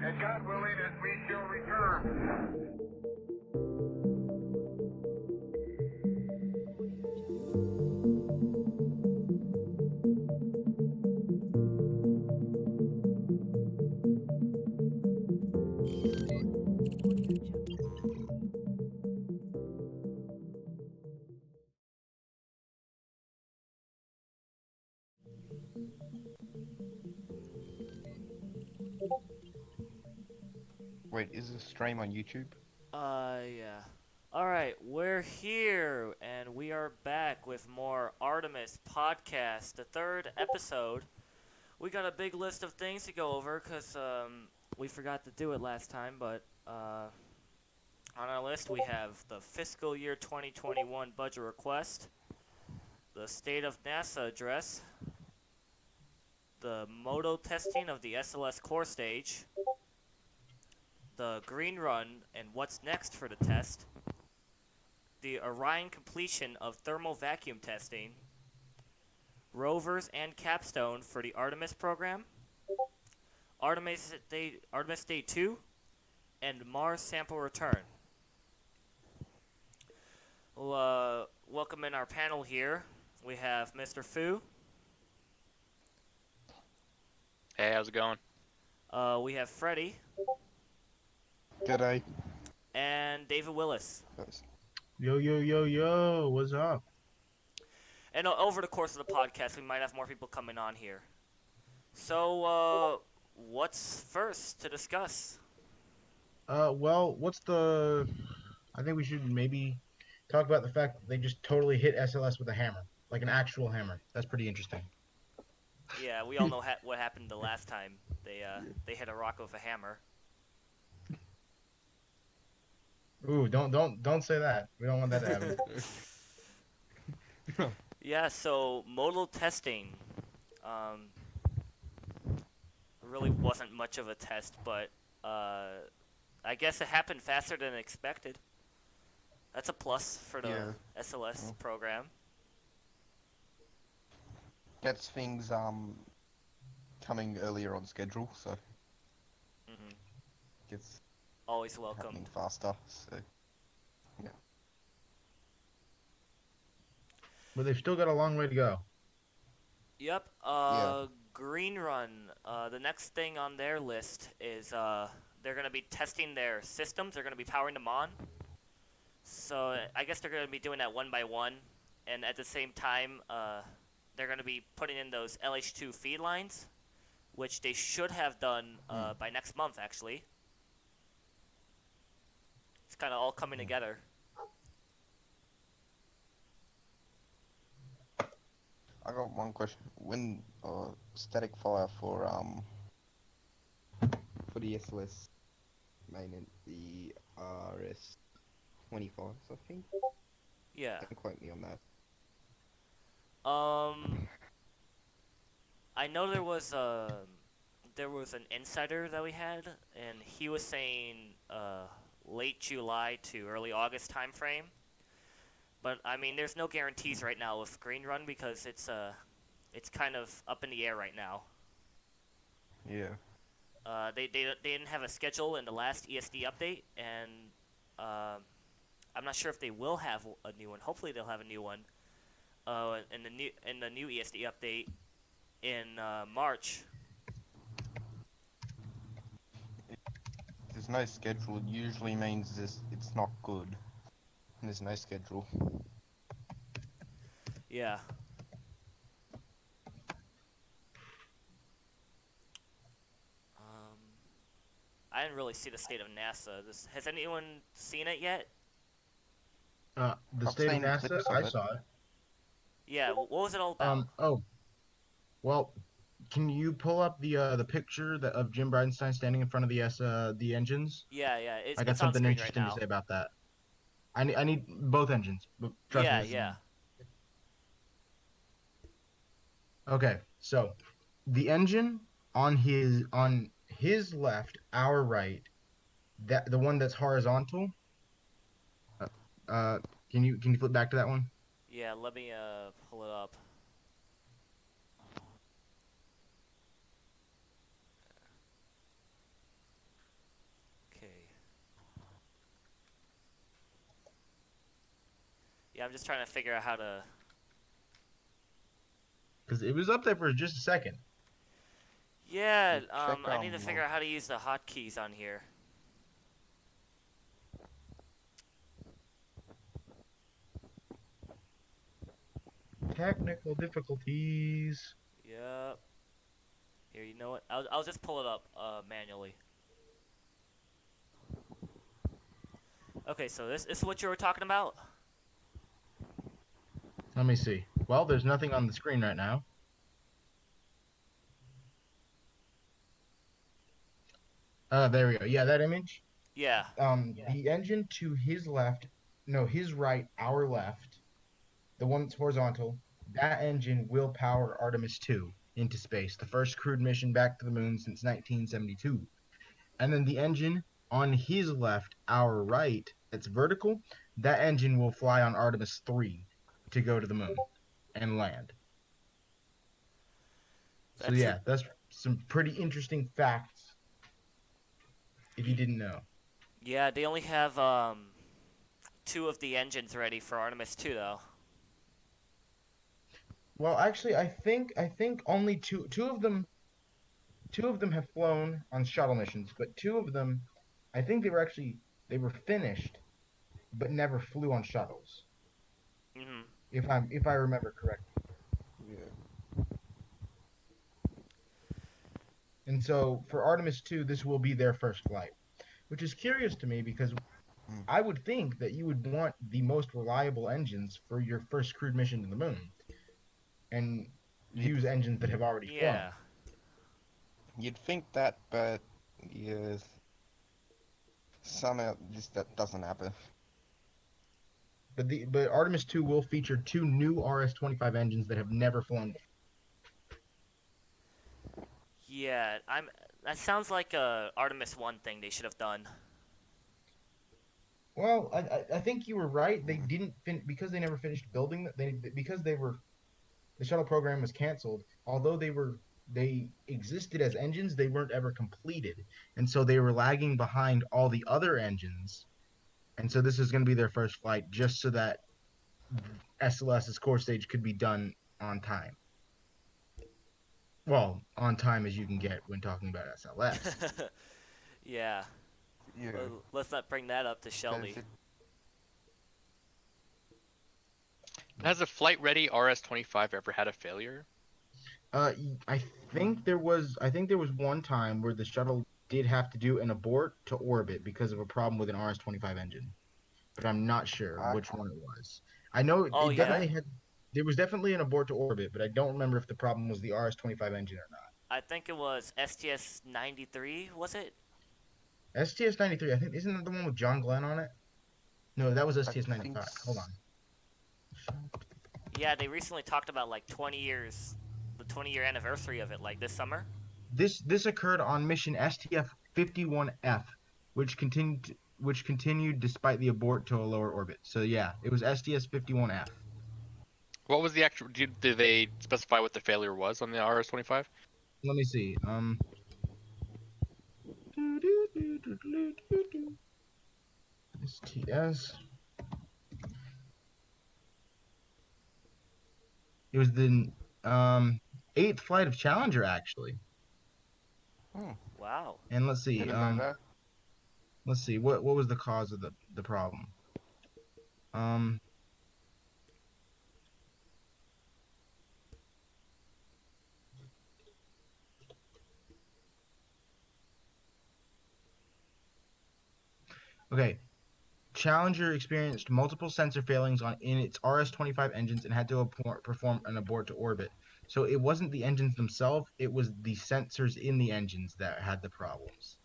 And God willing, as we shall return. Wait, is this stream on YouTube? Yeah. Alright, we're here, and we are back with more Artemis podcast, the third episode. We got a big list of things to go over, because, we forgot to do it last time, but, on our list we have the fiscal year 2021 budget request, the State of NASA address, the Modal Testing of the SLS core stage, the Green Run and what's next for the test, the Orion completion of thermal vacuum testing, rovers and capstone for the Artemis program, Artemis Day 2, and Mars sample return. Well, welcome in our panel here. We have Mr. Fu. Hey, how's it going? We have Freddie. G'day. And David Willis. Yo, yo, yo, yo, what's up? And over the course of the podcast, we might have more people coming on here. So, what's first to discuss? Well, I think we should maybe talk about the fact that they just totally hit SLS with a hammer, like an actual hammer. That's pretty interesting. Yeah, we all know what happened the last time they hit a rock with a hammer. Ooh, don't say that. We don't want that to happen. Yeah, so modal testing really wasn't much of a test, but I guess it happened faster than expected. That's a plus for the SLS program. Gets things coming earlier on schedule, so gets always welcome. Happening faster. So yeah. But they've still got a long way to go. Yep. Green Run. The next thing on their list is they're going to be testing their systems. They're going to be powering them on. So I guess they're going to be doing that one by one, and at the same time, they're going to be putting in those LH2 feed lines, which they should have done by next month, actually. It's kind of all coming together. I got one question. When static fire for the SLS main, the RS-25, I think. Yeah. Don't quote me on that. I know there was an insider that we had, and he was saying late July to early August time frame. But I mean, there's no guarantees right now with Green Run because it's kind of up in the air right now. Yeah. They didn't have a schedule in the last ESD update, and I'm not sure if they will have a new one. Hopefully, they'll have a new one. In the new ESD update in March. There's no schedule. It usually means it's not good. And there's no schedule. Yeah. I didn't really see the state of NASA. Has anyone seen it yet? The I've state of seen NASA, clips of I it. saw it. Yeah, what was it all about? Well, can you pull up the picture of Jim Bridenstine standing in front of the engines? Yeah, I got it's on something screen interesting right to now. say about that. I need both engines. But trust me. Yeah. Okay, so the engine on his left, our right, that the one that's horizontal. Can you flip back to that one? Yeah, let me pull it up. Yeah, I'm just trying to figure out how to. Because it was up there for just a second. Yeah, Check I need to figure out how to use the hotkeys on here. Technical difficulties. Yep. Here, you know what? I'll just pull it up manually. Okay, so this is what you were talking about? Let me see. Well, there's nothing on the screen right now. There we go. Yeah, that image. Yeah. The engine to his left, no, his right, our left, the one that's horizontal, that engine will power Artemis 2 into space, the first crewed mission back to the moon since 1972. And then the engine on his left, our right, that's vertical, that engine will fly on Artemis 3 to go to the moon and land. So That's yeah, that's some pretty interesting facts if you didn't know. Yeah, they only have 2 of the engines ready for Artemis 2 though. Well, actually, I think only two of them have flown on shuttle missions, but 2 of them, I think they were finished, but never flew on shuttles. Mhm. If I remember correctly. Yeah. And so for Artemis 2, this will be their first flight, which is curious to me because I would think that you would want the most reliable engines for your first crewed mission to the moon, and use engines that have already flown. Yeah. You'd think that, but yeah, somehow that doesn't happen. But Artemis 2 will feature 2 new RS-25 engines that have never flown before. Yeah, that sounds like a Artemis 1 thing they should have done. Well, I think you were right. They didn't because they never finished building because the shuttle program was canceled. Although they existed as engines, they weren't ever completed, and so they were lagging behind all the other engines. And so this is going to be their first flight, just so that SLS's core stage could be done on time. Well, on time as you can get when talking about SLS. Yeah. Yeah. Let's not bring that up to Shelby. Has a flight-ready RS-25 ever had a failure? I think there was one time where the shuttle did have to do an abort to orbit because of a problem with an RS-25 engine, but I'm not sure which one it was. I know Oh, it yeah? definitely had. There was definitely an abort to orbit, but I don't remember if the problem was the RS-25 engine or not. I think it was STS-93, was it? STS-93, I think, isn't that the one with John Glenn on it? No, that was STS-95. Hold on. Yeah, they recently talked about like 20 years, the 20-year anniversary of it, like this summer. This occurred on mission STF-51F, which continued despite the abort to a lower orbit. So yeah, it was STS-51F. What was the actual? Did they specify what the failure was on the RS-25? Let me see. STS. It was the 8th flight of Challenger, actually. Wow. And let's see. Didn't know that. Let's see. What was the cause of the problem? Okay. Challenger experienced multiple sensor failings in its RS-25 engines and had to perform an abort to orbit. So it wasn't the engines themselves; it was the sensors in the engines that had the problems.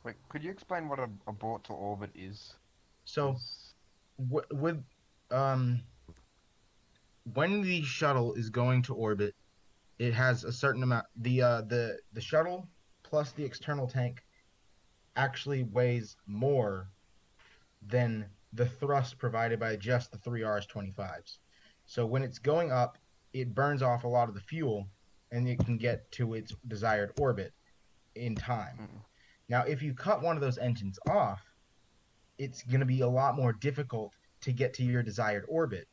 Wait, could you explain what an abort to orbit is? So, with when the shuttle is going to orbit, it has a certain amount. The shuttle plus the external tank actually weighs more than the thrust provided by just the 3 RS-25s. So when it's going up, it burns off a lot of the fuel, and it can get to its desired orbit in time. Now, if you cut one of those engines off, it's going to be a lot more difficult to get to your desired orbit.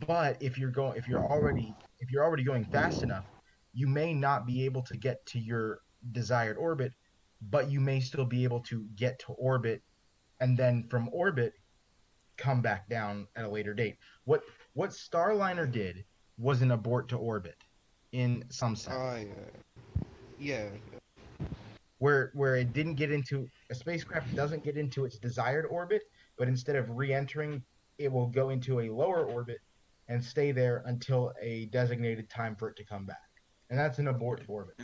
But if you're already going fast enough, you may not be able to get to your desired orbit, but you may still be able to get to orbit, and then from orbit come back down at a later date. What Starliner did was an abort to orbit in some sense. Oh yeah. Where it didn't get into a spacecraft doesn't get into its desired orbit, but instead of re-entering, it will go into a lower orbit and stay there until a designated time for it to come back. And that's an abort to orbit.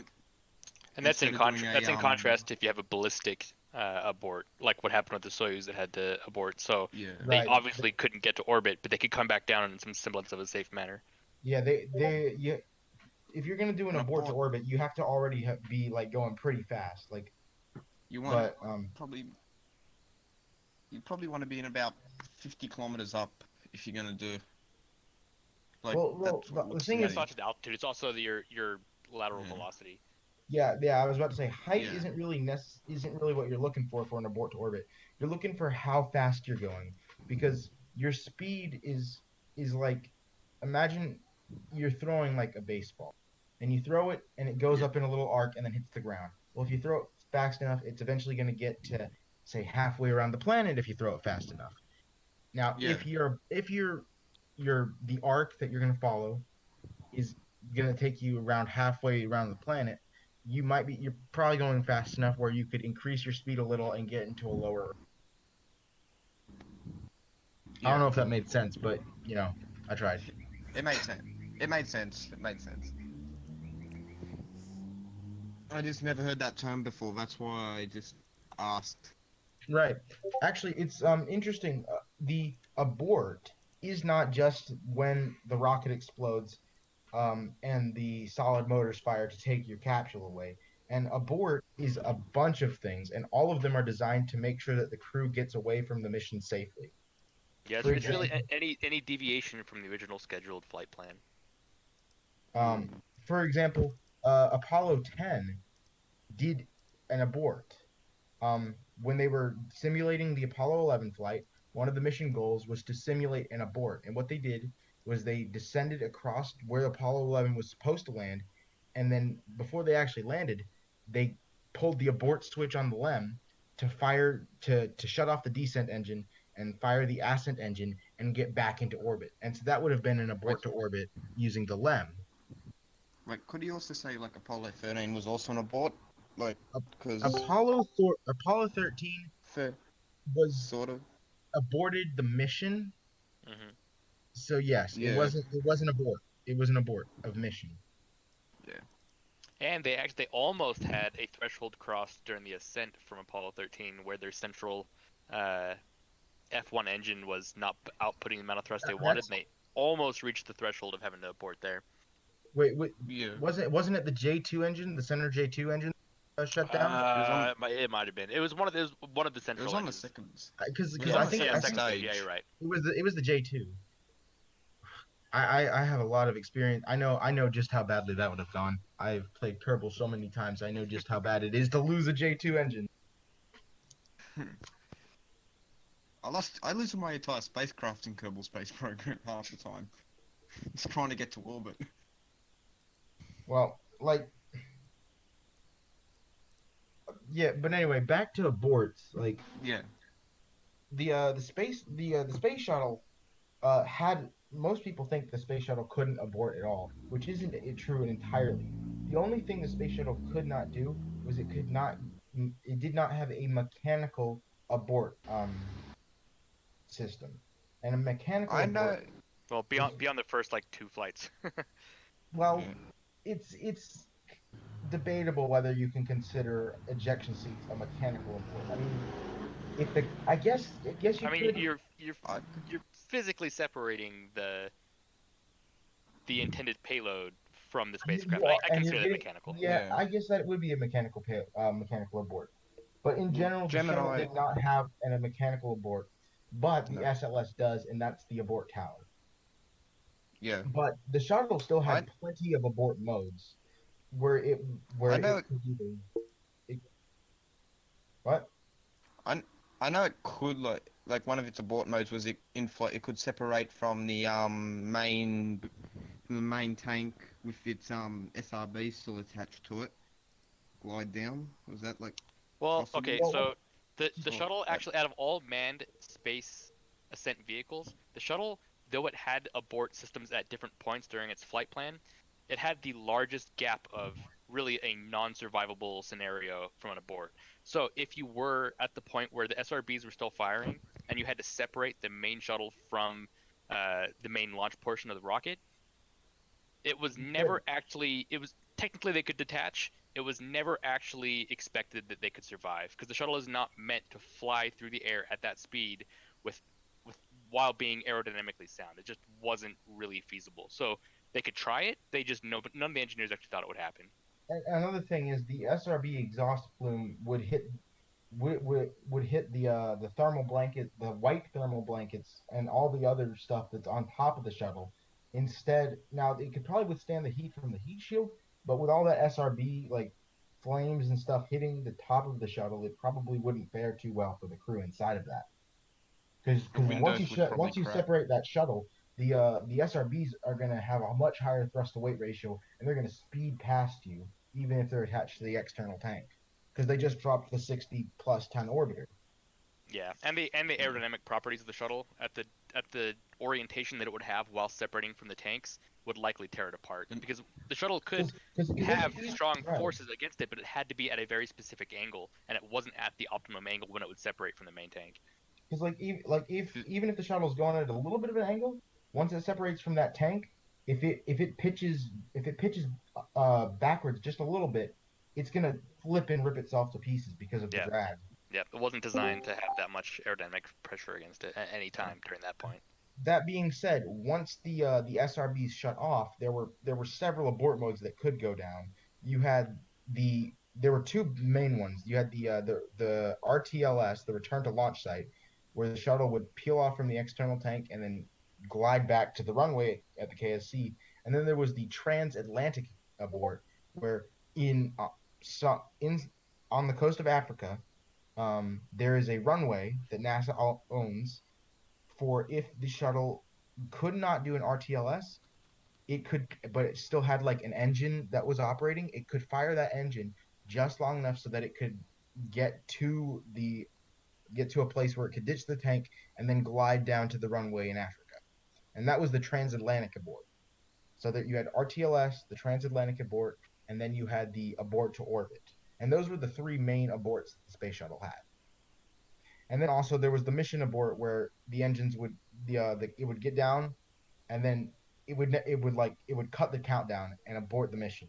And that's Instead of doing a, contrast if you have a ballistic abort, like what happened with the Soyuz that had to abort. So Yeah. they Right. obviously couldn't get to orbit, but they could come back down in some semblance of a safe manner. Yeah, if you're gonna do an An abort to abort- orbit, you have to already be like going pretty fast. Like, You want but probably you probably want to be in about 50 kilometers up if you're gonna do. Like Well, that's what the looks thing to is- It's me. not just altitude; it's also your lateral Yeah. velocity. yeah, I was about to say height Yeah. isn't really what you're looking for an abort to orbit. You're looking for how fast you're going, because your speed is like, imagine you're throwing like a baseball, and you throw it and it goes Yeah. up in a little arc and then hits the ground. Well, if you throw it fast enough, it's eventually going to get to say halfway around the planet if you throw it fast enough. Now, Yeah. if the arc that you're going to follow is going to take you around halfway around the planet, you're probably going fast enough where you could increase your speed a little and get into a lower. I don't know if that made sense, but I tried. It made sense. It made sense. It made sense. I just never heard that term before. That's why I just asked. Right. Actually, it's interesting. The abort is not just when the rocket explodes, and the solid motors fire to take your capsule away. And abort is a bunch of things, and all of them are designed to make sure that the crew gets away from the mission safely. Yeah, it's, For it's really example- any deviation from the original scheduled flight plan. For example, Apollo 10 did an abort. When they were simulating the Apollo 11 flight, one of the mission goals was to simulate an abort. And what they did was they descended across where Apollo 11 was supposed to land, and then before they actually landed, they pulled the abort switch on the LEM to shut off the descent engine and fire the ascent engine and get back into orbit. And so that would have been an abort to orbit using the LEM. Like, could you also say like Apollo 13 was also an abort? Like, because Apollo 13 was sort of. aborted the mission. Hmm. So yes, Yeah. it wasn't abort. It was an abort of mission. And they almost had a threshold crossed during the ascent from Apollo 13, where their central F1 engine was not outputting the amount of thrust they wanted, and they almost reached the threshold of having to abort there. Wait, Yeah. wasn't it the J2 engine, the center J2 engine shut down? It might have been. It was one of the It central. was on the engines. second. Because it was I on the think second second stage. Yeah, you're right. it was the J2. I have a lot of experience. I know just how badly that would have gone. I've played Kerbal so many times. I know just how bad it is to lose a J2 engine. I lose my entire spacecraft in Kerbal Space Program half the time. Just trying to get to orbit. Well, like, yeah, but anyway, back to aborts. Like, Yeah. the space shuttle had, most people think the space shuttle couldn't abort at all, which isn't true entirely. The only thing the space shuttle could not do was it did not have a mechanical abort system, and a mechanical I abort. know. Well, beyond the first like 2 flights. Well, Yeah. it's debatable whether you can consider ejection seats a mechanical abort. I mean, I guess you I mean, could. you're I- physically separating the intended payload from the spacecraft. Well, I and consider you're that getting- mechanical. Yeah, Yeah. I guess that would be a mechanical abort. But in general, the shuttle Gemini- did not have a mechanical abort, but the No. SLS does, and that's the abort tower. Yeah. But the shuttle still had I- plenty of abort modes, where it I know it could either. What? I know it could like like one of its abort modes was it in flight. It could separate from the main tank with its SRB still attached to it. Glide down. Was that like Well, possible? okay, Well, so the Or- shuttle actually, out of all manned space ascent vehicles, the shuttle, though it had abort systems at different points during its flight plan, it had the largest gap of really a non-survivable scenario from an abort. So if you were at the point where the SRBs were still firing and you had to separate the main shuttle from the main launch portion of the rocket, it was never actually, it was technically they could detach. It was never actually expected that they could survive because the shuttle is not meant to fly through the air at that speed with with while being aerodynamically sound. It just wasn't really feasible. So they could try it. They just know, but none of the engineers actually thought it would happen. Another thing is the SRB exhaust plume would hit the thermal blanket, the white thermal blankets, and all the other stuff that's on top of the shuttle. Instead, now it could probably withstand the heat from the heat shield, but with all that SRB like flames and stuff hitting the top of the shuttle, it probably wouldn't fare too well for the crew inside of that. Because The windows would probably once you crack. separate that shuttle, the SRBs are going to have a much higher thrust to weight ratio, and they're going to speed past you, even if they're attached to the external tank, because they just dropped the 60 plus ton orbiter. Yeah, and the aerodynamic properties of the shuttle at the orientation that it would have while separating from the tanks would likely tear it apart because the shuttle could Because have strong right. forces against it, but it had to be at a very specific angle, and it wasn't at the optimum angle when it would separate from the main tank. Because even if the shuttle's going at a little bit of an angle, once it separates from that tank, if it pitches backwards just a little bit, it's gonna flip and rip itself to pieces because of the Yeah, drag. yeah, it wasn't designed to have that much aerodynamic pressure against it at any time during that point. That being said, once the SRBs shut off, there were several abort modes that could go down. You had there were two main ones. You had the RTLS, the return to launch site, where the shuttle would peel off from the external tank and then glide back to the runway at the KSC. And then there was the Transatlantic Abort, where in on the coast of Africa, there is a runway that NASA owns for if the shuttle could not do an RTLS, it could, but it still had like an engine that was operating. It could fire that engine just long enough so that it could get to the get to a place where it could ditch the tank and then glide down to the runway in Africa. And that was the Transatlantic Abort. So that you had RTLS, the Transatlantic Abort, and then you had the Abort to Orbit. And those were the three main aborts that the space shuttle had. And then also there was the mission abort where the engines would it would get down and then it would cut the countdown and abort the mission.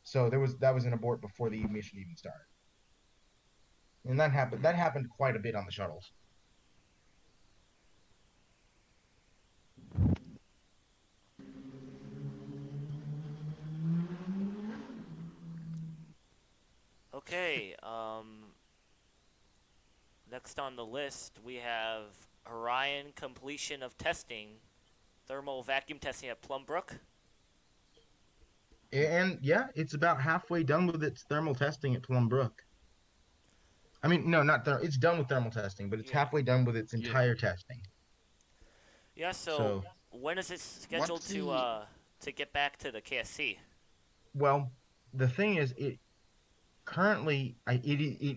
So that was an abort before the mission even started. And that happened quite a bit on the shuttles. Okay, next on the list we have Orion completion of testing, thermal vacuum testing at Plumbrook. And yeah, it's about halfway done with its thermal testing at Plum Brook. I mean, no, not it's done with thermal testing, but it's Yeah. halfway done with its Yeah. entire testing. Yeah, so So, when is it scheduled What's the to get back to the KSC? well, the thing is, it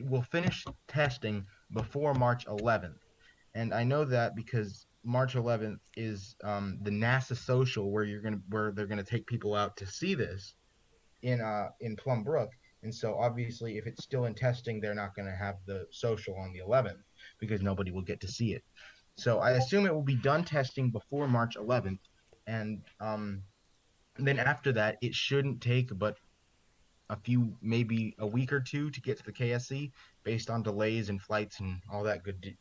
will finish testing before March 11th, and I know that because March 11th is the NASA social where they're gonna take people out to see this in Plum Brook, and so obviously if it's still in testing, they're not gonna have the social on the 11th because nobody will get to see it. So I assume it will be done testing before March 11th, and then after that, it shouldn't take but maybe a week or two to get to the KSC based on delays and flights and all that good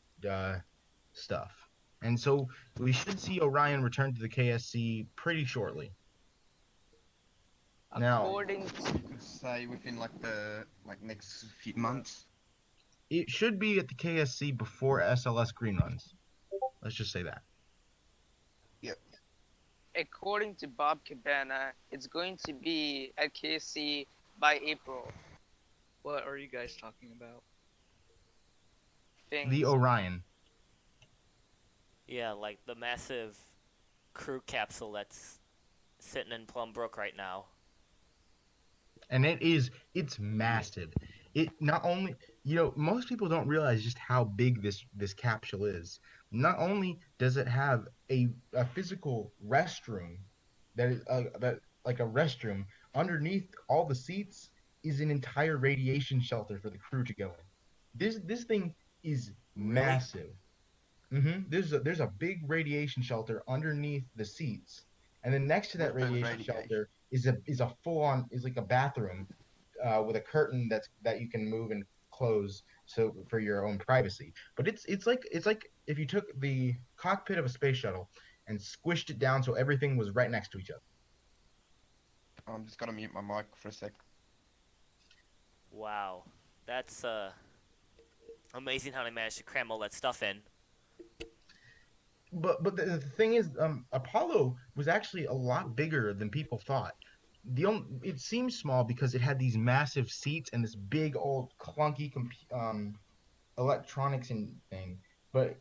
stuff. And so we should see Orion return to the KSC pretty shortly. Now, According you could say within like next few months. it should be at the KSC before SLS green runs. Let's just say that. according to Bob Cabana, it's going to be at KC by April. What are you guys talking about? Things. The Orion. Yeah, like the massive crew capsule that's sitting in Plum Brook right now. And it's massive. It not only, most people don't realize just how big this capsule is. Not only does it have a physical restroom that like a restroom underneath all the seats is an entire radiation shelter for the crew to go in. This thing is Really? massive. There's a big radiation shelter underneath the seats, and then next to that What does radiation radiation? shelter is a full on is like a bathroom with a curtain that you can move and close so for your own privacy. But it's like if you took the cockpit of a space shuttle and squished it down so everything was right next to each other. I'm just gonna mute my mic for a sec. Wow. That's amazing how they managed to cram all that stuff in. But the thing is, Apollo was actually a lot bigger than people thought. It seems small because it had these massive seats and this big old clunky electronics and thing. But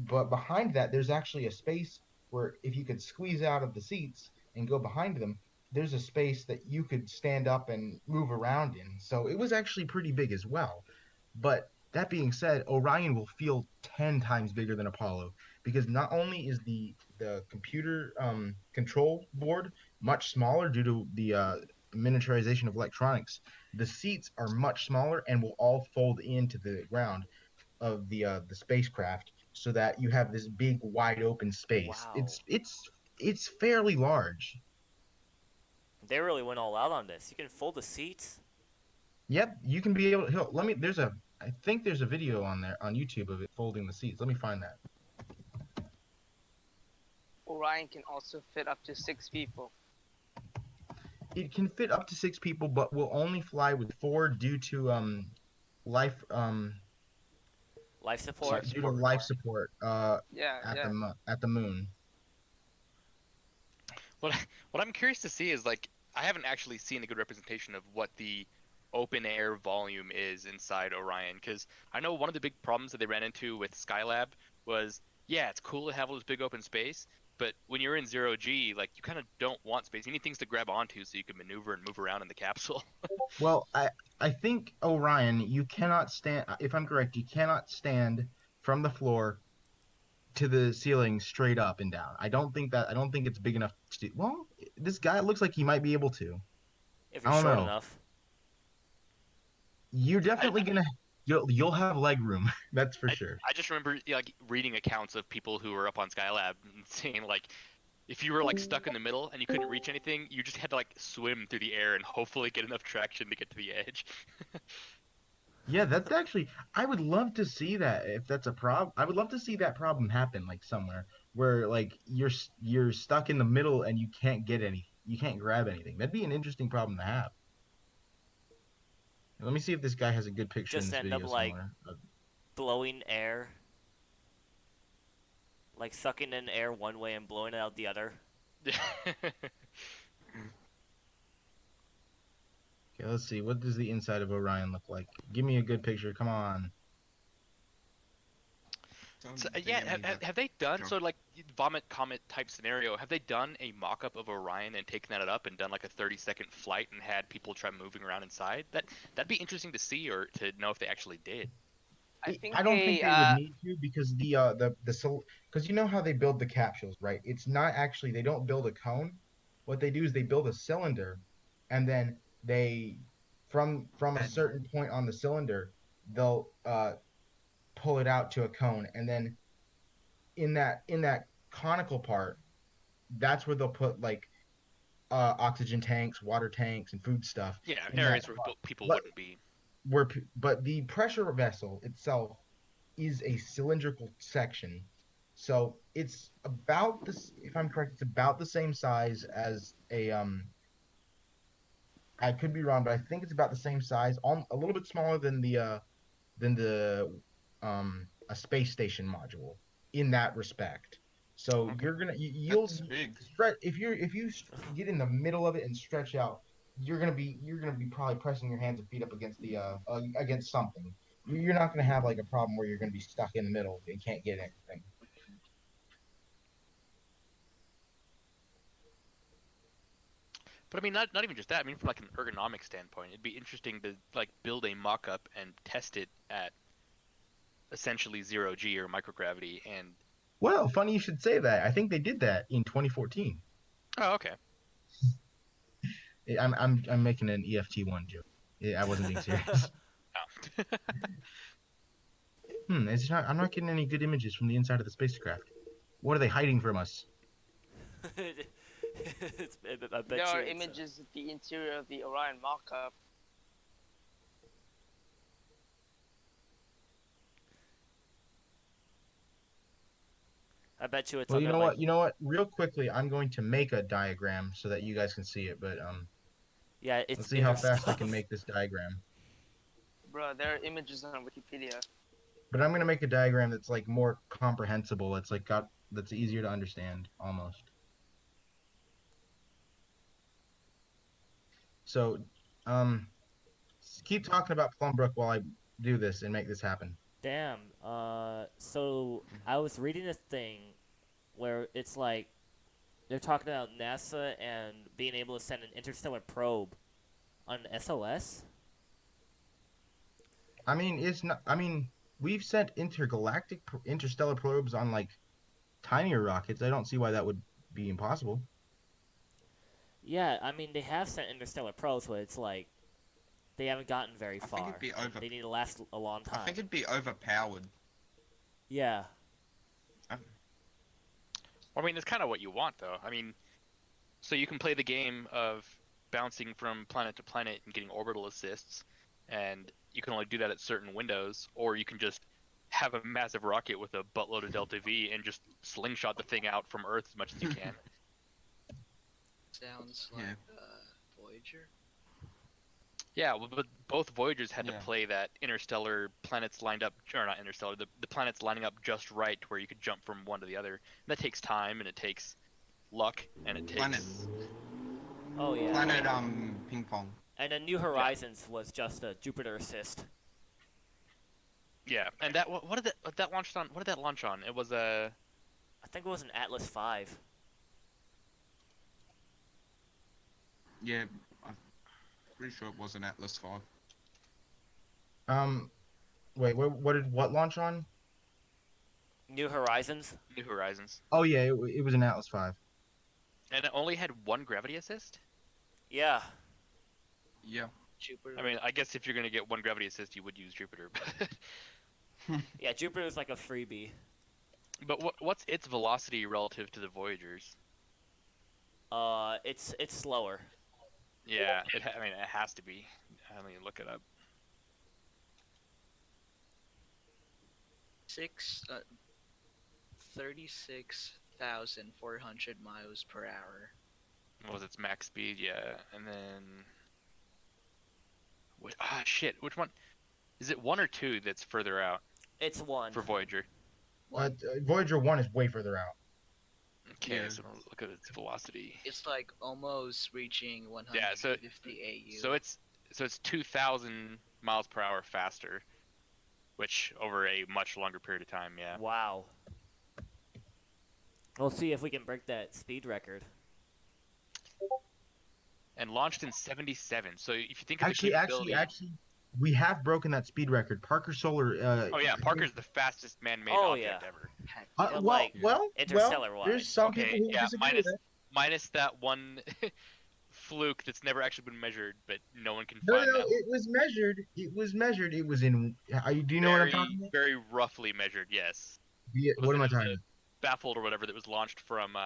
behind that, there's actually a space where if you could squeeze out of the seats and go behind them, there's a space that you could stand up and move around in. So it was actually pretty big as well. But that being said, Orion will feel 10 times bigger than Apollo because not only is the computer control board much smaller due to the miniaturization of electronics, the seats are much smaller and will all fold into the ground of the spacecraft so that you have this big wide open space. Wow. It's fairly large. They really went all out on this. You can fold the seats. Yep, you can be able to let me there's a I think there's a video on there on YouTube of it folding the seats. Let me find that. Orion can also fit up to 6 people. It can fit up to 6 people, but will only fly with four due to life Life support. due to life support Yeah, at yeah. at the moon. What what I'm curious to see is like I haven't actually seen a good representation of what the open air volume is inside Orion because I know one of the big problems that they ran into with Skylab was yeah, it's cool to have all this big open space, but when you're in 0G, like you kind of don't want space. You need things to grab onto so you can maneuver and move around in the capsule. Well, I think Orion, you cannot stand. If I'm correct, you cannot stand from the floor to the ceiling straight up and down. I don't think it's big enough to do. Well, this guy looks like he might be able to. If I you're don't short know. enough. You're I, definitely gonna you'll have leg room. That's for I sure. I just remember like reading accounts of people who were up on Skylab and saying like if you were like stuck in the middle and you couldn't reach anything, you just had to like swim through the air and hopefully get enough traction to get to the edge. Yeah, that's actually. I would love to see that if that's a problem. I would love to see that problem happen like somewhere where like you're stuck in the middle and you can't get any, you can't grab anything. That'd be an interesting problem to have. Let me see if this guy has a good picture in Just this end up video like somewhere. blowing air. Like sucking in air one way and blowing it out the other. Okay, let's see. What does the inside of Orion look like? Give me a good picture. Come on. So, yeah, have they done so like vomit comet type scenario? Have they done a mock-up of Orion and taken that up and done like a 30-second flight and had people try moving around inside? That'd be interesting to see or to know if they actually did. I think I don't think they they would need to because because you know how they build the capsules, right? It's not actually they don't build a cone. What they do is they build a cylinder, and then they from a certain point on the cylinder they'll pull it out to a cone, and then in that conical part, that's where they'll put like oxygen tanks, water tanks, and food stuff Yeah, in that areas where part. people But wouldn't be. but the pressure vessel itself is a cylindrical section. So it's about this, if I'm correct, it's about the same size as I could be wrong, but I think it's about the same size, a little bit smaller than the a space station module in that respect. So Okay. you'll That's big. stretch if you get in the middle of it and stretch out, you're gonna be probably pressing your hands and feet up against the against something. You're not gonna have like a problem where you're gonna be stuck in the middle and can't get anything. But I mean, not even just that. I mean, from like an ergonomic standpoint, it'd be interesting to like build a mock-up and test it at essentially 0G or microgravity. And Well, funny you should say that. I think they did that in 2014. oh, okay. I'm making an EFT1 joke. Yeah, I wasn't being serious. Oh. It's not. I'm not getting any good images from the inside of the spacecraft. What are they hiding from us? I bet There you are it's, images of the interior of the Orion mock-up. I bet you it's Well, you under know like what? You know what? Real quickly, I'm going to make a diagram so that you guys can see it. But yeah, it's let's see how inner fast I can stuff. make this diagram. Bruh, there are images on Wikipedia. But I'm gonna make a diagram that's like more comprehensible. It's like that's easier to understand almost. So, keep talking about Plumbrook while I do this and make this happen. Damn. So I was reading this thing where it's like they're talking about NASA and being able to send an interstellar probe on SOS. I mean, it's not. I mean, we've sent interstellar probes on like tinier rockets. I don't see why that would be impossible. Yeah, I mean they have sent interstellar probes, but it's like they haven't gotten very I far. think it'd be and they need to last a long I time. think it'd be overpowered. Yeah. I mean, it's kind of what you want, though. I mean, so you can play the game of bouncing from planet to planet and getting orbital assists, and you can only do that at certain windows, or you can just have a massive rocket with a buttload of Delta V and just slingshot the thing out from Earth as much as you can. Sounds like Voyager. Yeah, well, but both Voyagers had Yeah. to play that interstellar planets lined up, or not interstellar, the planets lining up just right where you could jump from one to the other. And that takes time, and it takes luck, and it takes... Planet. Oh yeah. Planet ping pong. And then New Horizons was just a Jupiter assist. Yeah, and that what did that launched on? What did that launch on? It was a... I think it was an Atlas V. Yeah, I'm pretty sure it was an Atlas V. Wait, what launch on? New Horizons. New Horizons. Oh yeah, it was an Atlas V. And it only had one gravity assist? Yeah. Yeah. Jupiter. I mean, I guess if you're going to get one gravity assist, you would use Jupiter. Yeah, Jupiter is like a freebie. But what's its velocity relative to the Voyagers? It's slower. Yeah, I mean, it has to be. Let me look it up. 36,400 miles per hour. What was its max speed? Yeah, and then... shit, which one? Is it 1 or 2 that's further out It's one. for Voyager? Voyager 1 is way further out. Okay, Yeah. so look at its velocity. It's like almost reaching 150 Yeah, AU. So it's 2,000 miles per hour faster, which over a much longer period of time, yeah. Wow. We'll see if we can break that speed record. And launched in 77. So if you think of the Actually, capability... we have broken that speed record. Parker Solar. Oh yeah, Parker's the fastest man-made Oh, object yeah. ever. Heck, Yeah, like, interstellar-wise. There's some Okay, people who yeah, disagree with it. minus that one fluke that's never actually been measured, but no one can No, find no, that. it was measured. It was measured. It was in. Do you know what I'm talking about? Very roughly measured, yes. What am I Was it talking about? Baffled or whatever that was launched from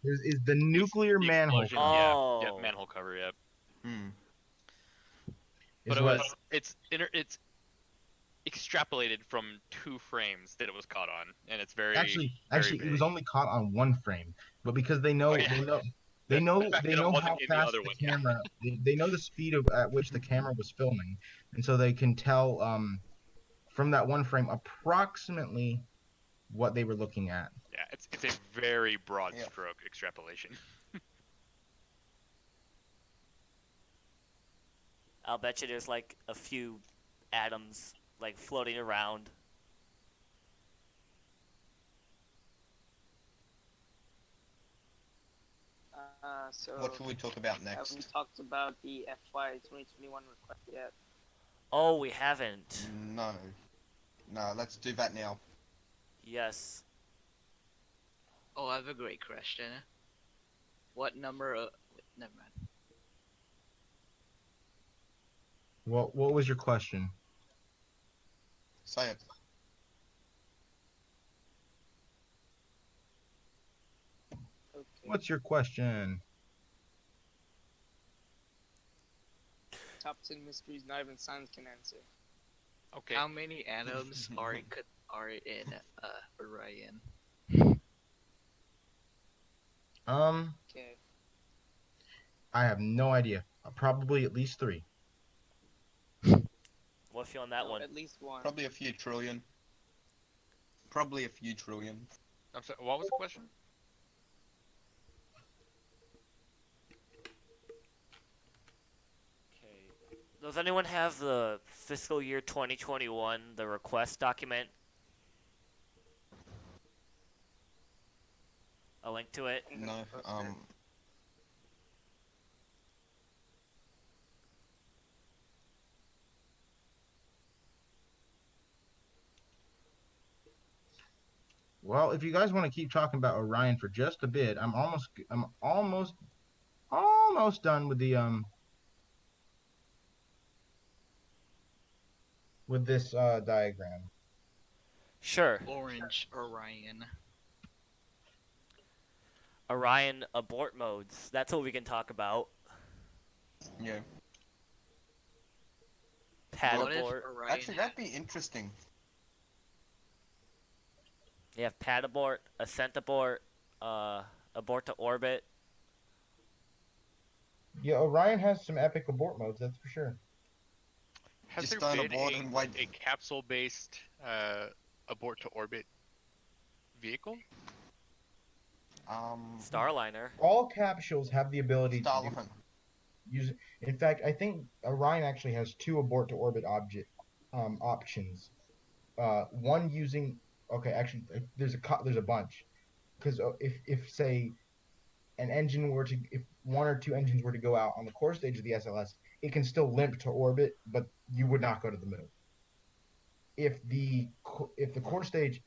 Is the nuclear the manhole? explosion. Oh. Yeah, manhole cover, yeah. Hmm. But Is what- it's extrapolated from 2 frames that it was caught on, and it's very actually, very it was big. only caught on 1 frame, but because they know, Oh, yeah. they know The fact they that it know wasn't how in the fast other the one, yeah. camera. They know the speed at which the camera was filming, and so they can tell from that 1 frame approximately what they were looking at. Yeah, it's a very broad Yeah. stroke extrapolation. I'll bet you there's like a few atoms like floating around. So What should we talk about next? haven't talked about the FY 2021 request yet. Oh, we haven't. No. No, let's do that now. Yes. Oh, I have a great question. What number of... Wait, never mind. What was your question? Say it. Okay. What's your question? Top 10 mysteries not even science can answer. Okay. How many atoms are in Orion? Okay. I have no idea. Probably at least 3. What's you on that No, one? at least one. Probably a few trillion. Probably a few trillion. I'm sorry, what was the question? Okay. Does anyone have the fiscal year 2021, the request document? A link to it? No, Well, if you guys want to keep talking about Orion for just a bit, I'm almost done with this diagram. Sure. Orange Orion. Orion abort modes. That's what we can talk about. yeah. Pad What if abort. Orion Actually, that'd be interesting. You have pad abort, ascent abort, abort to orbit. Yeah, Orion has some epic abort modes, that's for sure. Has Just there don't been abort and wait. a capsule-based abort to orbit vehicle? Starliner. All capsules have the ability to Starline. use. In fact, I think Orion actually has 2 abort to orbit options. One using. Okay, actually, there's a bunch, because if say if 1 or 2 engines were to go out on the core stage of the SLS, it can still limp to orbit, but you would not go to the moon. If the core stage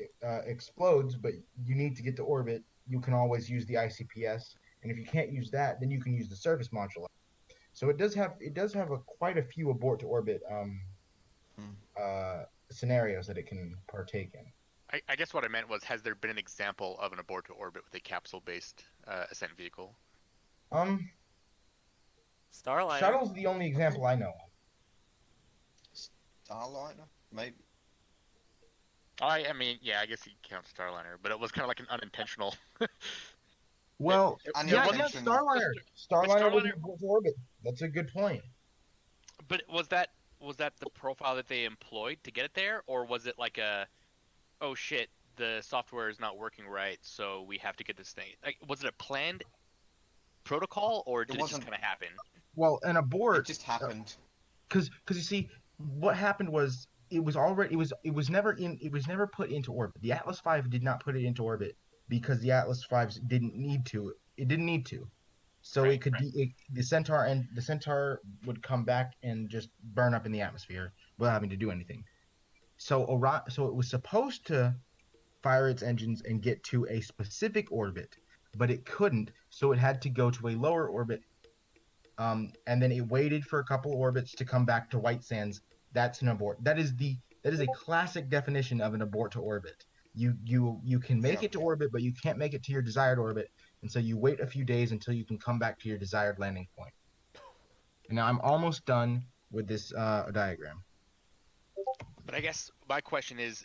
explodes, but you need to get to orbit, you can always use the ICPS, and if you can't use that, then you can use the surface module. So it does have quite a few abort to orbit scenarios that it can partake in. I guess what I meant was, has there been an example of an abort to orbit with a capsule-based ascent vehicle? Starliner. Shuttle's the only example I know of. Starliner? Maybe. I mean, yeah, I guess you can count Starliner, but it was kind of like an unintentional. Well, yeah, Unintentional. Starliner. Starliner Starliner- was abort to orbit. That's a good point. But was that the profile that they employed to get it there, or was it like oh shit, the software is not working right, so we have to get this thing? Like, was it a planned protocol, or did it just wasn't. kind of happen? Well, an abort. It just happened. Because you see, what happened was it was never put into orbit. The Atlas V did not put it into orbit because the Atlas V's didn't need to. It didn't need to. So Right, it could be the Centaur would come back and just burn up in the atmosphere without having to do anything. So it was supposed to fire its engines and get to a specific orbit, but it couldn't. So it had to go to a lower orbit. And then it waited for a couple orbits to come back to White Sands. That's an abort. That is a classic definition of an abort to orbit. You can make it to orbit, but you can't make it to your desired orbit, and so you wait a few days until you can come back to your desired landing point. And now I'm almost done with this diagram. But I guess my question is,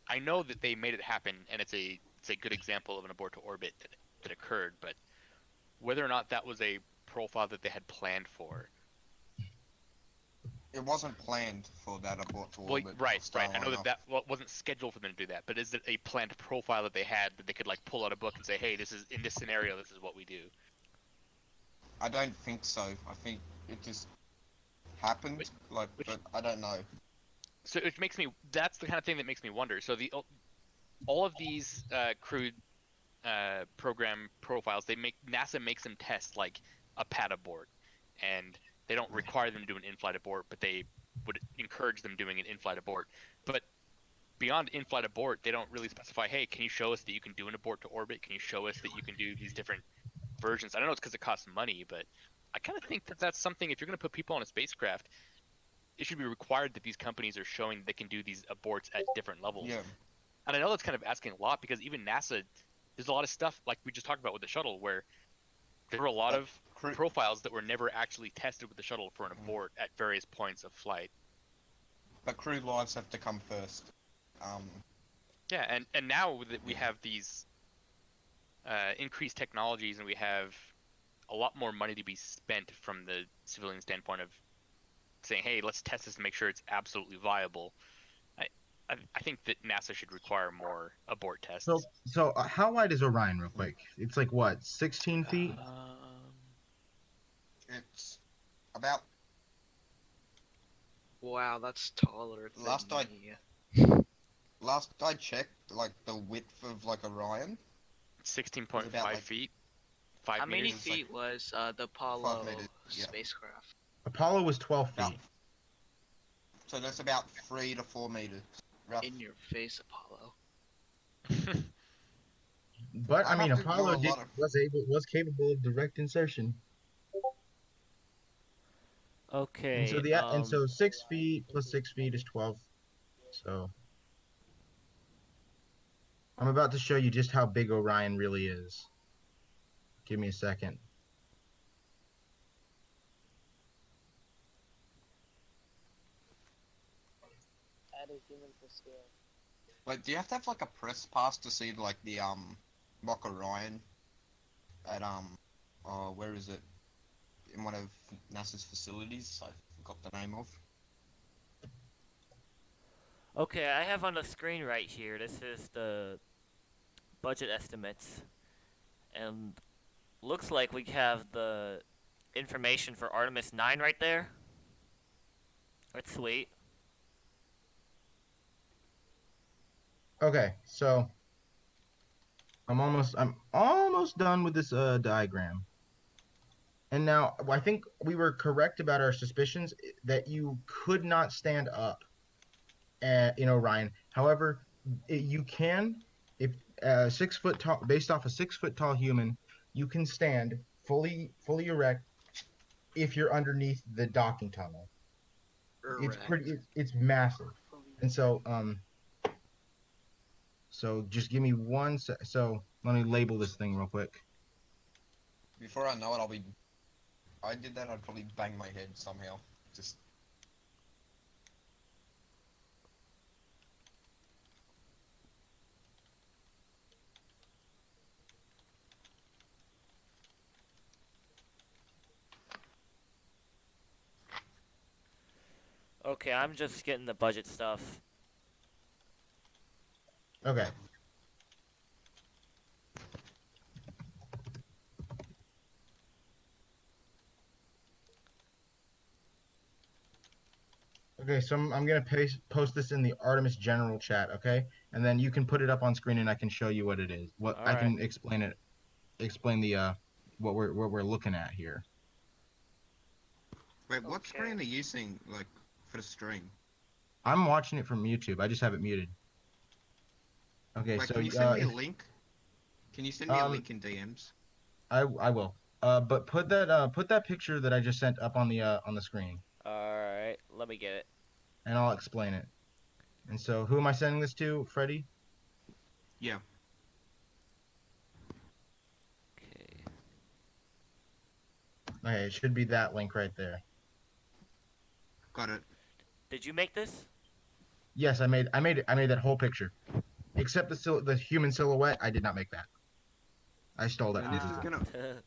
I know that they made it happen, and it's a good example of an abort to orbit that occurred, but whether or not that was a profile that they had planned for. It wasn't planned for that abort to Well, orbit. right. I know that wasn't scheduled for them to do that, but is it a planned profile that they had that they could like pull out a book and say, hey, this is in this scenario, this is what we do? I don't think so. I think it just happened. But I don't know. So that's the kind of thing that makes me wonder. So all of these crewed program profiles, NASA makes them test like a pad abort, and they don't require them to do an in-flight abort, but they would encourage them doing an in-flight abort. But beyond in-flight abort, they don't really specify, hey, can you show us that you can do an abort to orbit? Can you show us that you can do these different versions? I don't know, it's because it costs money, but I kind of think that that's something, if you're going to put people on a spacecraft, it should be required that these companies are showing they can do these aborts at different levels. Yeah. And I know that's kind of asking a lot, because even NASA, there's a lot of stuff like we just talked about with the shuttle where there were a lot of profiles that were never actually tested with the shuttle for an abort at various points of flight. But crew lives have to come first. Yeah, and now that we have these increased technologies, and we have a lot more money to be spent from the civilian standpoint of saying, hey, let's test this and make sure it's absolutely viable. I think that NASA should require more abort tests. So how wide is Orion, real quick? It's like what, 16 feet? It's about Wow, that's taller than Last I- me. last I checked, like the width of like Orion. 16.5 About, like- feet. 5 How many meters. It's like feet was the Apollo meters, yeah. spacecraft? Apollo was 12 About, feet. so that's about 3 to 4 meters. Rough. In your face, Apollo. But I I'd mean, have to draw Apollo a lot of- was capable of direct insertion. Okay. And so 6 feet plus 6 feet is 12. So I'm about to show you just how big Orion really is. Give me a second. Add a human to scale. Like, do you have to have like a press pass to see like the mock Orion at where is it? In one of NASA's facilities. I forgot the name of. Okay, I have on the screen right here. This is the budget estimates, and looks like we have the information for Artemis 9 right there. That's sweet. Okay, so I'm almost done with this diagram. And now I think we were correct about our suspicions that you could not stand up in Orion. However, you can, if 6 foot tall, based off a 6 foot tall human, you can stand fully erect if you're underneath the docking tunnel. It's massive. And so so just give me one so let me label this thing real quick. Before I know it, I did that, I'd probably bang my head somehow. Just. Okay, I'm just getting the budget stuff. Okay. Okay, so I'm gonna post this in the Artemis general chat, okay? And then you can put it up on screen, and I can show you what it is. I can explain it, explain the what we're looking at here. Wait, what Okay. screen are you using, like, for the stream? I'm watching it from YouTube. I just have it muted. Okay, Wait, so can you send me a link? Can you send me a link in DMs? I will. But put that picture that I just sent up on the screen, Alright, let me get it. and I'll explain it. And so, who am I sending this to, Freddie? Yeah. Okay. Okay, it should be that link right there. Got it. Did you make this? Yes, I made that whole picture, except the human silhouette. I did not make that. I stole that. And this from is Google. gonna.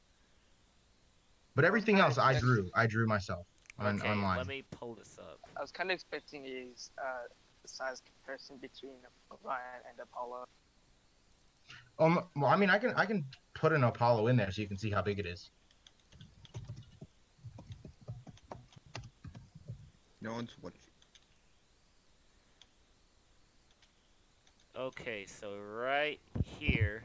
But everything else I Okay. drew. I drew myself Okay, online. let me pull this up. I was kind of expecting a size comparison between Orion and Apollo. Well, I mean, I can put an Apollo in there so you can see how big it is. No one's watching. Okay, so right here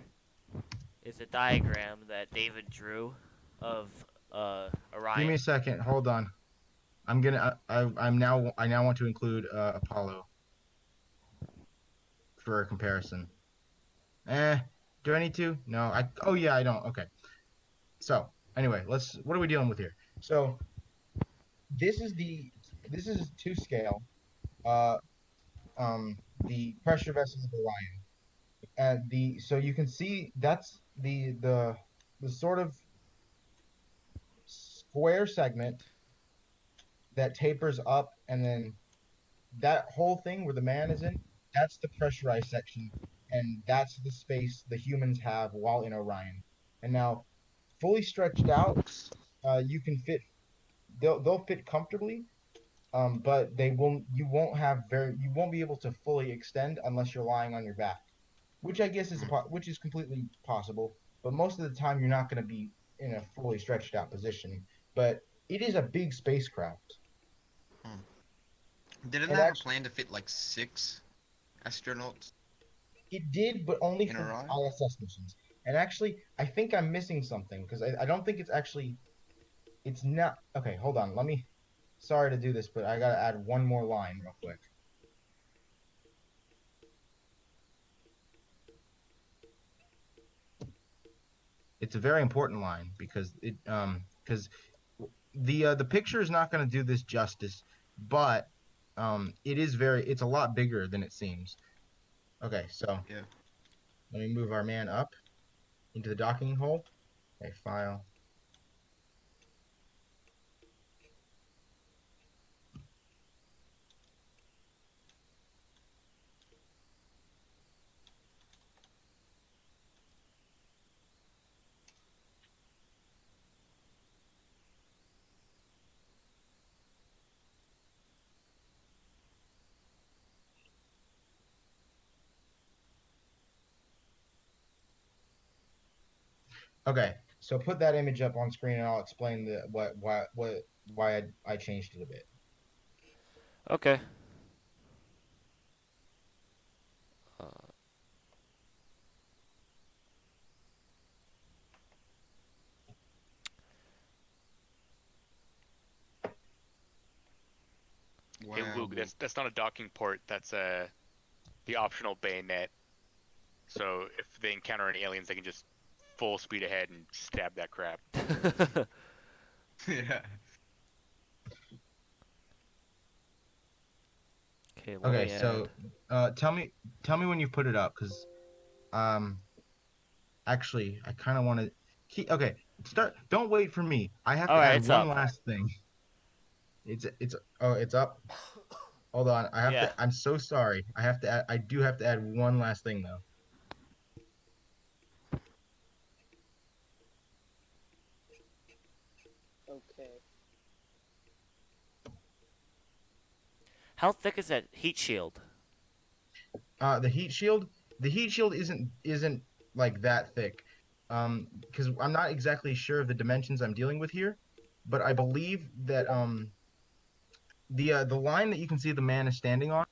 is a diagram that David drew of Give me Orion. a second. Hold on. I'm gonna. I now want to include Apollo for a comparison. Do I need to? No. Oh yeah, I don't. Okay. So anyway, let's. What are we dealing with here? So this is the. This is to scale. Uh, the pressure vessels of Orion. So you can see that's the sort of square segment that tapers up, and then that whole thing where the man is in, that's the pressurized section, and that's the space the humans have while in Orion. And now, fully stretched out, you can fit. They'll fit comfortably, but they won't. You won't be able to fully extend unless you're lying on your back, which I guess is which is completely possible. But most of the time, you're not going to be in a fully stretched out position. But it is a big spacecraft. Didn't And they have a actually, plan to fit like 6 astronauts it did, but only in for Orion? ISS missions. And actually, I think I'm missing something because I don't think it's actually. It's not. Okay, hold on. Let me. Sorry to do this, but I gotta add one more line real quick. It's a very important line because the picture is not going to do this justice, but it's a lot bigger than it seems. Okay, so Yeah. let me move our man up into the docking hole. Okay, file. Okay, so put that image up on screen, and I'll explain the why I changed it a bit. Okay. Hey Wow. Luke, that's not a docking port. That's the optional bayonet. So if they encounter any aliens, they can just full speed ahead and stab that crap. Yeah. Okay, let Okay, me so add. tell me when you put it up, because um actually I kind of want to keep. Okay, start. Don't wait for me. I have All to right, add it's one up. last thing. It's up. Hold on. I have Yeah. to. I'm so sorry. I have to. I do have to add one last thing though. Okay. How thick is that heat shield? The heat shield. The heat shield isn't like that thick. Because I'm not exactly sure of the dimensions I'm dealing with here, but I believe that the line that you can see the man is standing on,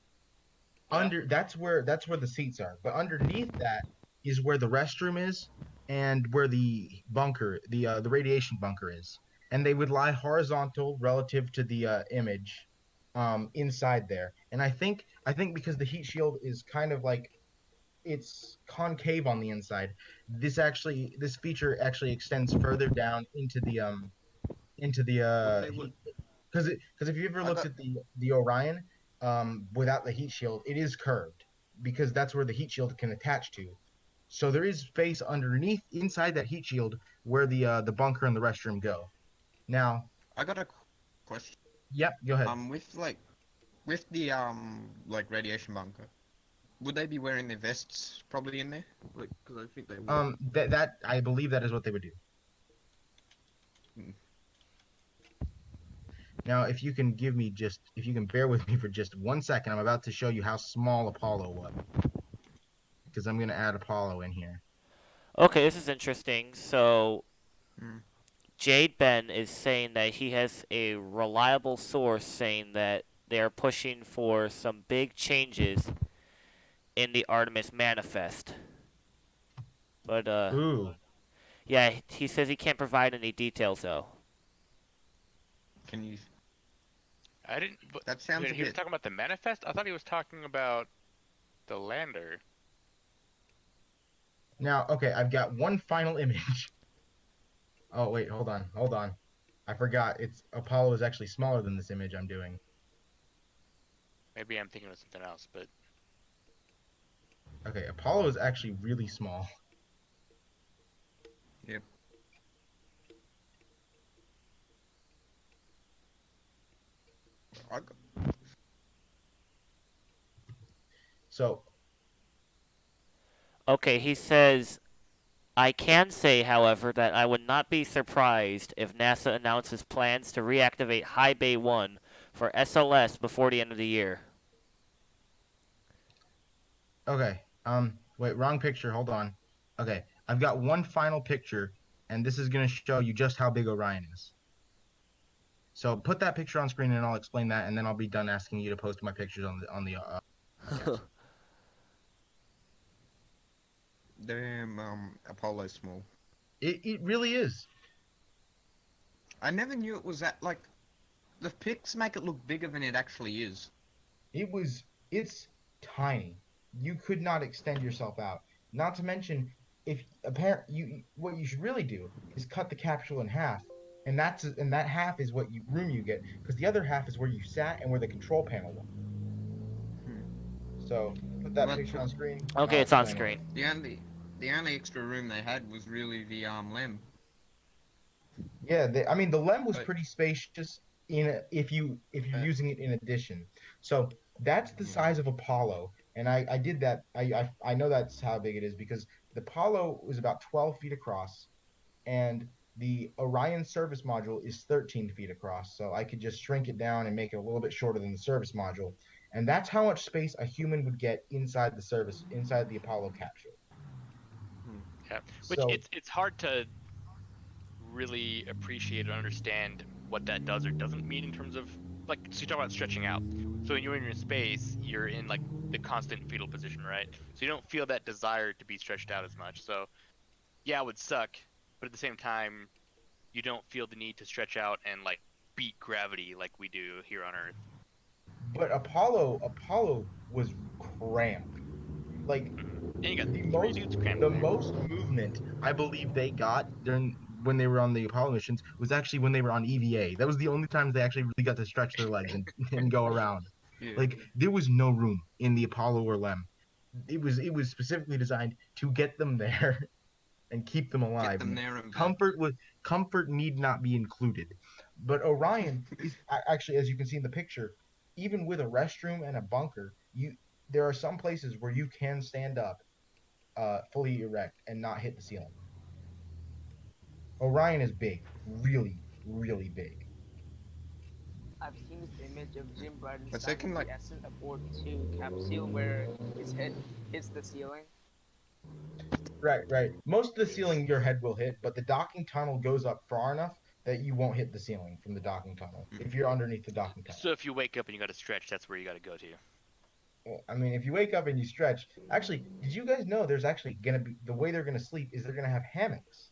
Yeah. that's where the seats are. But underneath that is where the restroom is, and where the radiation bunker is. And they would lie horizontal relative to the image inside there. And I think because the heat shield is kind of like it's concave on the inside, this feature actually extends further down into the Okay, what? heat, because if you ever I looked got. at the Orion without the heat shield, it is curved because that's where the heat shield can attach to. So there is space underneath inside that heat shield where the bunker and the restroom go. Now, I got a question. yep, go ahead. With the like radiation bunker, would they be wearing their vests probably in there? Like, because I think they would. That I believe that is what they would do. Hmm. Now, if you can bear with me for just 1 second, I'm about to show you how small Apollo was because I'm going to add Apollo in here. Okay, this is interesting. So, Hmm. Jade Ben is saying that he has a reliable source saying that they are pushing for some big changes in the Artemis manifest. But Ooh. Yeah, he says he can't provide any details though. Can you? I didn't. That sounds a He was bit. talking about the manifest. I thought he was talking about the lander. Now, okay, I've got one final image. Oh wait, hold on. I forgot. It's Apollo is actually smaller than this image I'm doing. Maybe I'm thinking of something else, but Okay, Apollo is actually really small. Yep. I got, So Okay, he says, I can say, however, that I would not be surprised if NASA announces plans to reactivate High Bay 1 for SLS before the end of the year. okay, wait, wrong picture. Hold on. Okay, I've got one final picture, and this is gonna show you just how big Orion is. So put that picture on screen, and I'll explain that, and then I'll be done asking you to post my pictures on the podcast. damn. Apollo small. It really is. I never knew it was that. Like, the pics make it look bigger than it actually is. It's tiny. You could not extend yourself out. Not to mention, if apparent you what you should really do is cut the capsule in half, and that half is what room you get, because the other half is where you sat and where the control panel was. So put that But picture on screen. and Okay, I'll it's on explain screen. it. the only extra room they had was really the LEM. Yeah, I mean the LEM was But- pretty spacious if you're Yeah. using it in addition. So that's the Yeah. size of Apollo, and I did that. I know that's how big it is because the Apollo was about 12 feet across, and the Orion service module is 13 feet across. So I could just shrink it down and make it a little bit shorter than the service module, and that's how much space a human would get inside the Apollo capsule. yeah. Which So it's hard to really appreciate or understand what that does or doesn't mean in terms of like. So you talk about stretching out. So when you're in your space, you're in like the constant fetal position, right? So you don't feel that desire to be stretched out as much. So yeah, it would suck, but at the same time, you don't feel the need to stretch out and like beat gravity like we do here on Earth. but Apollo was cramped. Like And you got the three most dudes crammed the in there. most movement I believe they got during when they were on the Apollo missions was actually when they were on EVA. That was the only time they actually really got to stretch their legs and go around. Yeah. Like there was no room in the Apollo or LEM. It was specifically designed to get them there and keep them alive. Get them there and back. Comfort need not be included. But Orion is actually, as you can see in the picture, even with a restroom and a bunker, there are some places where you can stand up fully erect and not hit the ceiling. Orion is big, really, really big. I've seen this image of Jim But they Bridenstine can, in like- the Ascent Abort 2 capsule where his head hits the ceiling. Right. Most of the ceiling your head will hit, but the docking tunnel goes up far enough that you won't hit the ceiling from the docking tunnel if you're underneath the docking tunnel. So if you wake up and you got to stretch, that's where you got to go to. Well, I mean, if you wake up and you stretch, actually, did you guys know there's actually gonna be the way they're gonna sleep is they're gonna have hammocks,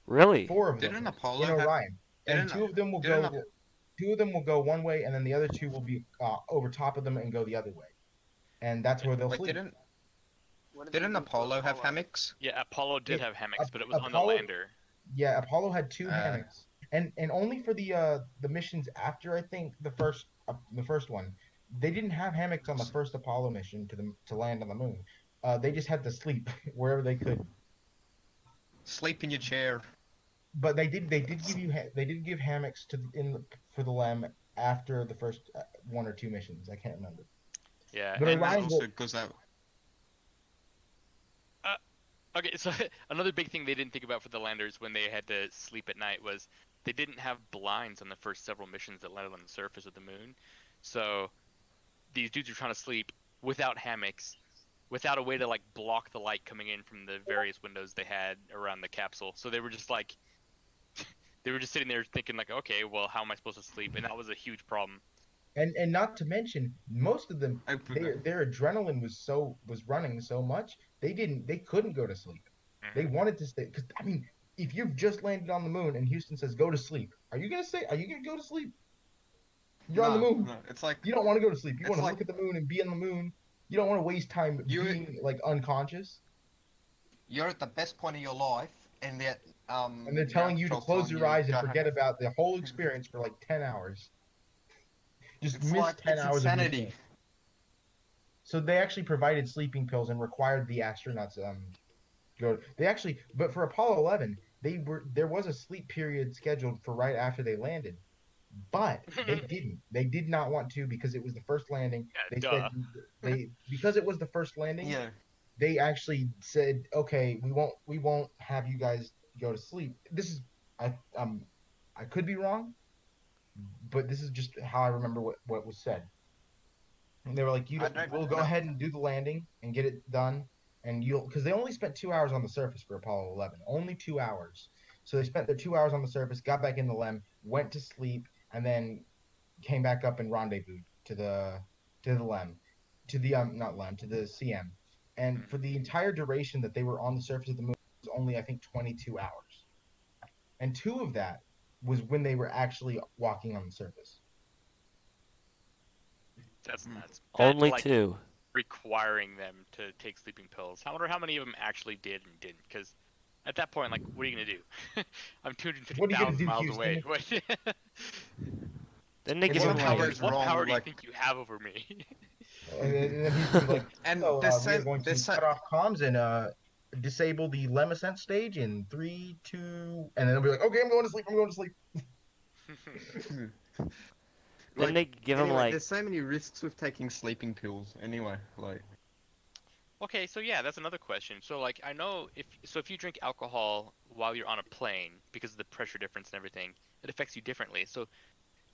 Really? 4 of them Didn't Apollo in have- Orion, and didn't- 2 of them will didn't go, 2 of them will go one way, and then the other 2 will be over top of them and go the other way, and that's where they'll Wait, sleep. What do they didn't do for Apollo have hammocks? Yeah, Apollo did Yeah, have hammocks, but it was on the Apollo- lander. Yeah, Apollo had 2 Uh, hammocks, and only for the missions after I think the first one, they didn't have hammocks on the first Apollo mission to land on the moon. They just had to sleep wherever they could. Sleep in your chair. But they did give hammocks for the LEM after the first 1 or 2 missions. I can't remember. Yeah, But and Orion Also, because that. okay, so another big thing they didn't think about for the landers when they had to sleep at night was they didn't have blinds on the first several missions that landed on the surface of the moon. So these dudes are trying to sleep without hammocks, without a way to like block the light coming in from the various windows they had around the capsule. So they were just like they were just sitting there thinking like, okay, well, how am I supposed to sleep? And that was a huge problem. And not to mention, most of them I forgot. their adrenaline was running so much they couldn't go to sleep. They wanted to stay because I mean, if you've just landed on the moon and Houston says go to sleep, are you gonna go to sleep? You're on the moon. No, it's like You don't want to go to sleep. You it's want to like look at the moon and be on the moon. You don't want to waste time you being like unconscious. you're at the best point of your life, and that And they're your telling you to control's close telling your you eyes and go forget about the whole experience for like 10 hours. Just It's miss like 10 it's hours of your insanity. day. So they actually provided sleeping pills and required the astronauts go. They actually, but for Apollo 11, there was a sleep period scheduled for right after they landed, but they didn't. They did not want to because it was the first landing. Yeah, They duh. said because it was the first landing. Yeah. They actually said, okay, we won't have you guys go to sleep. This is I could be wrong, but this is just how I remember what was said. And they were like, I don't we'll go know. ahead and do the landing and get it done, and you'll because they only spent 2 hours on the surface for Apollo 11, only 2 hours. So they spent their 2 hours on the surface, got back in the LEM, went to sleep, and then came back up and rendezvoused to the LEM, to the not LEM to the CM, and for the entire duration that they were on the surface of the moon was only I think 22 hours, and two of that was when they were actually walking on the surface. That's nuts. Back to, Only like, 2. requiring them to take sleeping pills. I wonder how many of them actually did and didn't. Because at that point, like, what are you gonna do? I'm What are you gonna 250,000 do, miles Houston? away. What? Then they And give then him What like, goes What wrong? power do you Like, think you have over me? and then Houston's like, and so this we are same going to this cut off comms and disable the LEM ascent stage in 3, 2, and then they'll be like, okay, I'm going to sleep. I'm going to sleep. Then like they give him anyway, like there's so many risks with taking sleeping pills. Anyway, like Okay, so yeah, that's another question. So like, I know if you drink alcohol while you're on a plane because of the pressure difference and everything, it affects you differently. So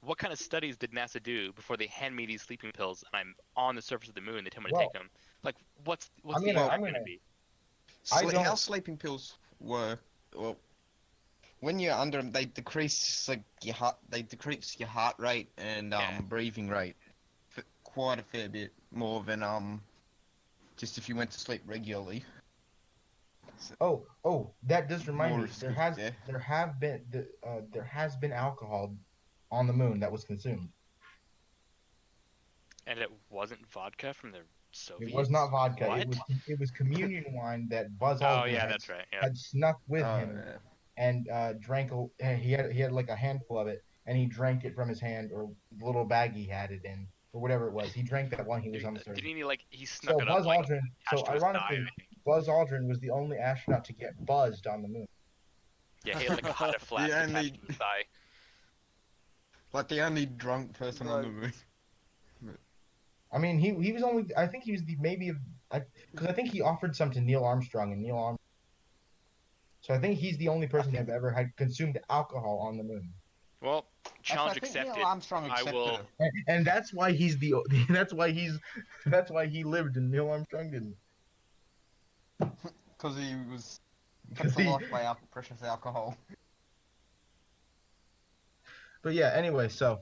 what kind of studies did NASA do before they hand me these sleeping pills and I'm on the surface of the moon? They tell me to take Well, them. Like, what's I'm the gonna, impact I'm gonna gonna, be? I how don't. sleeping pills work. Well, when you're under them, they decrease your heart rate and Yeah. breathing rate quite a fair bit more than just if you went to sleep regularly. Oh, that does remind More me. risk there. There has been alcohol on the moon that was consumed. And it wasn't vodka from the It was Soviets? not vodka. What? It was communion wine that Buzz Oh Aldrin yeah, that's right. Yeah. had snuck with Oh him yeah. and drank. He had like a handful of it, and he drank it from his hand or the little bag he had it in or whatever it was. He drank that while he was on the surface. Didn't he like he snuck So it up Buzz like Aldrin. So attached to his thigh, ironically, I think. Buzz Aldrin was the only astronaut to get buzzed on the moon. Yeah, he had like a hot flask The attached only, to his thigh. like the only drunk person on the moon. I mean, he was only. I think he was the maybe because I think he offered some to Neil Armstrong and Neil Armstrong. So I think he's the only person to have ever had consumed alcohol on the moon, Well, challenge I think Neil accepted. Armstrong I accepted will. it. and that's why he's the. That's why he lived and Neil Armstrong didn't. Because he was Because kept alive by precious alcohol. But yeah, anyway, so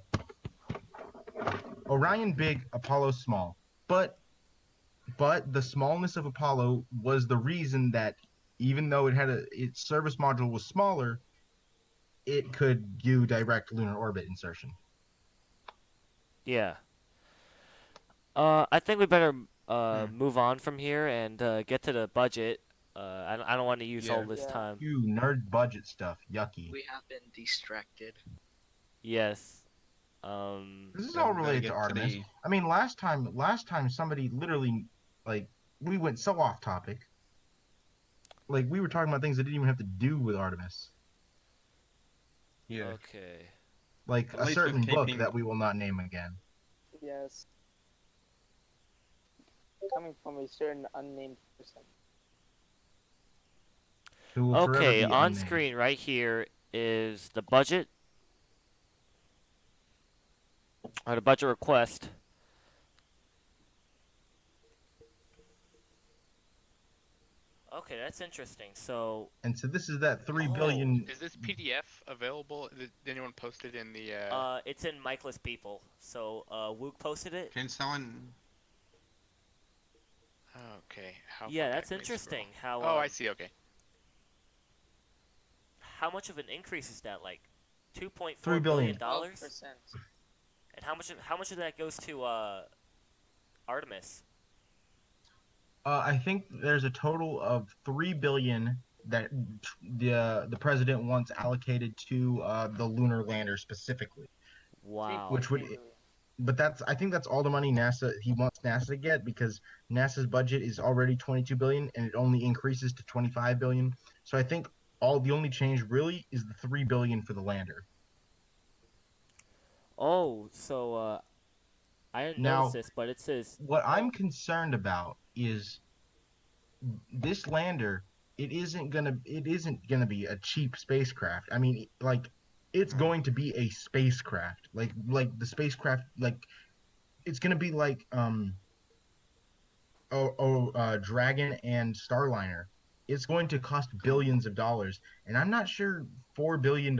Orion big, Apollo small, but the smallness of Apollo was the reason that even though its service module was smaller, it could do direct lunar orbit insertion. yeah. I think we better move on from here and get to the budget. I don't want to use all Yeah. this Yeah. time. You nerd budget stuff, yucky. We have been distracted. Yes. This is So all we gotta related get to to Artemis. the- I mean, last time somebody literally, like, we went so off topic. Like, we were talking about things that didn't even have to do with Artemis. Yeah. Okay. Like At a least certain with book keeping- that we will not name again. Yes. Coming from a certain unnamed person. Who will forever Okay, be on unnamed. screen right here is the budget. Or the budget request. Okay, that's interesting. So, And so this is that 3 Oh. billion. Is this PDF available? Did anyone post it in the? it's in Mikeless People. So, Wook posted it. Can someone? Okay. How Yeah, far that's back do I scroll? interesting. How? Oh, I see. Okay. how much of an increase is that? Like, $2.4 $3 billion. dollars? 12%. And how much of that goes to Artemis? I think there's a total of 3 billion that the president wants allocated to the lunar lander specifically, Wow. which would 3.3 billion. but I think that's all the money he wants NASA to get because NASA's budget is already 22 billion and it only increases to 25 billion. So I think the only change really is the 3 billion for the lander. Oh, so I didn't notice Now, this, but it says what I'm concerned about is this lander. It isn't gonna be a cheap spacecraft. I mean, like, it's going to be a spacecraft. Like the spacecraft, like it's gonna be like Dragon and Starliner. It's going to cost billions of dollars, and I'm not sure $4 billion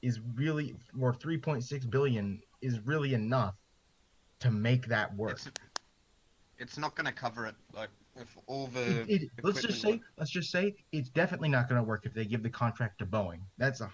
is really, or 3.6 billion is really enough to make that work. It's not gonna cover it. Like with all the Let's equipment. just say it's definitely not going to work if they give the contract to Boeing.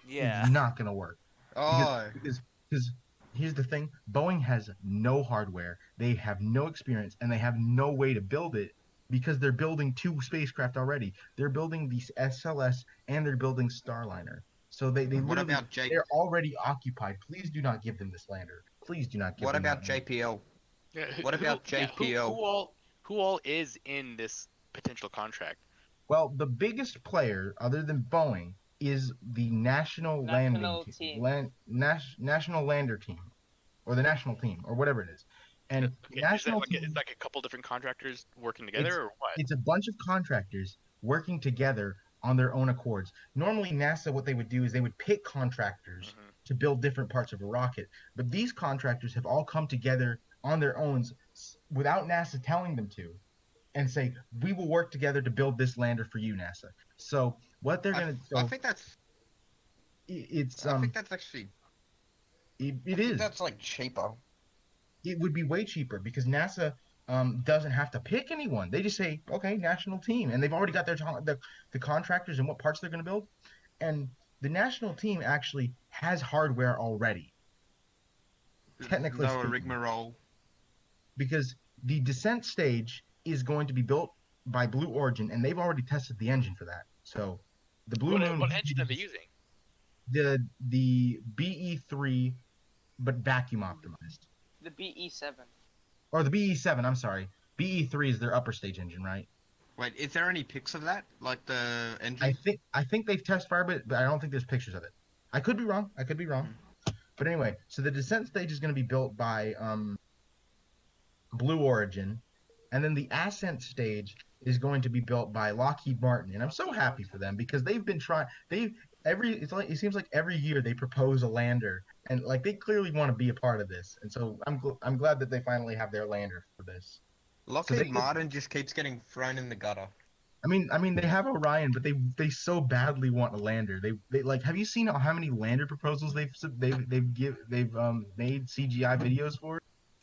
Yeah. It's not going to work because Oh, because here's the thing: Boeing has no hardware, they have no experience, and they have no way to build it because they're building two spacecraft already. They're building the SLS and they're building Starliner. So they what literally about they're already occupied. Please do not give them this lander. Please do not give what them about that lander. JPL? Yeah, What about JPL? Who all is in this potential contract? Well, the biggest player, other than Boeing, is the National Landing National Team, team. National Lander Team, or the National Team, or whatever it is. And Okay, National is Team, like a couple different contractors working it's together, or what? it's a bunch of contractors working together on their own accords. Normally, NASA, what they would do is they would pick contractors Mhm. to build different parts of a rocket, but these contractors have all come together on their own without NASA telling them to and say, we will work together to build this lander for you, NASA. So what they're gonna I so think that's. it's I think that's actually. I it think is that's like cheaper. it would be way cheaper because NASA doesn't have to pick anyone. They just say, okay, national team, and they've already got the contractors and what parts they're gonna build, and the national team actually has hardware already, technically No speaking, rigmarole. because the descent stage is going to be built by Blue Origin, and they've already tested the engine for that. So the Blue Moon What engine are they using? the BE3, but vacuum optimized, The BE7. or the BE7. I'm sorry, BE3 is their upper stage engine, right? Wait, is there any pics of that? Like the I engine? think I think they've test fired it, but I don't think there's pictures of it. I could be wrong. I could be wrong. But anyway, so the descent stage is going to be built by Blue Origin, and then the ascent stage is going to be built by Lockheed Martin. And I'm so happy for them because they've been trying. It seems like every year they propose a lander, and like they clearly want to be a part of this. And so I'm glad that they finally have their lander for this. So Lockheed Martin just keeps getting thrown in the gutter. I mean, they have Orion, but they so badly want a lander. They like. Have you seen how many lander proposals they've made CGI videos for?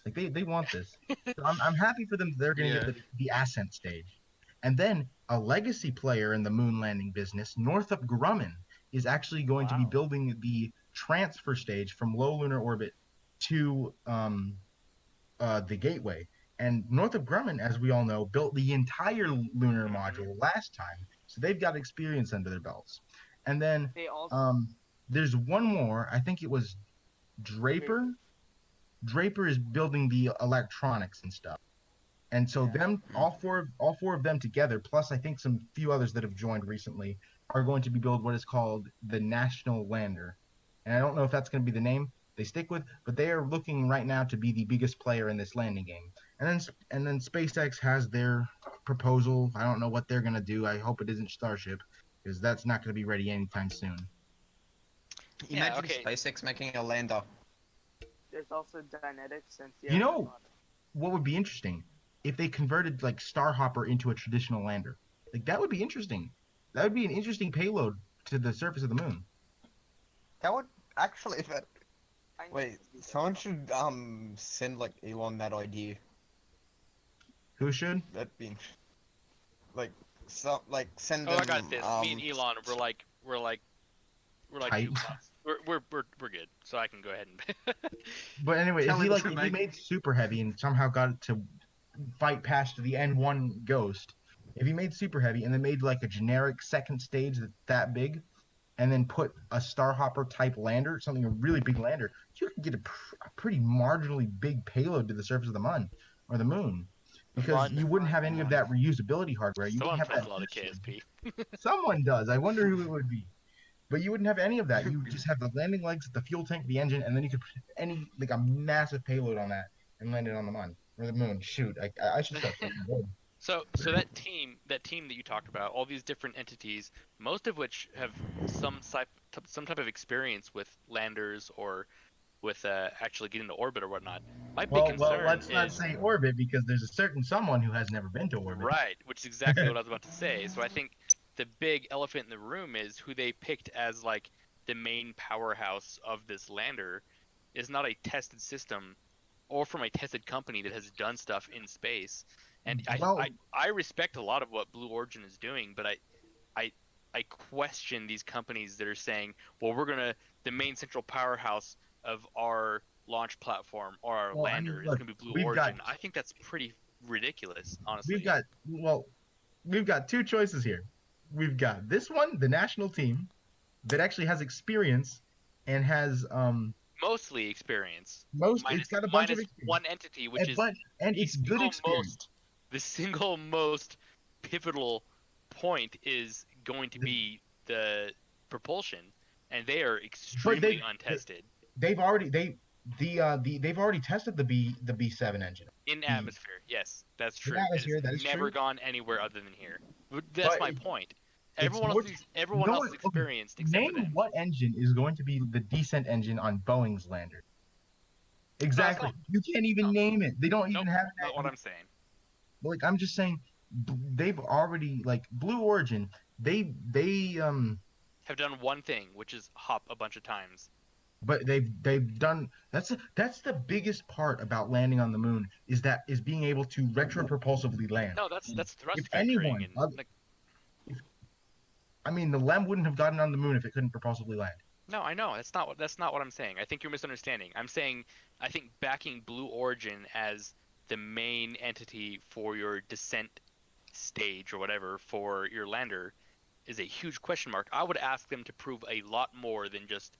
Like they want this. So I'm happy for them. They're gonna get Yeah. the ascent stage, and then a legacy player in the moon landing business, Northrop Grumman, is actually going to be Wow. building the transfer stage from low lunar orbit to the Gateway. And Northrop Grumman, as we all know, built the entire lunar module last time, so they've got experience under their belts. And then They also there's one more. I think it was Draper. Draper is building the electronics and stuff. And so Yeah. all four of them together, plus I think some few others that have joined recently, are going to be build what is called the National Lander. And I don't know if that's going to be the name they stick with, but they are looking right now to be the biggest player in this landing game. And then SpaceX has their proposal. I don't know what they're going to do. I hope it isn't Starship because that's not going to be ready anytime soon. Yeah, Imagine okay. SpaceX making a lander. there's also Dynetics and You Sierra know Nevada. what would be interesting if they converted like Starhopper into a traditional lander. Like that would be interesting. That would be an interesting payload to the surface of the moon. That would actually. That, I know wait, it'd be someone better. should send like Elon that idea. Who should? That'd be like send Oh, I them got this. Me and Elon, we're like We're like tight. 2 plus. We're good. So I can go ahead and. But anyway, Tell me the if truth, he Mike. made super heavy and somehow got it to fight past the N1 Ghost, if he made super heavy and then made like a generic second stage that's that big, and then put a Starhopper type lander, something a really big lander, you could get a pretty marginally big payload to the surface of the moon, because Fun. you wouldn't have any of that reusability hardware. You Someone wouldn't have plays that. a lot of KSP. Someone does. I wonder who it would be. But you wouldn't have any of that. You just have the landing legs, the fuel tank, the engine, and then you could put a massive payload on that and land it on the moon or the moon. Shoot, I should start saying good. So that team that you talked about, all these different entities, most of which have some type of experience with landers or with actually getting to orbit or whatnot. My big concern let's not is say orbit, because there's a certain someone who has never been to orbit. right, which is exactly what I was about to say. So I think the big elephant in the room is who they picked as like the main powerhouse of this lander is not a tested system or from a tested company that has done stuff in space. And I respect a lot of what Blue Origin is doing, but I question these companies that are saying, well, the main central powerhouse of our launch platform or our lander is going to be Blue Origin. I think that's pretty ridiculous, honestly. We've got two choices here. We've got this one, the national team, that actually has experience and has mostly experience. It's got a bunch of experience. One entity, which is it's good experience. The single most pivotal point is going to be the propulsion, and they are extremely untested. They've already tested the B7 engine in atmosphere. Yes, that's true. In atmosphere, that is never true. gone anywhere other than here. That's my point. Everyone else is experienced except for them. Name what engine is going to be the descent engine on Boeing's lander. Exactly. You can't even name it. They don't even have Not what I'm saying. Like, I'm just saying, they've already, like, Blue Origin, they have done one thing, which is hop a bunch of times. But they've done that's the biggest part about landing on the moon is being able to retropropulsively land. No, that's thrust if vectoring. Anyone, the LEM wouldn't have gotten on the moon if it couldn't propulsively land. No, I know. That's not what I'm saying. I think you're misunderstanding. I'm saying I think backing Blue Origin as the main entity for your descent stage or whatever for your lander is a huge question mark. I would ask them to prove a lot more than just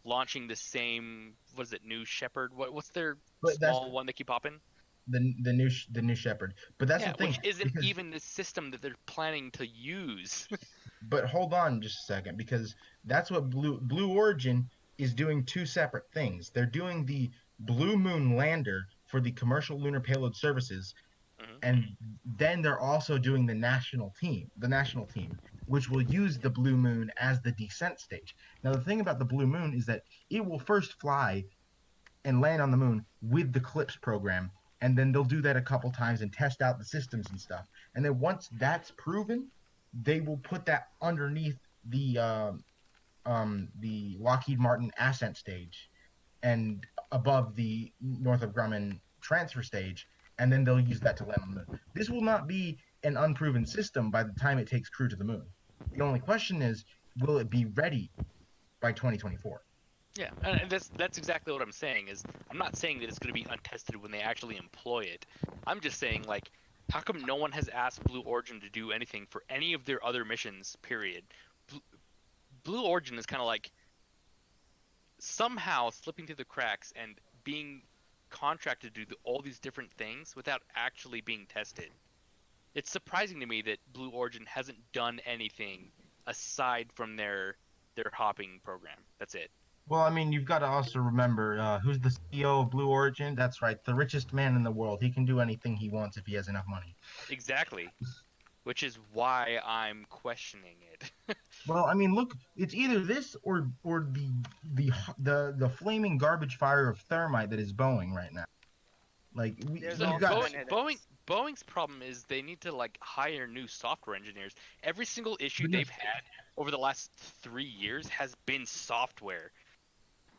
launching the same. What is it? New Shepard? What's their small one they keep popping? The new Shepard. But that's the thing. Which isn't even the system that they're planning to use. But hold on just a second, because that's what Blue Origin is doing. Two separate things. They're doing the Blue Moon lander for the commercial lunar payload services, and then they're also doing the national team, which will use the Blue Moon as the descent stage. Now, the thing about the Blue Moon is that it will first fly and land on the moon with the CLIPS program, and then they'll do that a couple times and test out the systems and stuff. And then once that's proven, they will put that underneath the Lockheed Martin ascent stage and above the Northrop Grumman transfer stage, and then they'll use that to land on the moon. This will not be an unproven system by the time it takes crew to the moon. The only question is, will it be ready by 2024? Yeah, and that's exactly what I'm saying. Is I'm not saying that it's going to be untested when they actually employ it. I'm just saying, like, how come no one has asked Blue Origin to do anything for any of their other missions, period? Blue Origin is kind of like somehow slipping through the cracks and being contracted to do all these different things without actually being tested. It's surprising to me that Blue Origin hasn't done anything aside from their hopping program. That's it. Well, you've got to also remember who's the CEO of Blue Origin. That's right, the richest man in the world. He can do anything he wants if he has enough money. Exactly. Which is why I'm questioning it. Well, look, it's either this or the flaming garbage fire of thermite that is Boeing right now. Like, Boeing's problem is they need to hire new software engineers. Every single issue they've had over the last 3 years has been software.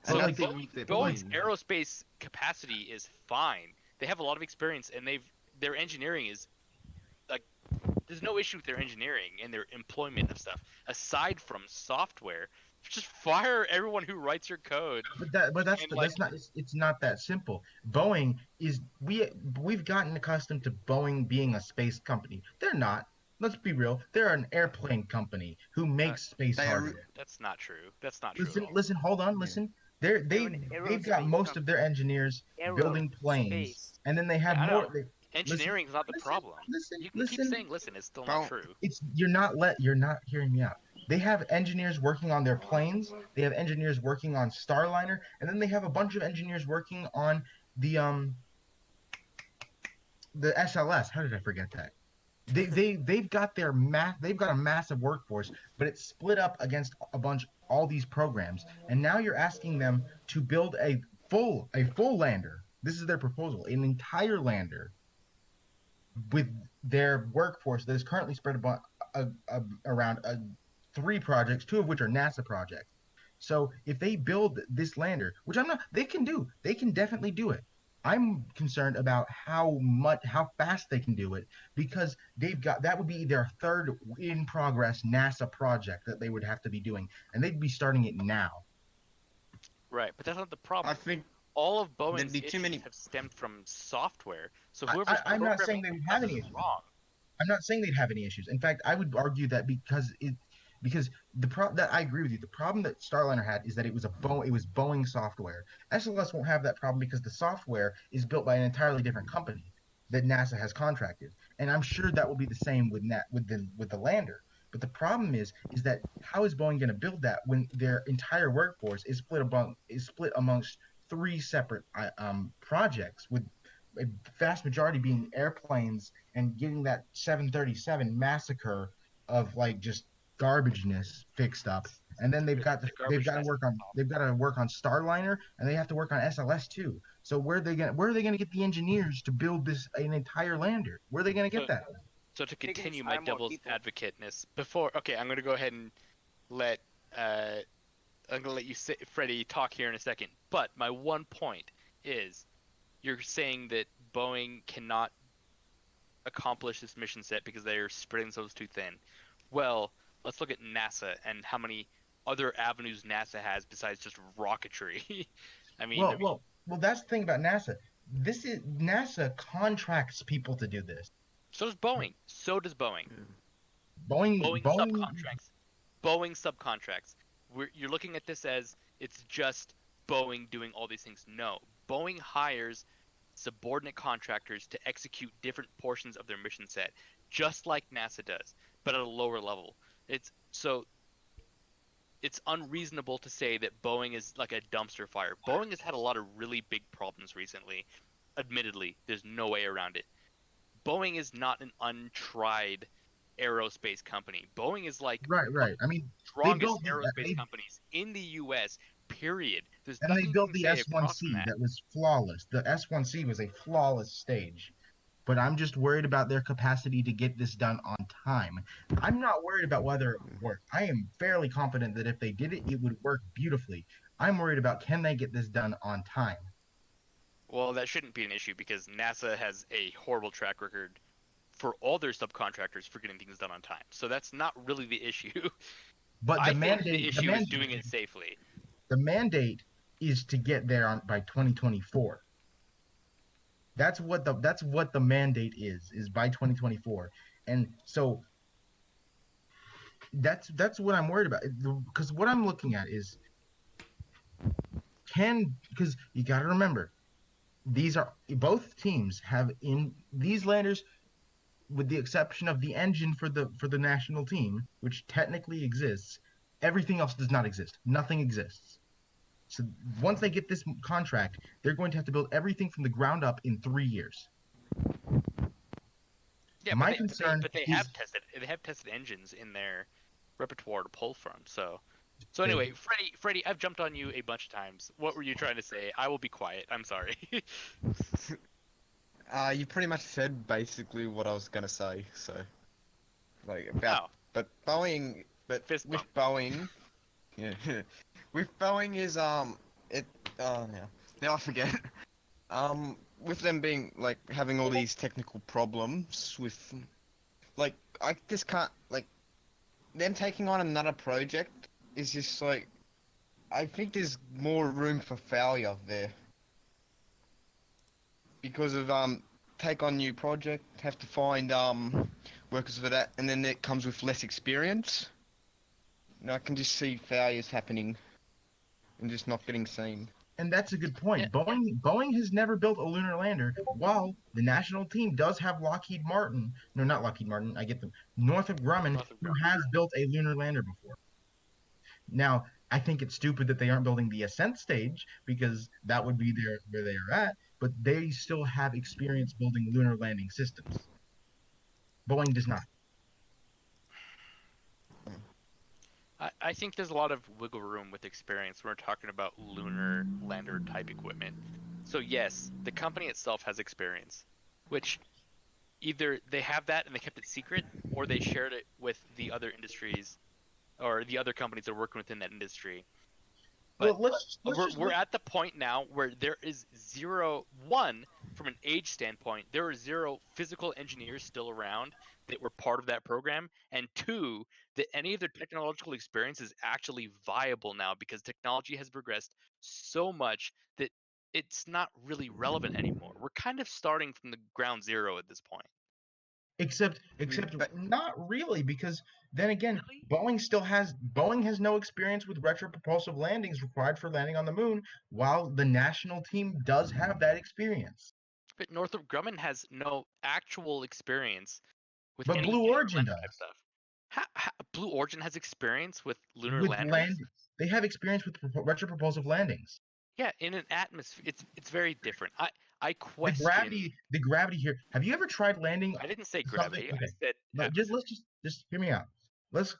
So Boeing's aerospace capacity is fine. They have a lot of experience, and their engineering is there's no issue with their engineering and their employment of stuff. Aside from software, Just fire everyone who writes your code. But And, like, that's not it's not that simple. Boeing is we've gotten accustomed to Boeing being a space company. They're not. Let's be real. They're an airplane company who makes space they are- hardware. That's not true. That's not true at all. Listen, hold on, Yeah. listen. They're They've an got aerospace most of their company. engineers building planes, Aerospace. and then they have Yeah, I more. know. Engineering's not the problem. You can keep saying listen, it's still not Well, true. It's you're not hearing me out. They have engineers working on their planes. They have engineers working on Starliner, and then they have a bunch of engineers working on the SLS. How did I forget that? They've got they've got a massive workforce, but it's split up against all these programs. And now you're asking them to build a full lander. This is their proposal, an entire lander with their workforce that is currently spread around 3 projects, 2 of which are NASA projects. So if they build this lander, which I'm not, they can definitely do it. I'm concerned about how fast they can do it because that would be their third in progress NASA project that they would have to be doing, and they'd be starting it now. Right, but that's not the problem. I think All of Boeing's there'd be too issues many- have stemmed from software. So whoever's I'm not saying they programming would have this any is issues. wrong. I'm not saying they'd have any issues. In fact, I would argue that because that I agree with you. The problem that Starliner had is that it was Boeing software. SLS won't have that problem because the software is built by an entirely different company that NASA has contracted, and I'm sure that will be the same with the lander. But the problem is that how is Boeing going to build that when their entire workforce is split amongst 3 separate projects, with a vast majority being airplanes and getting that 737 massacre of like just garbageness fixed up, and then they've got to work on Starliner, and they have to work on SLS too. So where are they gonna get the engineers to build an entire lander? Where are they gonna get that? So to can continue hire my more devil's people. advocateness, I'm going to go ahead and let I'm going to let you Freddie talk here in a second. But my one point is, you're saying that Boeing cannot accomplish this mission set because they're spreading themselves too thin. Well, let's look at NASA and how many other avenues NASA has besides just rocketry. I mean, Well, that's the thing about NASA. NASA contracts people to do this. so does Boeing. Boeing Boeing subcontracts. You're looking at this as it's just Boeing doing all these things. No, Boeing hires subordinate contractors to execute different portions of their mission set, just like NASA does, but at a lower level. It's unreasonable to say that Boeing is like a dumpster fire. Boeing has had a lot of really big problems recently. Admittedly, there's no way around it. Boeing is not an untried aerospace company. Boeing is like right. I mean, strongest aerospace companies in the U.S. Period. There's and nothing they built you the can say apart from S1C that. that was flawless. The S1C was a flawless stage. But I'm just worried about their capacity to get this done on time. I'm not worried about whether it would work. I am fairly confident that if they did it, it would work beautifully. I'm worried about, can they get this done on time? Well, that shouldn't be an issue because NASA has a horrible track record for all their subcontractors for getting things done on time. So that's not really the issue. But I think the issue is doing it safely. The mandate is to get there by 2024. That's what the mandate is by 2024. And so that's what I'm worried about, because what I'm looking at is because you got to remember, both teams have in these landers, with the exception of the engine for the national team, which technically exists, everything else does not exist. Nothing exists. So once they get this contract, they're going to have to build everything from the ground up in 3 years. Yeah, but they have tested engines in their repertoire to pull from. So anyway, Freddie, I've jumped on you a bunch of times. What were you trying to say? I will be quiet. I'm sorry. You pretty much said basically what I was gonna say. So, like about, but Boeing, but Fist with bump. Boeing, yeah, with Boeing is now I forget. With them being like having all these technical problems with, like, I just can't, like, them taking on another project is just like, I think there's more room for failure there because of take on new project, have to find workers for that, and then it comes with less experience. And I can just see failures happening and just not getting seen. And that's a good Yeah. point. Boeing has never built a lunar lander, while the national team does have Lockheed Martin. No, not Lockheed Martin. I get them. Northrop Grumman, Northrop who Grumman. has built a lunar lander before. Now, I think it's stupid that they aren't building the ascent stage because that would be where they are at, but they still have experience building lunar landing systems. Boeing does not. I think there's a lot of wiggle room with experience when we're talking about lunar lander type equipment. So yes, the company itself has experience, which either they have that and they kept it secret, or they shared it with the other industries or the other companies that are working within that industry. But Well, we're at the point now where there is one from an age standpoint. There are zero physical engineers still around that were part of that program, and two, that any of their technological experience is actually viable now because technology has progressed so much that it's not really relevant anymore. We're kind of starting from the ground zero at this point. except But not really, because then again, Really? Boeing has no experience with retropropulsive landings required for landing on the moon, while the national team does have that experience. But Northrop Grumman has no actual experience with But any Blue lunar Origin lander type does. stuff. Blue Origin has experience with lunar With landers? they have experience with retropropulsive landings. Yeah, in an atmosphere, it's very different. I The question. gravity here. Have you ever tried landing I didn't say something? gravity. I Okay, said let's atmosphere. just hear me out. Let's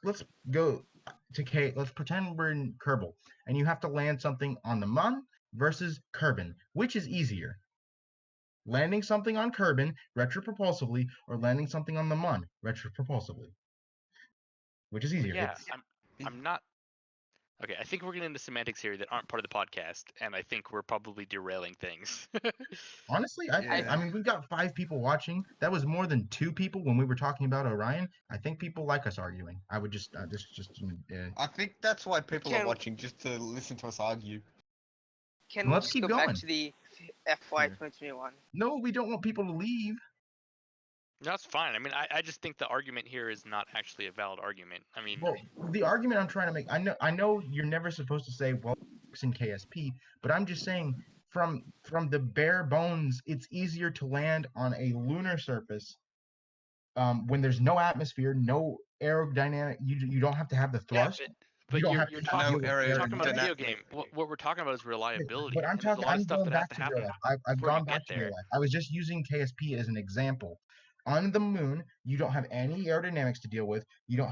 go to K. Let's pretend we're in Kerbal, and you have to land something on the Mun versus Kerbin. Which is easier? Landing something on Kerbin retropropulsively, or landing something on the Mun retropropulsively? Which is Well, easier? yeah, It's I'm not. Okay, I think we're getting into semantics here that aren't part of the podcast, and I think we're probably derailing things. honestly, Yeah. I mean, we've got 5 people watching. That was more than 2 people when we were talking about Orion. I think people like us arguing. I would just I think that's why people are Can watching, just to listen to us argue. can we let's just keep go back going. to the FY Yeah. 2021? No, we don't want people to leave. That's fine. I mean, I just think the argument here is not actually a valid argument. I mean, Well, the argument I'm trying to make, I know you're never supposed to say well in KSP, but I'm just saying from the bare bones, it's easier to land on a lunar surface when there's no atmosphere, no aerodynamic. You don't have to have the yeah, thrust. You but don't you're have you're to talking No deal with you're talking about a video aerodynamic. game. What we're talking about is reliability, But I'm and there's a talking. lot of I'm stuff going that has back to to real happen life. I've before you gone get back to real there. life. I was just using KSP as an example. On the moon, you don't have any aerodynamics to deal with. You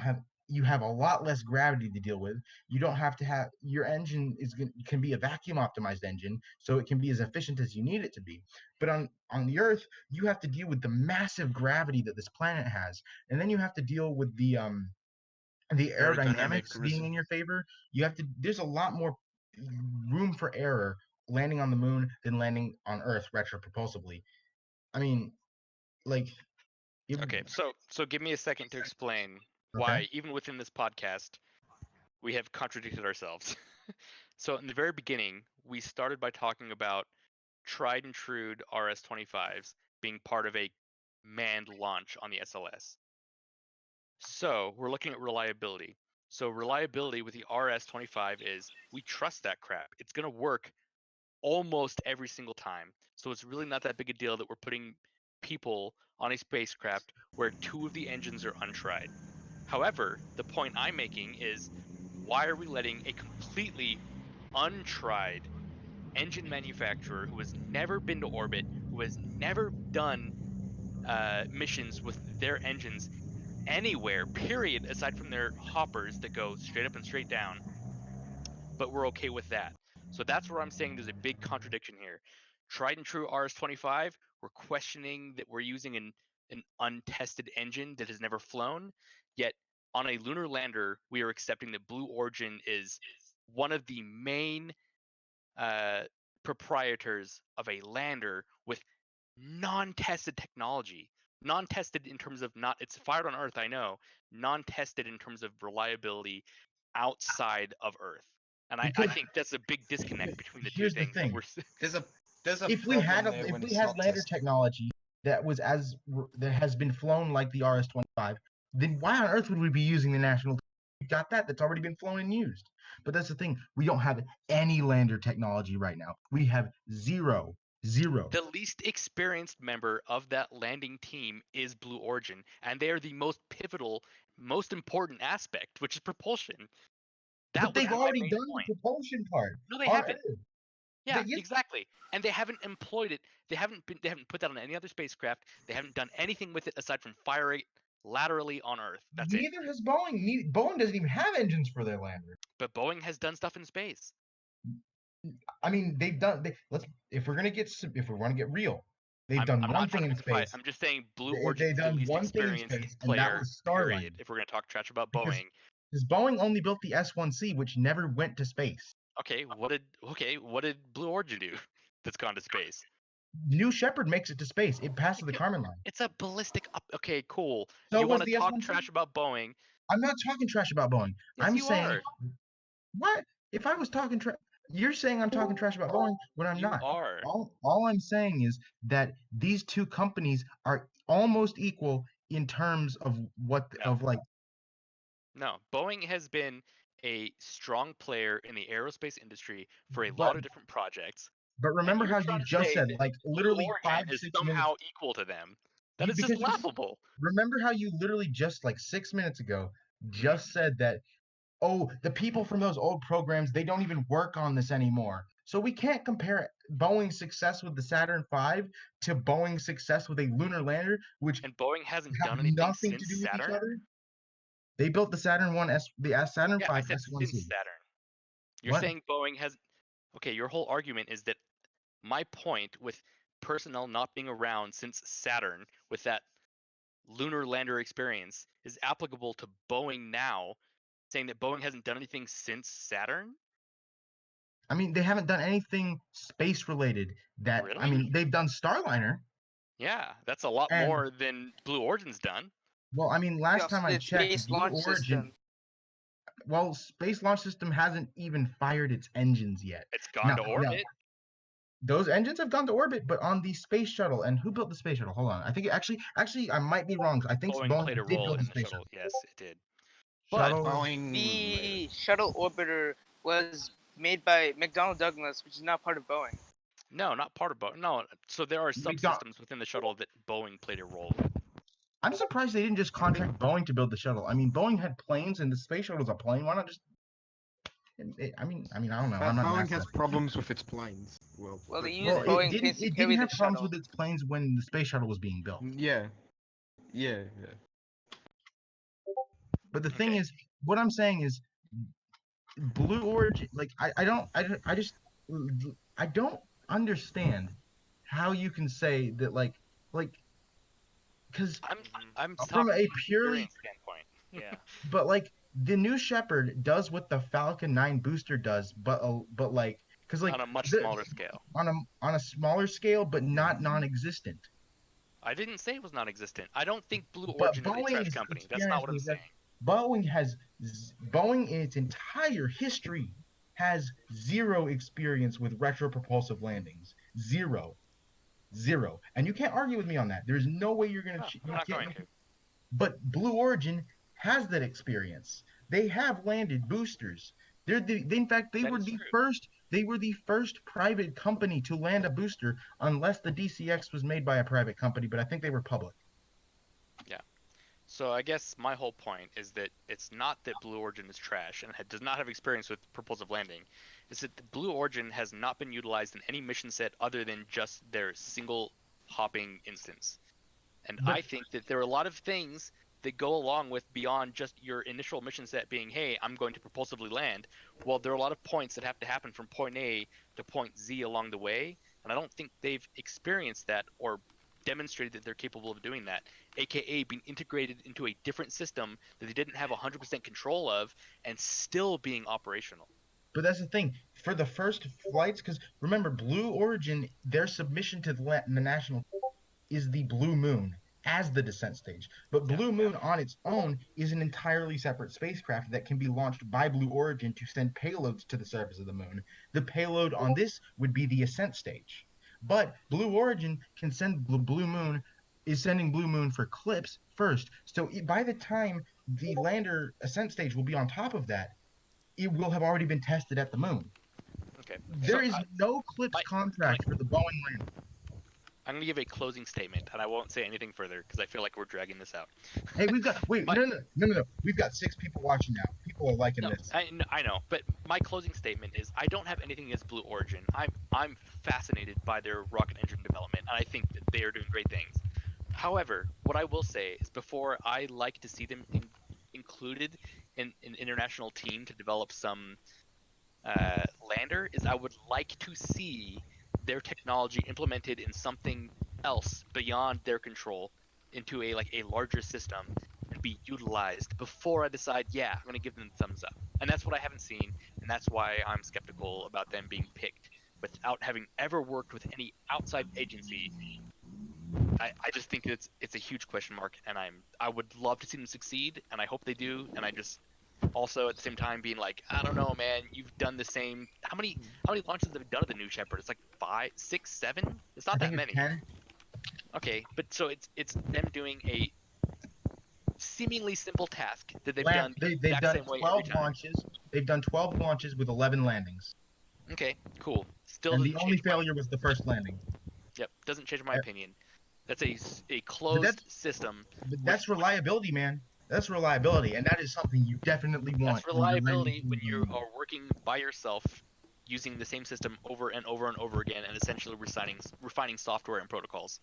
have a lot less gravity to deal with. You don't have to have your engine can be a vacuum optimized engine, so it can be as efficient as you need it to be. But on the Earth, you have to deal with the massive gravity that this planet has, and then you have to deal with the Aerodynamic aerodynamics being in your favor. There's a lot more room for error landing on the moon than landing on Earth retropropulsively. I mean, like, it, Okay, so give me a second to explain okay. why even within this podcast we have contradicted ourselves. So in the very beginning, we started by talking about tried and true RS-25s being part of a manned launch on the SLS. So we're looking at reliability. So reliability with the RS-25 is we trust that crap. It's going to work almost every single time. So it's really not that big a deal that we're putting people on a spacecraft where 2 of the engines are untried. However, the point I'm making is why are we letting a completely untried engine manufacturer who has never been to orbit, who has never done missions with their engines anywhere, period, aside from their hoppers that go straight up and straight down, but we're okay with that. So that's where I'm saying there's a big contradiction here. Tried and true RS-25, we're questioning that we're using an untested engine that has never flown, yet on a lunar lander, we are accepting that Blue Origin is one of the main proprietors of a lander with non-tested technology. Non-tested in terms of not, it's fired on Earth, I know. Non-tested in terms of reliability outside of Earth. And I Because- think that's a big disconnect between the two Here's the things. thing. There's a If we had problem there when it's not lander tested. technology that has been flown like the RS-25, then why on earth would we be using the national? We got that's already been flown and used. But that's the thing. We don't have any lander technology right now. We have zero. The least experienced member of that landing team is Blue Origin, and they are the most pivotal, most important aspect, which is propulsion. That But they've was my already main done point. the propulsion part. No, they haven't. already. Yeah, yes. exactly. And they haven't employed it. They haven't put that on any other spacecraft. They haven't done anything with it aside from fire it laterally on Earth. That's it. Neither has Boeing. Boeing doesn't even have engines for their lander. But Boeing has done stuff in space. I mean, they've done. If we want to get real, they've done I'm one not thing trying in to fight. space. I'm just saying Blue They've Origin is the done least one thing in experienced space, and that player. was Starliner. Period. If we're gonna talk trash about Because- Boeing. Because Boeing only built the S-1C, which never went to space. Okay, what did Blue Origin do that's gone to space? New Shepard makes it to space. It passes the Kármán line. It's a ballistic Okay, cool. So You was want to the talk S-1C. trash about Boeing? I'm not talking trash about Boeing. Yes, I'm you saying are. what? If I was talking trash, you're saying I'm talking trash about Boeing when I'm You not. are. All I'm saying is that these two companies are almost equal in terms of what No. of like. No, Boeing has been a strong player in the aerospace industry for a But- lot of different projects. But remember you're how trying you to just say said, that like literally Blue 5 Origin is 6 somehow minutes. equal to them. That You- is just because you- laughable. Remember how you literally just like 6 minutes ago just said that, oh, the people from those old programs, they don't even work on this anymore. So we can't compare Boeing's success with the Saturn V to Boeing's success with a lunar lander, which And Boeing hasn't have done anything nothing since to do with Saturn. each other. They built the Saturn Saturn Yeah, V I said S1C. since Saturn. You're What? saying Boeing has. Okay, your whole argument is that my point with personnel not being around since Saturn with that lunar lander experience is applicable to Boeing now, saying that Boeing hasn't done anything since Saturn? I mean, they haven't done anything space related. I Really? mean, they've done Starliner. Yeah, that's a lot And- more than Blue Origin's done. Well, I mean, last time I It's checked, Space Blue Launch Origin. System. Well, Space Launch System hasn't even fired its engines yet. It's gone to No. orbit. Those engines have gone to orbit, but on the space shuttle. And who built the space shuttle? Hold on. I think actually, I might be wrong. I think Boeing played a did role build in the the space shuttle. Yes, it did. Shuttle. Boeing. The shuttle orbiter was made by McDonnell Douglas, which is not part of Boeing. No, not part of Boeing. No, so there are McDon- subsystems within the shuttle that Boeing played a role in. I'm surprised they didn't just contract Boeing to build the shuttle. I mean, Boeing had planes, and the space shuttle's a plane. Why not just? I mean, I don't know. I'm not. Boeing NASA. has problems with its planes. Well, but- they use Well, Boeing it planes to didn't carry have the problems shuttle. with its planes when the space shuttle was being built. Yeah. But the thing Okay. is, what I'm saying is, Blue Origin. Like, I don't understand how you can say that, like, because I'm from talking a from purely, experience standpoint. Yeah. but like the New Shepard does what the Falcon 9 booster does, but like, because like On a much the- smaller scale. on a smaller scale, but not non-existent. I didn't say it was non-existent. I don't think Blue But Origin is a Boeing's trash company. That's not what I'm experience saying. Boeing in its entire history has zero experience with retropropulsive landings. Zero. And you can't argue with me on that. There's no way you're gonna. No, you I'm not can't- going to. But Blue Origin has that experience. They have landed boosters. In fact, they That were is the true. first. They were the first private company to land a booster, unless the DCX was made by a private company. But I think they were public. So I guess my whole point is that it's not that Blue Origin is trash and does not have experience with propulsive landing. It's that the Blue Origin has not been utilized in any mission set other than just their single hopping instance. And But- I think that there are a lot of things that go along with beyond just your initial mission set being, hey, I'm going to propulsively land. Well, there are a lot of points that have to happen from point A to point Z along the way, and I don't think they've experienced that or demonstrated that they're capable of doing that, aka being integrated into a different system that they didn't have 100% control of and still being operational. But that's the thing. For the first flights, because remember, Blue Origin, their submission to the national is the Blue Moon. as the descent stage. But Blue Moon on its own is an entirely separate spacecraft that can be launched by Blue Origin to send payloads to the surface of the moon. The payload on this would be the ascent stage. But Blue Origin can send Blue Moon is sending Blue Moon for clips first. So by the time the lander ascent stage will be on top of that, it will have already been tested at the moon. Okay. There is no clips I- contract for the Boeing lander. I'm gonna give a closing statement, and I won't say anything further because I feel like we're dragging this out. Hey, we've got no. We've got 6 people watching now. People are liking No, this. I know, but my closing statement is I don't have anything against Blue Origin. I'm fascinated by their rocket engine development, and I think that they are doing great things. However, what I will say is before I like to see them included in an international team to develop some lander, is I would like to see their technology implemented in something else beyond their control into a larger system and be utilized before I decide, yeah, I'm gonna give them the thumbs up. And that's what I haven't seen, and that's why I'm skeptical about them being picked without having ever worked with any outside agency. I just think it's a huge question mark, and I would love to see them succeed, and I hope they do, and I just also at the same time being like, I don't know, man, you've done the same. How many launches have you done of the New Shepard? It's like 5, 6, 7. It's not I that think many. it's 10. Okay, but so it's them doing a seemingly simple task that they've done the They've exact done same way 12 every time. launches. They've done 12 launches with 11 landings. Okay, cool. Still And doesn't the only change my, failure was the first landing. Yep, doesn't change my opinion. That's a But closed system. that's reliability, man. That's reliability, and that is something you definitely want. That's reliability when you are working by yourself, using the same system over and over and over again, and essentially refining software and protocols.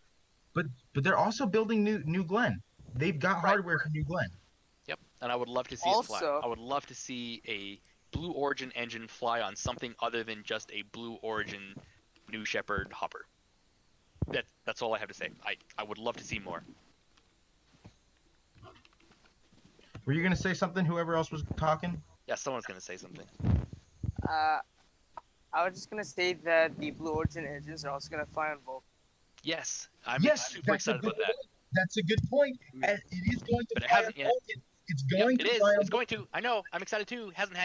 But they're also building New Glenn. They've got hardware for New Glenn. Yep, and I would love to see it fly. I would love to see a Blue Origin engine fly on something other than just a Blue Origin New Shepard hopper. That's all I have to say. I would love to see more. Were you gonna say something? Whoever else was talking? Yeah, someone's gonna say something. I was just gonna say that the Blue Origin engines are also gonna fly on Vulcan. Yes, I'm Yes, super excited about that. That's a good point. And it is going to But it fly hasn't on yet. Vulcan. It's going Yep, to it is. fly on It's going to. I know. I'm excited too. Hasn't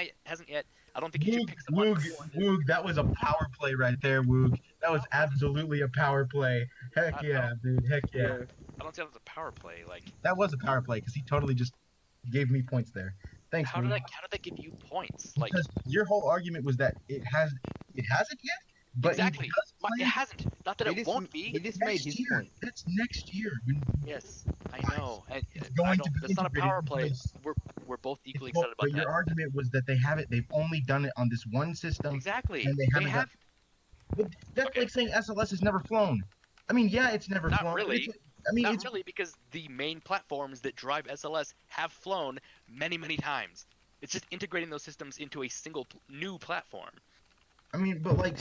yet. I don't think you should pick Woog, someone. Woog, that was a power play right there, Woog. That was absolutely a power play. Heck yeah, dude. Heck yeah. I don't see that as a power play. Like, That was a power play because he totally just gave me points there. Thanks, how did Woog. that give you points? Like, Because your whole argument was that it hasn't yet, but exactly. It hasn't. Not that He it just- won't be. He just made his point. That's next year. Yes, I know. And going to be that's not a integrated power into play. this- We're both equally excited about But that. your argument was that they have it. They've only done it on this one system. Exactly. And they haven't have. But that's like saying SLS has never flown. I mean, yeah, it's never Not flown. really. It's really, because the main platforms that drive SLS have flown many, many times. It's just integrating those systems into a single new platform. I mean, but like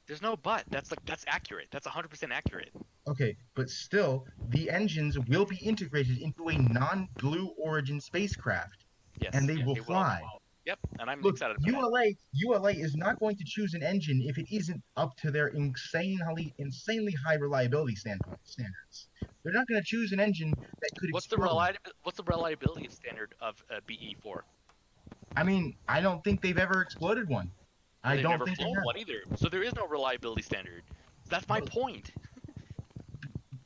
There's no but. That's accurate. That's 100% accurate. okay, but still, the engines will be integrated into a non-Blue Origin spacecraft, Yes. and they will fly. Yep, and I'm Look, excited about ULA is not going to choose an engine if it isn't up to their insanely high reliability standards. They're not going to choose an engine that could What's explode. the reliability standard of BE4? I mean, I don't think they've ever exploded one. I They've don't never think they flown have. one either. So there is no reliability standard. That's my point.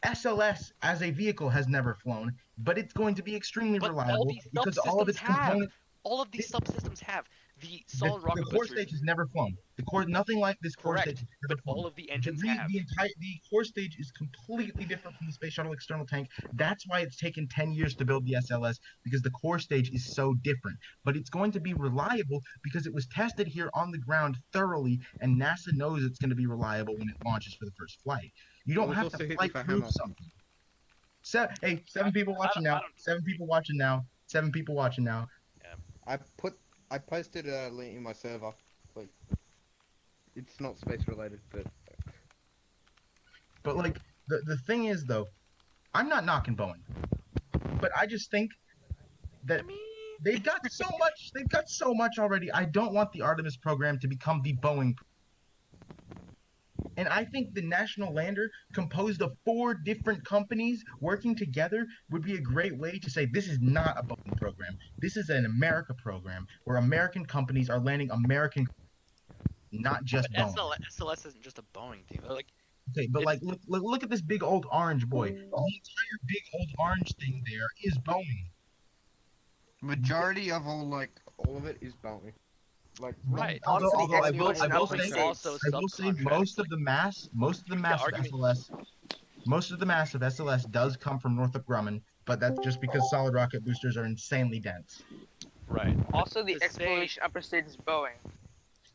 SLS as a vehicle has never flown, but it's going to be extremely But reliable all these because all of its components. All of these subsystems have. The The, solid rocket the core boosters. stage has never flown. Nothing like this core Correct, stage has ever but flown. all of the engines have. The core stage is completely different from the space shuttle external tank. That's why it's taken 10 years to build the SLS, because the core stage is so different. But it's going to be reliable because it was tested here on the ground thoroughly, and NASA knows it's going to be reliable when it launches for the first flight. You don't It was have also to hit flight with a proof hammer. something. Seven people watching now. 7 people watching now. 7 people watching now. I posted a link in my server. Like, it's not space related, But like the thing is though, I'm not knocking Boeing, but I just think that they've got so much. They've got so much already. I don't want the Artemis program to become the Boeing. And I think the National Lander, composed of 4 different companies working together, would be a great way to say this is not a Boeing program. This is an America program where American companies are landing American, not just But Boeing. SLS isn't just a Boeing thing. Like, Okay, but it's, like, look at this big old orange boy. The entire big old orange thing there is Boeing. Majority of All of it is Boeing. Like, right. Although, Also, the although I will, exploration I will upper say, stage. also I will say, most of the mass of argument- SLS, most of the mass of SLS does come from Northrop Grumman, but that's just because solid rocket boosters are insanely dense. Right. Also, the to say- exploration upper stage is Boeing.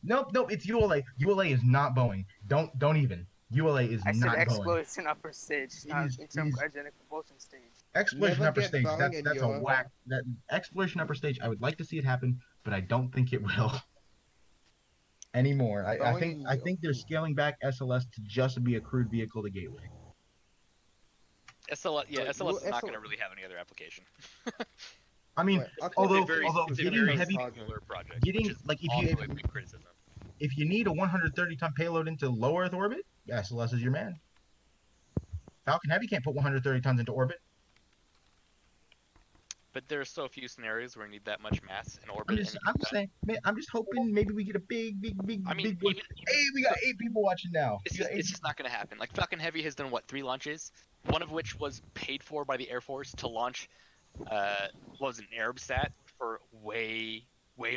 Nope, it's ULA. ULA is not Boeing. Don't even. ULA is I said not Boeing. exploration upper stage, not is- internal it is- cryogenic propulsion stage. Exploration Never upper get stage. Boeing in That's a your- whack. That exploration upper stage. I would like to see it happen, but I don't think it will anymore. I Boeing- think they're scaling back SLS to just be a crewed vehicle to gateway. SLS, yeah, Like, SLS well, is not SL going to really have any other application. I mean, Wait, okay. although it's a getting very heavy, singular project, getting which is like also a big criticism. if you need a 130-ton payload into low Earth orbit, SLS is your man. Falcon Heavy can't put 130 tons into orbit. But there are so few scenarios where you need that much mass in orbit. I'm just hoping maybe we get a big. I mean, Boy. Hey, we got 8 people watching now. It's just not going to happen. Like, Falcon Heavy has done, 3 launches? One of which was paid for by the Air Force to launch, an Arabsat for way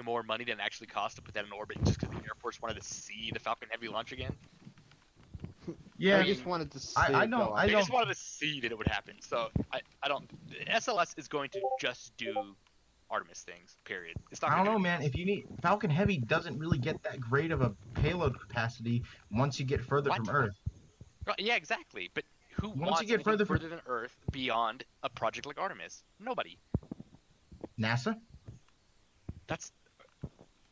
more money than it actually cost to put that in orbit just because the Air Force wanted to see the Falcon Heavy launch again. Yeah, I just wanted to see I it know, go I up. They know. just wanted to see that it would happen. So I don't. SLS is going to just do Artemis things. Period. It's not. I don't gonna know, do man. anything If you need Falcon Heavy, doesn't really get that great of a payload capacity once you get further What? from Earth. else. Yeah, exactly. But who Once wants you get anything further further than Earth beyond a project like Artemis? Nobody. NASA. That's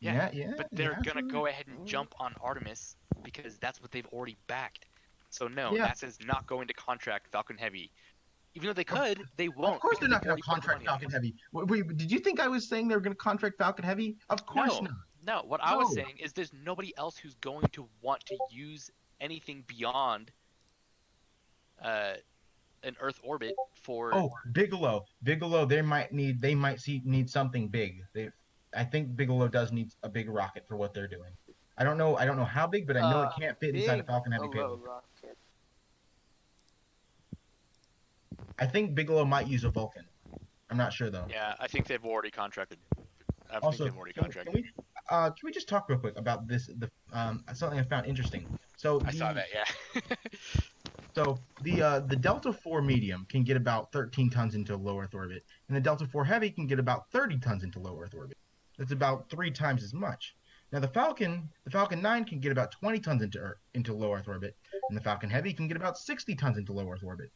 Yeah, Yeah. but they're NASA. gonna go ahead and jump on Artemis because that's what they've already backed. So no, Yeah. NASA's not going to contract Falcon Heavy. Even though they could, they won't. Of course, they're because not they've going to already put the contract money on Falcon Heavy. Wait, did you think I was saying they were going to contract Falcon Heavy? Of course No. not. No, what I was No. saying is there's nobody else who's going to want to use anything beyond an Earth orbit for. Oh, Bigelow. They might need something big. I think Bigelow does need a big rocket for what they're doing. I don't know how big, but I know it can't fit inside a Big Falcon Heavy Hello payload. rocket. I think Bigelow might use a Vulcan. I'm not sure though. Yeah, I think they've already contracted. I think Also, they've already can contracted. can we just talk real quick about something I found interesting? So I saw that. Yeah. So the Delta IV medium can get about 13 tons into low Earth orbit, and the Delta IV heavy can get about 30 tons into low Earth orbit. That's about 3 times as much. Now the Falcon 9 can get about 20 tons into low Earth orbit, and the Falcon Heavy can get about 60 tons into low Earth orbit.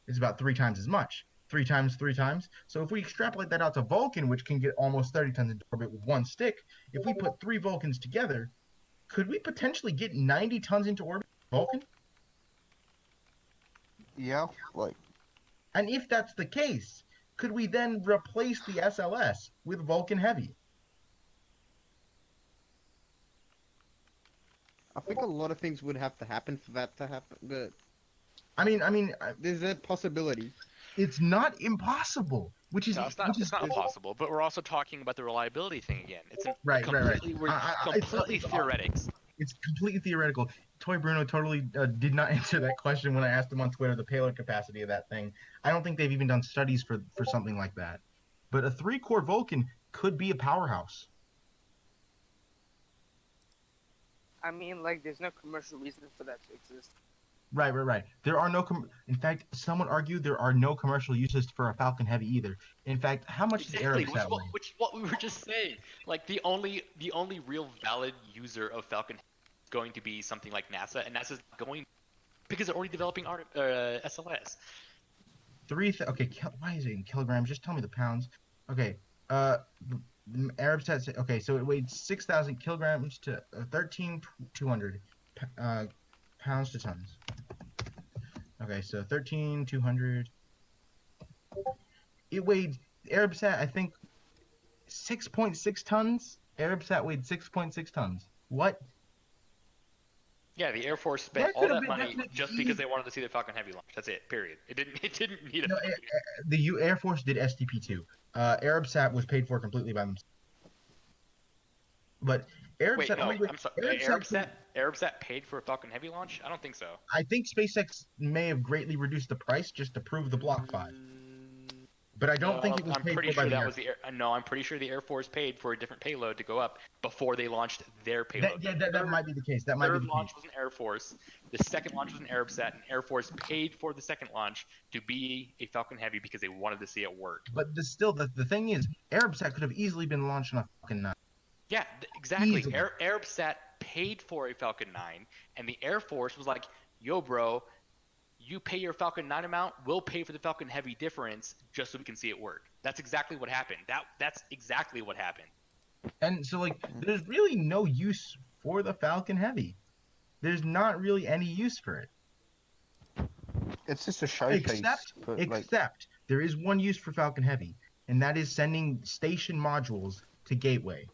It's about 3 times as much. 3 times 3 times. So if we extrapolate that out to Vulcan, which can get almost 30 tons into orbit with one stick, if we put 3 Vulcans together, could we potentially get 90 tons into orbit with Vulcan? Yeah, like And if that's the case, could we then replace the SLS with Vulcan Heavy? I think a lot of things would have to happen for that to happen, but I mean, there's a possibility. it's not impossible. Which is No, it's not impossible, but we're also talking about the reliability thing again. It's Right. We're completely theoretics. It's completely theoretical. Toy Bruno totally did not answer that question when I asked him on Twitter the payload capacity of that thing. I don't think they've even done studies for something like that. But a 3-core Vulcan could be a powerhouse. I mean, like, there's no commercial reason for that to exist. Right. There are no. In fact, someone argued there are no commercial uses for a Falcon Heavy either. In fact, how much does Exactly, Arabsat weigh? which is what we were just saying. Like the only real valid user of Falcon is going to be something like NASA, and NASA's going because they're already developing SLS. Okay, why is it in kilograms? Just tell me the pounds. Okay, the Arabsat. Okay, so it weighed 6,000 kilograms to 13,200 pounds to tons. Okay, so 13,200. It weighed Arabsat, I think, 6.6 tons. Arabsat weighed 6.6 tons. What? Yeah, the Air Force spent That all could have that been- that money could have just easy- because they wanted to see the Falcon Heavy launch. That's it. Period. It didn't. It didn't need a. No, the Air Force did STP-2. ArabSat was paid for completely by themselves. But ArabSat Wait, no, only. I'm sorry. ArabSat, ArabSat paid for a Falcon Heavy launch? I don't think so. I think SpaceX may have greatly reduced the price just to prove the Block 5. But I don't think it was I'm paid pretty for by sure the that Air was the Air. No, I'm pretty sure the Air Force paid for a different payload to go up before they launched their payload. That might be the case. That might be Third the launch case. was an Air Force. The second launch was an ArabSat, and Air Force paid for the second launch to be a Falcon Heavy because they wanted to see it work. But the thing is, ArabSat could have easily been launched on a Falcon 9. Yeah, exactly. Easily. ArabSat paid for a Falcon 9, and the Air Force was like, "Yo, bro, you pay your Falcon 9 amount, we'll pay for the Falcon Heavy difference just so we can see it work." That's exactly what happened. That's exactly what happened. And so, like, there's really no use for the Falcon Heavy. There's not really any use for it. It's just a showpiece. Except there is one use for Falcon Heavy, and that is sending station modules to Gateway.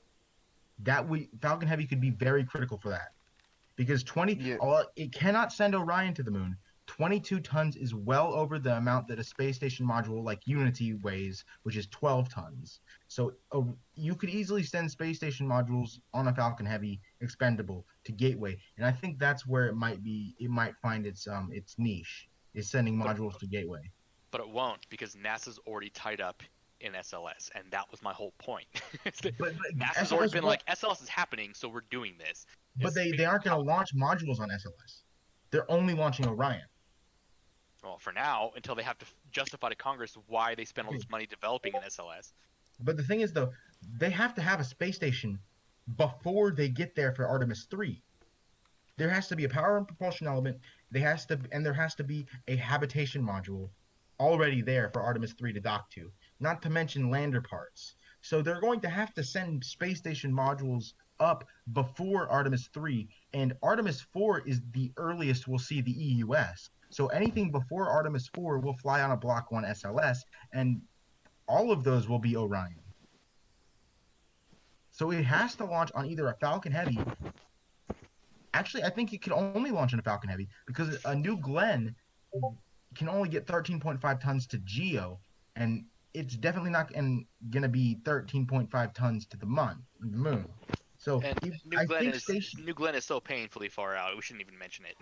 Falcon Heavy could be very critical for that, because it cannot send Orion to the moon. 22 tons is well over the amount that a space station module like Unity weighs, which is 12 tons. So you could easily send space station modules on a Falcon Heavy expendable to Gateway, and I think that's where it might find its niche, is sending modules to Gateway. But it won't, because NASA's already tied up in SLS, and that was my whole point. But NASA's already been like, SLS is happening, so we're doing this. But they aren't going to launch modules on SLS. They're only launching Orion. Well, for now, until they have to justify to Congress why they spent all this money developing an SLS. But the thing is, though, they have to have a space station before they get there for Artemis 3. There has to be a power and propulsion element. There has to be a habitation module already there for Artemis 3 to dock to, not to mention lander parts. So they're going to have to send space station modules up before Artemis 3, and Artemis 4 is the earliest we'll see the EUS. So anything before Artemis 4 will fly on a Block 1 SLS, and all of those will be Orion. So it has to launch on either a Falcon Heavy. Actually, I think it can only launch on a Falcon Heavy, because a New Glenn can only get 13.5 tons to GEO, and it's definitely not going to be 13.5 tons to the moon. So New Glenn is so painfully far out, we shouldn't even mention it.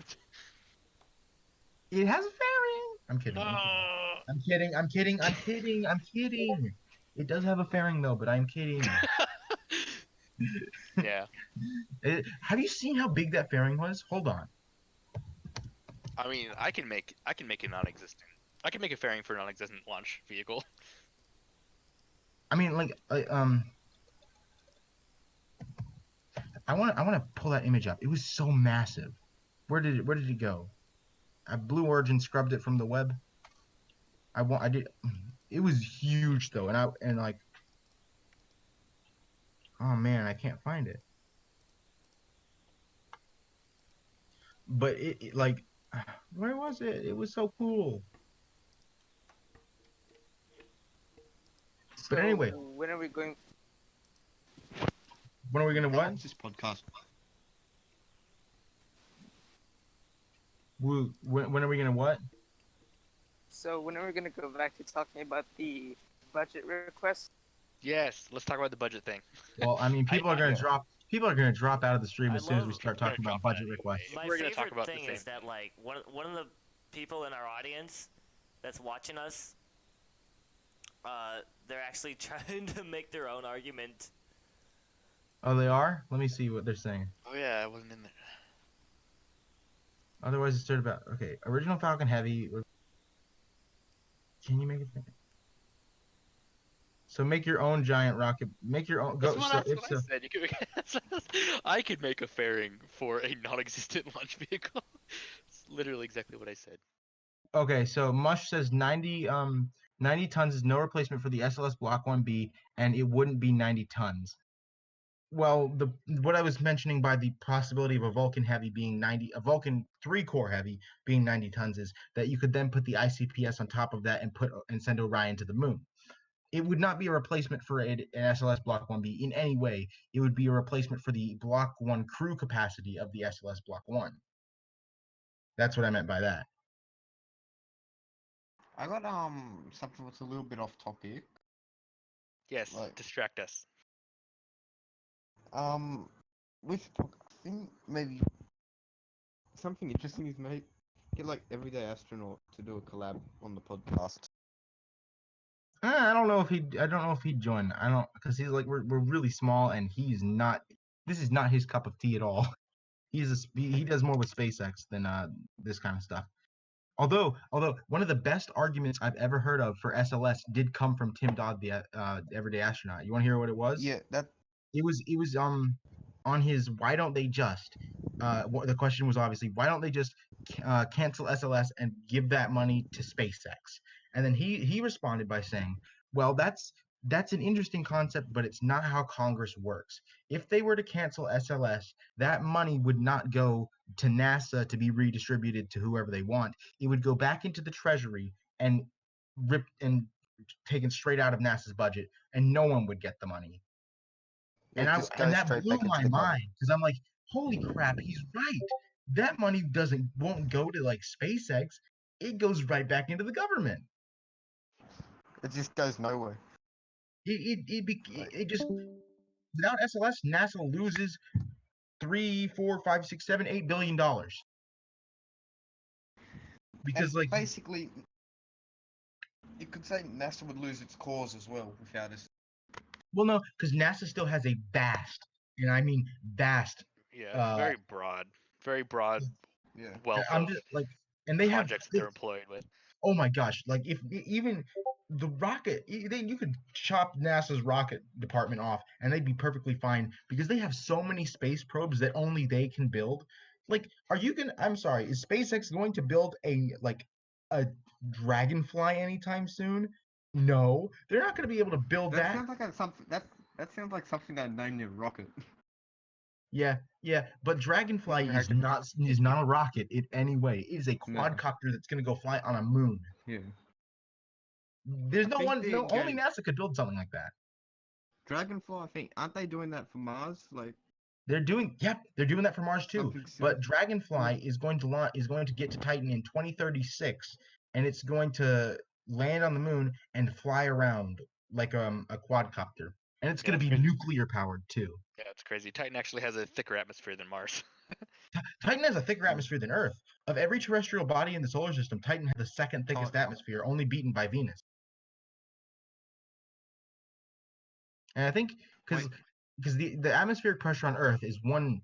It has a fairing. I'm kidding. It does have a fairing though, but I'm kidding. Yeah. Have you seen how big that fairing was? Hold on. I mean, I can make it non-existent. I can make a fairing for a non-existent launch vehicle. I mean, like, I want to pull that image up. It was so massive. Where did it go? Blue Origin scrubbed it from the web. I did. It was huge though, and like, oh man, I can't find it. But it like, where was it? It was so cool. But anyway, when are we going? When are we gonna How what? long's this podcast? When are we gonna what? So when are we gonna go back to talking about the budget request? Yes, let's talk about the budget thing. Well, I mean, people are gonna drop out of the stream as soon as we start We're talking gonna about drop budget that requests. My We're gonna talk favorite about the thing same is that like one of the people in our audience that's watching us, they're actually trying to make their own argument. Oh, they are? Let me see what they're saying. Oh yeah, I wasn't in there. Otherwise, it's about okay. Original Falcon Heavy. Can you make it? So make your own giant rocket. Make your own. Go. That's what I said. You could I could make a fairing for a non-existent launch vehicle. It's literally exactly what I said. Okay, so Mush says 90 tons is no replacement for the SLS Block 1B, and it wouldn't be 90 tons. Well, what I was mentioning by the possibility of a Vulcan Heavy being 90, a Vulcan 3-core Heavy being 90 tons is that you could then put the ICPS on top of that and send Orion to the moon. It would not be a replacement for an SLS Block 1B in any way. It would be a replacement for the Block 1 crew capacity of the SLS Block 1. That's what I meant by that. I got something that's a little bit off topic. Yes, Like- distract us. We should talk. I think maybe something interesting is maybe get like everyday astronaut to do a collab on the podcast. I don't know if he'd join. I don't, because he's like we're really small and he's not. This is not his cup of tea at all. He does more with SpaceX than this kind of stuff. Although one of the best arguments I've ever heard of for SLS did come from Tim Dodd, the everyday astronaut. You want to hear what it was? Yeah, that It was on his why don't they just the question was obviously why don't they just cancel SLS and give that money to SpaceX? And then he responded by saying, well, that's an interesting concept, but it's not how Congress works. If they were to cancel SLS, that money would not go to NASA to be redistributed to whoever they want. It would go back into the Treasury and ripped and taken straight out of NASA's budget, and no one would get the money. it And just goes that straight blew back into my the government. mind because I'm like, holy crap, he's right. That money won't go to like SpaceX. It goes right back into the government. It just goes nowhere. It just without SLS, NASA loses $3, $4, $5, $6, $7, $8 billion. Because And like basically, you could say NASA would lose its cause as well without us. well no, because NASA still has a vast, and I mean vast Yeah, very broad Yeah. wealth I'm of just like and they have projects that they're employed with. oh my gosh, like if even the rocket you could chop NASA's rocket department off and they'd be perfectly fine because they have so many space probes that only they can build. Like I'm sorry, is SpaceX going to build a Dragonfly anytime soon? No, they're not going to be able to build That that. sounds like something that sounds like something that named a rocket. Yeah, but Dragonfly is Dragon- not a rocket in any way. It is a No. quadcopter that's going to go fly on a moon. Yeah. There's I think only NASA could build something like that. Dragonfly, I think, aren't they doing that for Mars? Like, They're doing that for Mars too. Something But similar. Dragonfly is going to get to Titan in 2036, and it's going to land on the moon and fly around like a quadcopter, and it's going to be that's crazy. nuclear powered too. Yeah, it's crazy. Titan actually has a thicker atmosphere than Mars. Titan has a thicker atmosphere than Earth. Of every terrestrial body in the solar system, Titan has the second thickest atmosphere, only beaten by Venus. And I think because the atmospheric pressure on Earth is one.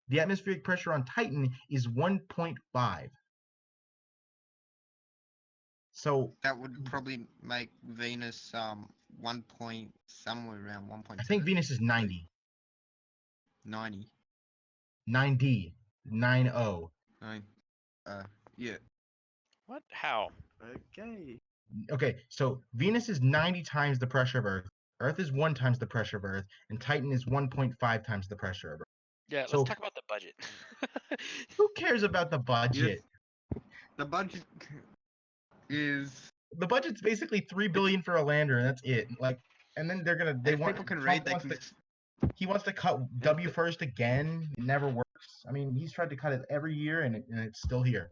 The atmospheric pressure on Titan is 1.5. So That would probably make Venus 1 point somewhere around 1.2. I think Venus is 90. 90. 9D. 90. Yeah. What? How? okay. Okay, so Venus is 90 times the pressure of Earth. Earth is 1 times the pressure of Earth, and Titan is 1.5 times the pressure of Earth. Yeah, let's So- talk about the budget. Who cares about the budget? The budget is. The budget's basically $3 billion for a lander, and that's it. Like, and then If people can read, they Trump can. wants he wants to cut W first again. It never works. I mean, he's tried to cut it every year, and it's still here.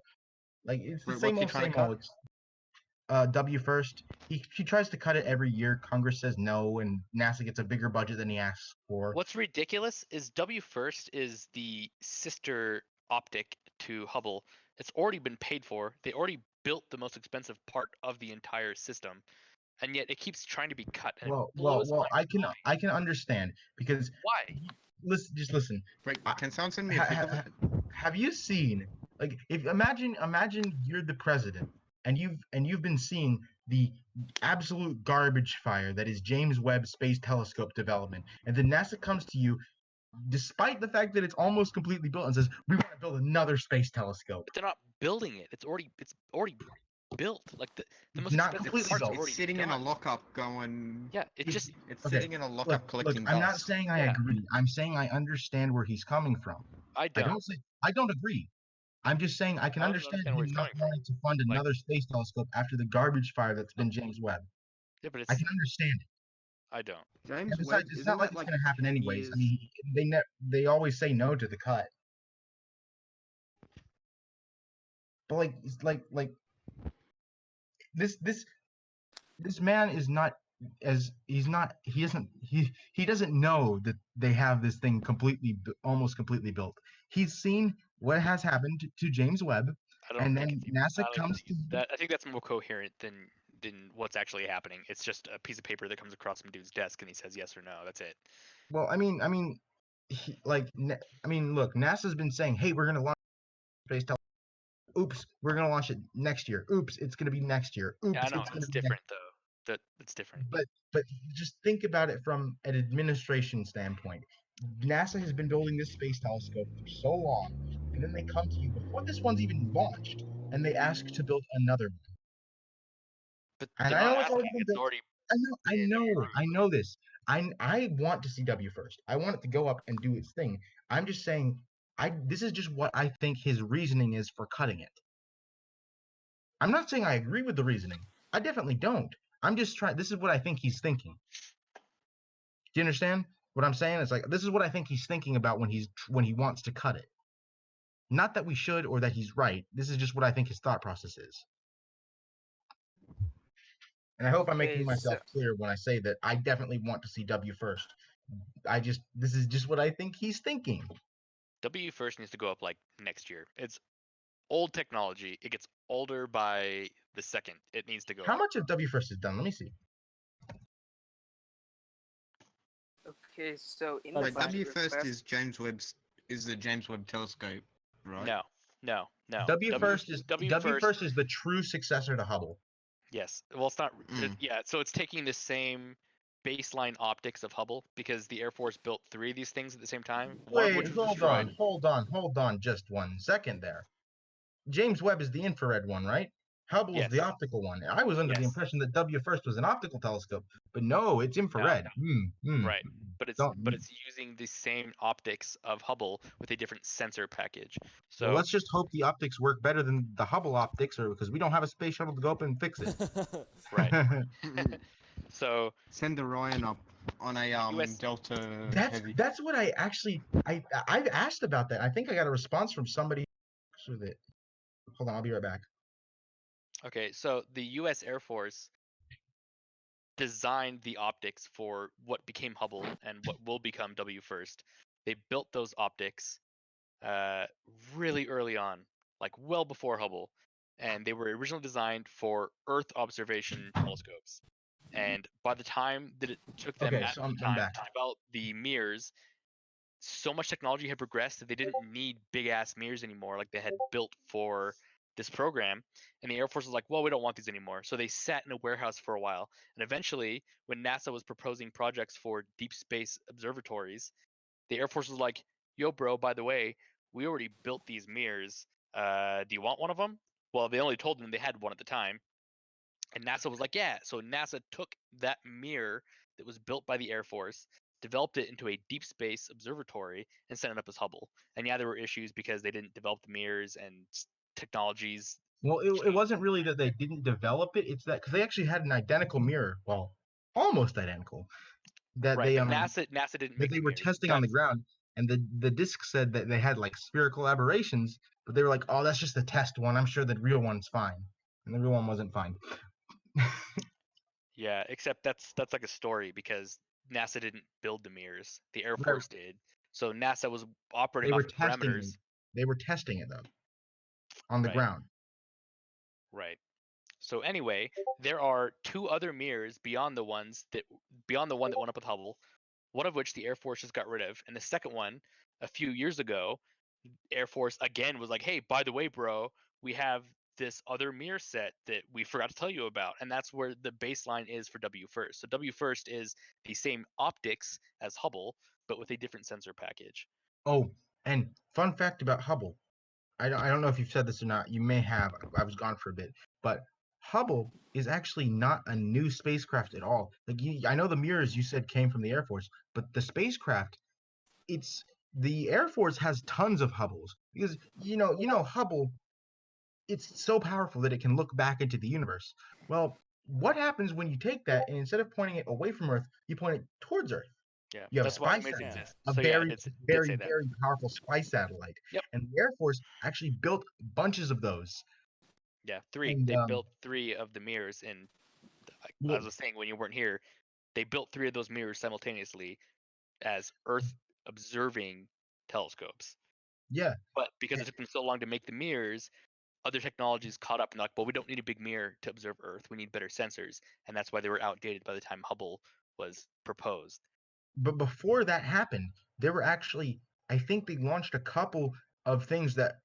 Like it's the Wait, same what's he old, trying to same cut? old. It's, W first. He tries to cut it every year. Congress says no, and NASA gets a bigger budget than he asks for. What's ridiculous is W First is the sister optic to Hubble. It's already been paid for. They already built the most expensive part of the entire system, and yet it keeps trying to be cut. And Well, it blows my I can understand because why? just listen. Wait, I- can someone send me a pic of it? Have you seen like if imagine you're the president and you've been seeing the absolute garbage fire that is James Webb Space Telescope development, and then NASA comes to you despite the fact that it's almost completely built and says we want to build another space telescope. But they're not building it. It's already built. Like the most Not expensive completely parts built. are already It's sitting in a done. lockup going. Yeah, it just It's Okay, sitting in a lockup Look, collecting I'm not dust. saying I Yeah. agree. I'm saying I understand where he's coming from. I don't. I don't agree. I'm just saying I can I don't understand understand where him he's not coming from. wanting to fund Like- another space telescope after the garbage fire that's been James Webb. Yeah, but I it's can understand it. I don't. James And besides, Webb, it's isn't not like that it's like going to happen 10 anyways. I years? mean, they always say no to the cut. But like, it's like this man is not he doesn't know that they have this thing almost completely built. He's seen what has happened to James Webb, I don't and think then it's even, NASA I don't even comes think to that. I think that's more coherent than what's actually happening. It's just a piece of paper that comes across some dude's desk and he says yes or no. That's it. well, look, NASA's been saying, hey, we're gonna launch space telescope. Oops, we're gonna launch it next year. Oops, it's gonna be next year. Oops, Yeah, I know it's gonna it's be next. different though. That's different. But just think about it from an administration standpoint. NASA has been building this space telescope for so long, and then they come to you before this one's even launched, and they ask to build another one. But And they're I not know it's already asking. been It's built. already been approved. I know this. I want to see W first. I want it to go up and do its thing. I'm just saying, this is just what I think his reasoning is for cutting it. I'm not saying I agree with the reasoning. I definitely don't. I'm just trying. This is what I think he's thinking. Do you understand what I'm saying? It's like this is what I think he's thinking about when he wants to cut it. Not that we should or that he's right. This is just what I think his thought process is. And I hope I'm making Okay, myself clear when I say that I definitely want to see W first. This is just what I think he's thinking. W first needs to go up like next year. It's old technology. It gets older by the second. It needs to go How up. much of W first is done? Let me see. okay, so in That's the Wait, fine. budget W first request, is the James Webb Telescope, right? No. W first is W W first. first is the true successor to Hubble. Yes. Well, it's not. Mm. Yeah. So it's taking the same baseline optics of Hubble because the Air Force built 3 of these things at the same time. One of Wait, which was destroyed. hold on, just 1 second there. James Webb is the infrared one, right? Hubble is Yes. the optical one. I was under the Yes. impression that W first was an optical telescope, but no, it's infrared. Right. But Don't- it's using the same optics of Hubble with a different sensor package. Well, So let's just hope the optics work better than the Hubble optics, or because we don't have a space shuttle to go up and fix it. right. So Send Orion up. On a US Delta Heavy. That's what I've asked about that. I think I got a response from somebody with it. Hold on, I'll be right back. Okay, so the US Air Force designed the optics for what became Hubble and what will become W first. They built those optics really early on, like well before Hubble, and they were originally designed for Earth observation telescopes. And by the time that it took them Okay, at so the I'm time back. to develop the mirrors, so much technology had progressed that they didn't need big ass mirrors anymore, like they had built for this program. And the Air Force was like, well, we don't want these anymore. So they sat in a warehouse for a while. And eventually, when NASA was proposing projects for deep space observatories, the Air Force was like, yo, bro, by the way, we already built these mirrors. Do you want one of them? Well, they only told them they had one at the time. And NASA was like, yeah. So NASA took that mirror that was built by the Air Force, developed it into a deep space observatory, and sent it up as Hubble. And yeah, there were issues because they didn't develop the mirrors and technologies. Well, it wasn't really that they didn't develop it. It's that because they actually had an identical mirror, well, almost identical, that Right, but NASA didn't that make they the were mirrors. testing on the ground, and the disc said that they had like spherical aberrations, but they were like, oh, that's just a test one. I'm sure the real one's fine, and the real one wasn't fine. Yeah, except that's like a story because NASA didn't build the mirrors. The Air Right. Force did. So NASA was operating They off were of testing parameters. it. They were testing it though, on the Right. ground. Right. So anyway, there are 2 other mirrors beyond the one that went up with Hubble, one of which the Air Force just got rid of, and the second one, a few years ago, Air Force again was like, "Hey, by the way, bro, we have this other mirror set that we forgot to tell you about," and that's where the baseline is for W first. So W first is the same optics as Hubble, but with a different sensor package. Oh, and fun fact about Hubble. I don't know if you've said this or not. You may have. I was gone for a bit, but Hubble is actually not a new spacecraft at all. Like I know the mirrors you said came from the Air Force, but the spacecraft, it's the Air Force has tons of Hubbles because Hubble, it's so powerful that it can look back into the universe. Well, what happens when you take that and instead of pointing it away from Earth, you point it towards Earth? Yeah, You have a that's why spy limits satellite, exist. a So yeah, I very, did say very, that. very powerful spy satellite. Yep. And the Air Force actually built bunches of those. Yeah, 3. And They built 3 of the mirrors, and well, as I was saying when you weren't here, they built 3 of those mirrors simultaneously as Earth observing telescopes. yeah, But because it took them so long to make the mirrors, other technologies caught up and like, well, we don't need a big mirror to observe Earth. We need better sensors, and that's why they were outdated by the time Hubble was proposed. but before that happened, there were actually, I think they launched a couple of things that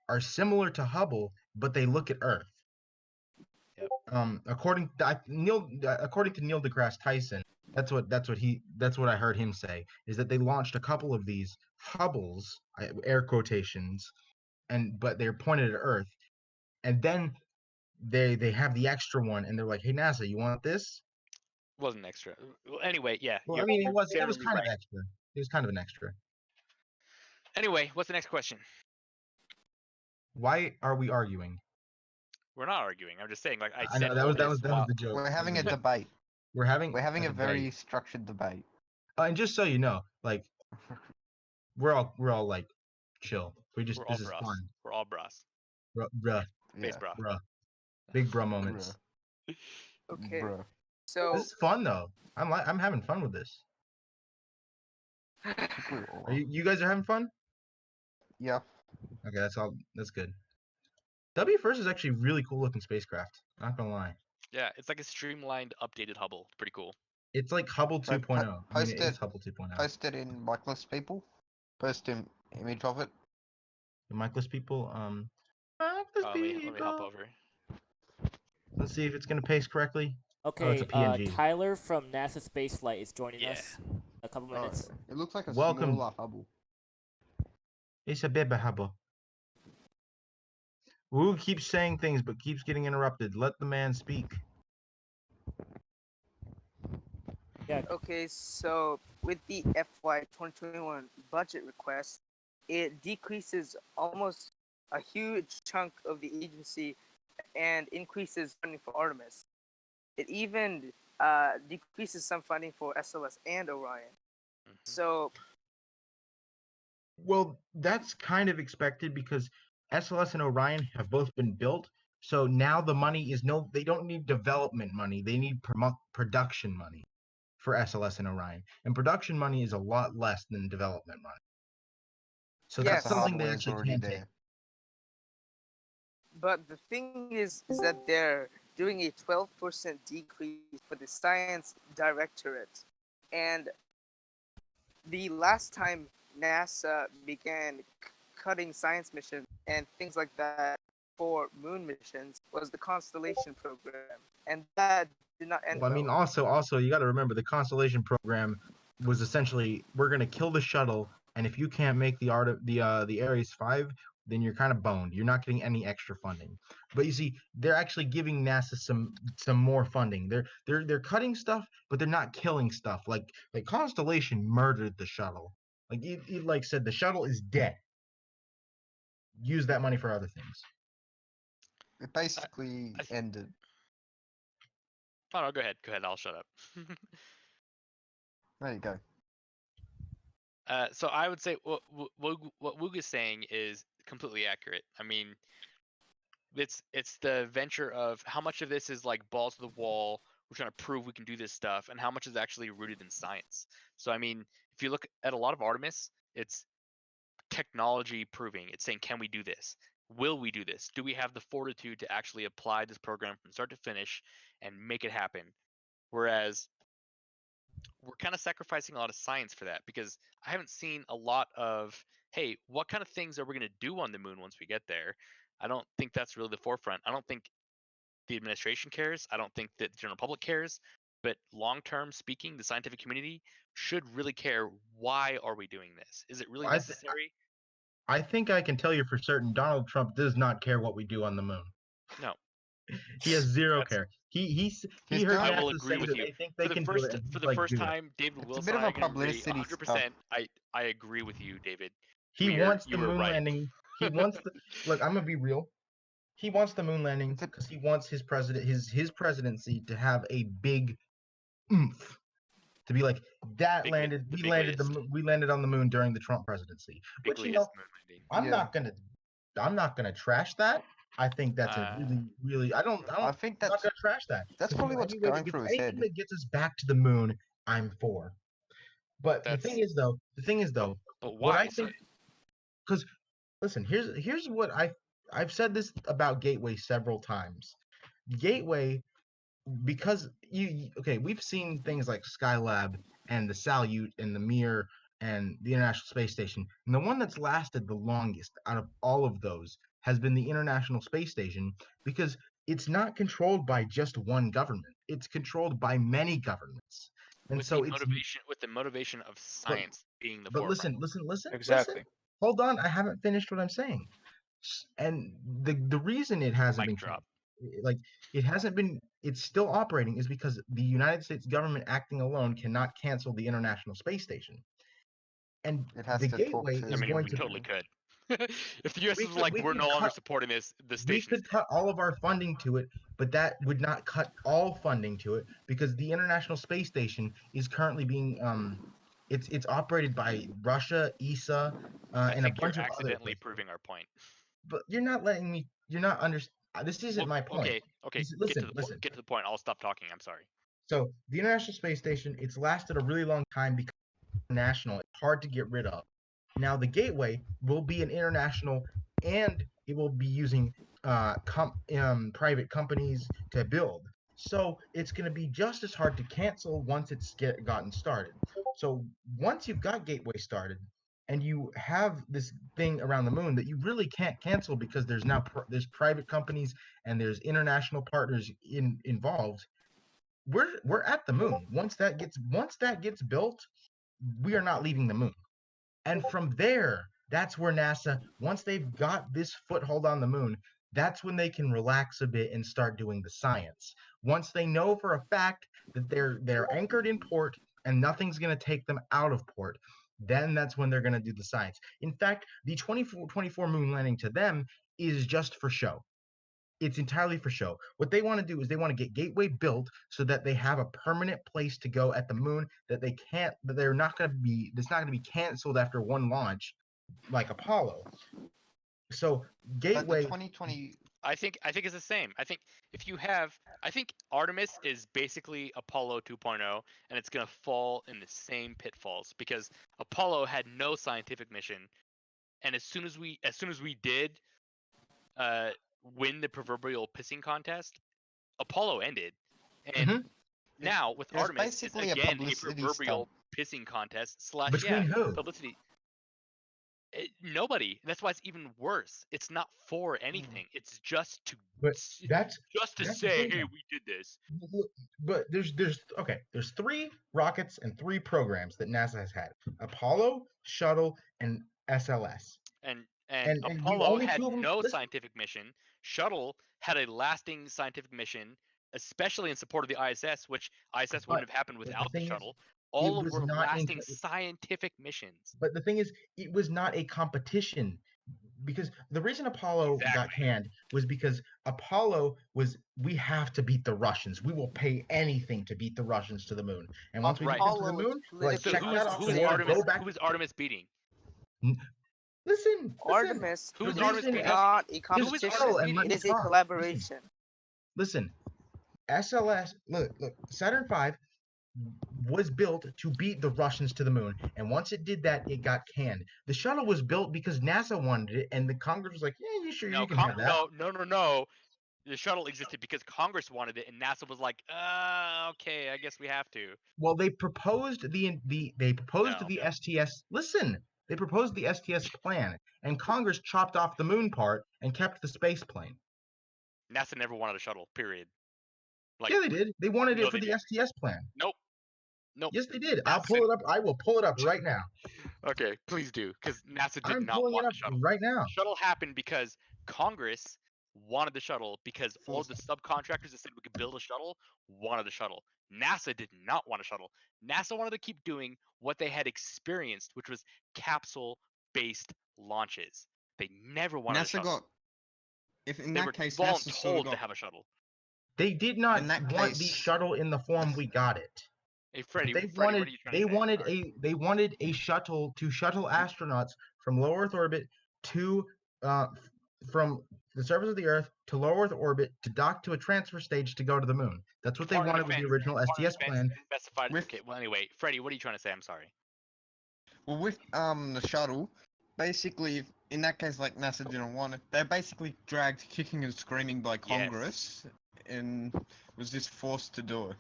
are similar to Hubble, but they look at Earth. Yep. According to Neil deGrasse Tyson, that's what I heard him say, is that they launched a couple of these Hubbles, air quotations, but they're pointed at Earth, and then they have the extra one, and they're like, hey NASA, you want this? Wasn't extra. Well, anyway, yeah. Well, I you're- mean, you're it was generally kind right. of extra. It was kind of an extra. Anyway, what's the next question? Why are we arguing? We're not arguing. I'm just saying, like I I said, know that all was this the while- joke. We're having a That was the joke. debate. We're having a very debate. structured debate. And just so you know, like we're all like chill. We're This all is bros. fun. We're all bros. Bruh, Face Yeah. bra. bruh, big bruh moments. Okay. Bruh. So This is fun though. I'm having fun with this. I think we all Are you guys are having fun? Yeah. Okay, that's good. W1 is actually a really cool looking spacecraft. Not gonna lie. Yeah, it's like a streamlined, updated Hubble. It's pretty cool. It's like Hubble Right, 2.0. I mean, post it is it- Hubble 2.0. Post it in Micheless people. Post an image of it. The Micheless people, Let me hop over. Let's see if it's gonna paste correctly. Okay, it's a PNG. Tyler from NASA Spaceflight is joining Yeah. us. A couple Oh, minutes. it looks like a Welcome. smaller Hubble. It's a baby Hubble. Wu keeps saying things but keeps getting interrupted. Let the man speak. Yeah. okay, so with the FY 2021 budget request, it decreases almost a huge chunk of the agency and increases funding for Artemis. It even decreases some funding for SLS and Orion. So Well, that's kind of expected because SLS and Orion have both been built. So now the money is they don't need development money. They need production money for SLS and Orion. And production money is a lot less than development money. So Yes. that's The something they hardware is actually already can there. take. but the thing is that they're doing a 12% decrease for the science directorate. And the last time NASA began cutting science missions and things like that for moon missions was the Constellation program. And that did not end Well, I mean, well. also you got to remember the Constellation program was essentially we're going to kill the shuttle, and if you can't make the Ares 5, then you're kind of boned. You're not getting any extra funding. But you see, they're actually giving NASA some more funding. They're cutting stuff, but they're not killing stuff. Like Constellation murdered the shuttle. Like it like said the shuttle is dead. Use that money for other things. It basically ended. Oh no, go ahead. I'll shut up. There you go. So I would say what Woog is saying is completely accurate. I mean, it's the venture of how much of this is like balls to the wall. We're trying to prove we can do this stuff, and how much is actually rooted in science. So I mean, if you look at a lot of Artemis, it's technology proving. It's saying, can we do this? Will we do this? Do we have the fortitude to actually apply this program from start to finish and make it happen? Whereas we're kind of sacrificing a lot of science for that, because I haven't seen a lot of, hey, what kind of things are we going to do on the moon once we get there? I don't think that's really the forefront. I don't think the administration cares. I don't think that the general public cares. But long-term speaking, the scientific community should really care. Why are we doing this? Is it really necessary? I think I can tell you for certain Donald Trump does not care what we do on the moon. No. He has zero care. He heard I will NASA agree say with that you. they think they For can the do first it. And for he's the like, first do it. time, David It's a Wilson, bit of I a can agree publicity 100%. I agree with you, David. He wants the you were moon right. landing. He wants the look. I'm gonna be real. He wants the moon landing because he wants his presidency to have a big oomph. to be like that Big landed. the We big landed list. we landed on the moon during the Trump presidency. Which Bigleyest moon landing. I'm Yeah. not gonna trash that. I think that's a really I I'm think not that's gonna trash that. that's 'Cause probably what's any way going through his anything head. that gets us back to the moon, I'm for. But the thing is though, But what why? I think, because listen, here's what I've said this about Gateway several times. Gateway, because okay, we've seen things like Skylab and the Salyut and the Mir and the International Space Station, and the one that's lasted the longest out of all of those has been the International Space Station, because it's not controlled by just one government. It's controlled by many governments. And with so the motivation of but science being the but forefront. listen. Exactly. Hold on, I haven't finished what I'm saying. And the reason it hasn't Mic been drop. like it hasn't been it's still operating is because the United States government acting alone cannot cancel the International Space Station. And It has the to talk Gateway to. I is mean, going we to totally could. If the U.S. we was could like, we we're could no longer cut supporting the we station. could cut all of our funding to it, but that would not cut all funding to it, because the International Space Station is currently being it's operated by Russia, ESA, I and a think you're bunch of other accidentally places. proving our point. But you're not letting me. You're not under. This isn't my point. Okay. Listen. Get to the point. I'll stop talking. I'm sorry. So the International Space Station, it's lasted a really long time because it's international. It's hard to get rid of. Now the Gateway will be an international, and it will be using private companies to build. So it's going to be just as hard to cancel once it's gotten started. So once you've got Gateway started, and you have this thing around the moon that you really can't cancel, because there's now there's private companies and there's international partners involved. We're at the moon. Once that gets built, we are not leaving the moon. And from there, that's where NASA, once they've got this foothold on the moon, that's when they can relax a bit and start doing the science. Once they know for a fact that they're anchored in port and nothing's going to take them out of port, then that's when they're going to do the science. In fact, the 2024 moon landing to them is just for show. It's entirely for show. What they want to do is they want to get Gateway built so that they have a permanent place to go at the moon, that they're not going to be, it's not going to be canceled after one launch like Apollo. So But the Gateway, 2020. I think it's the same. I think Artemis is basically Apollo 2.0, and it's gonna fall in the same pitfalls because Apollo had no scientific mission, and as soon as we did win the proverbial pissing contest, Apollo ended, and now with It was Artemis, it's basically a again a publicity proverbial pissing contest / between who? publicity. Nobody. That's why it's even worse. It's not for anything. It's just to But that's to that's the say, thing, hey, though. we did this. But there's 3 rockets and 3 programs that NASA has had: Apollo, Shuttle, and SLS. And And the Apollo only had 2 of them. no Listen, scientific mission. Shuttle had a lasting scientific mission, especially in support of the ISS, which ISS wouldn't have happened but the without the thing is, shuttle. it All of was were not in. lasting scientific missions. But the thing is, it was not a competition, because the reason Apollo got Exactly. canned was because Apollo was, we have to beat the Russians. We will pay anything to beat the Russians to the moon. And once we Right. get to the Apollo was moon, we're like, So check politically that off who the is board, Artemis? go back. Who is Artemis beating? Listen. Artemis Who's The Artemis reason beating? not a is competition. Shuttle, and let It me is a talk. collaboration. Listen. SLS, look, Saturn V was built to beat the Russians to the moon, and once it did that, it got canned. The shuttle was built because NASA wanted it, and the Congress was like, "Yeah, you can have that." No. The shuttle existed because Congress wanted it, and NASA was like, okay, I guess we have to. Well, they proposed the STS. Listen, they proposed the STS plan, and Congress chopped off the moon part and kept the space plane. NASA never wanted a shuttle. Period. Yeah, they did. They wanted no, it for they the didn't. STS plan. Nope. Yes, they did. NASA I'll pull it up. I will pull it up right now. Okay, please do, because NASA did I'm not pulling it want up the shuttle. right now. The shuttle happened because Congress wanted the shuttle because all of the subcontractors that said we could build a shuttle wanted the shuttle. NASA did not want a shuttle. NASA wanted to keep doing what they had experienced, which was capsule-based launches. They never wanted a NASA shuttle. got. If in They that were case, NASA sort of voluntold to got. have a shuttle. They did not In that want the case- shuttle in the form we got it. Hey, Freddie, They what wanted are you trying to say? they wanted a shuttle to shuttle astronauts from low Earth orbit to from the surface of the Earth to low Earth orbit to dock to a transfer stage to go to the moon. That's what they wanted with the original STS plan. Specified. With- Okay, well, anyway, Freddie, what are you trying to say? I'm sorry. Well, with the shuttle, basically, in that case, like NASA didn't want it, they're basically dragged kicking and screaming by Congress, and was just forced to do it.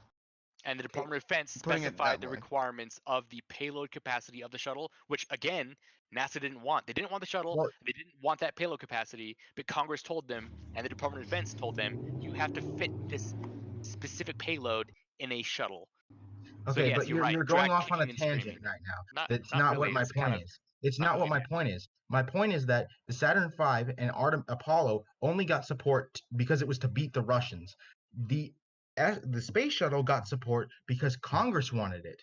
And the Department of Defense Putting it specified that the way. requirements of the payload capacity of the shuttle, which again, NASA didn't want. They didn't want the shuttle. Well- They didn't want that payload capacity, but Congress told them, and the Department of Defense told them, you have to fit this specific payload in a shuttle. So Okay, yes, but you're right. you're Drag going off on a kicking and tangent screaming. right now. Not- That's not not what really, my it's kind point of- is. It's not not what my really. point is. My point is that the Saturn V and Apollo only got support because it was to beat the Russians. The space shuttle got support because Congress wanted it.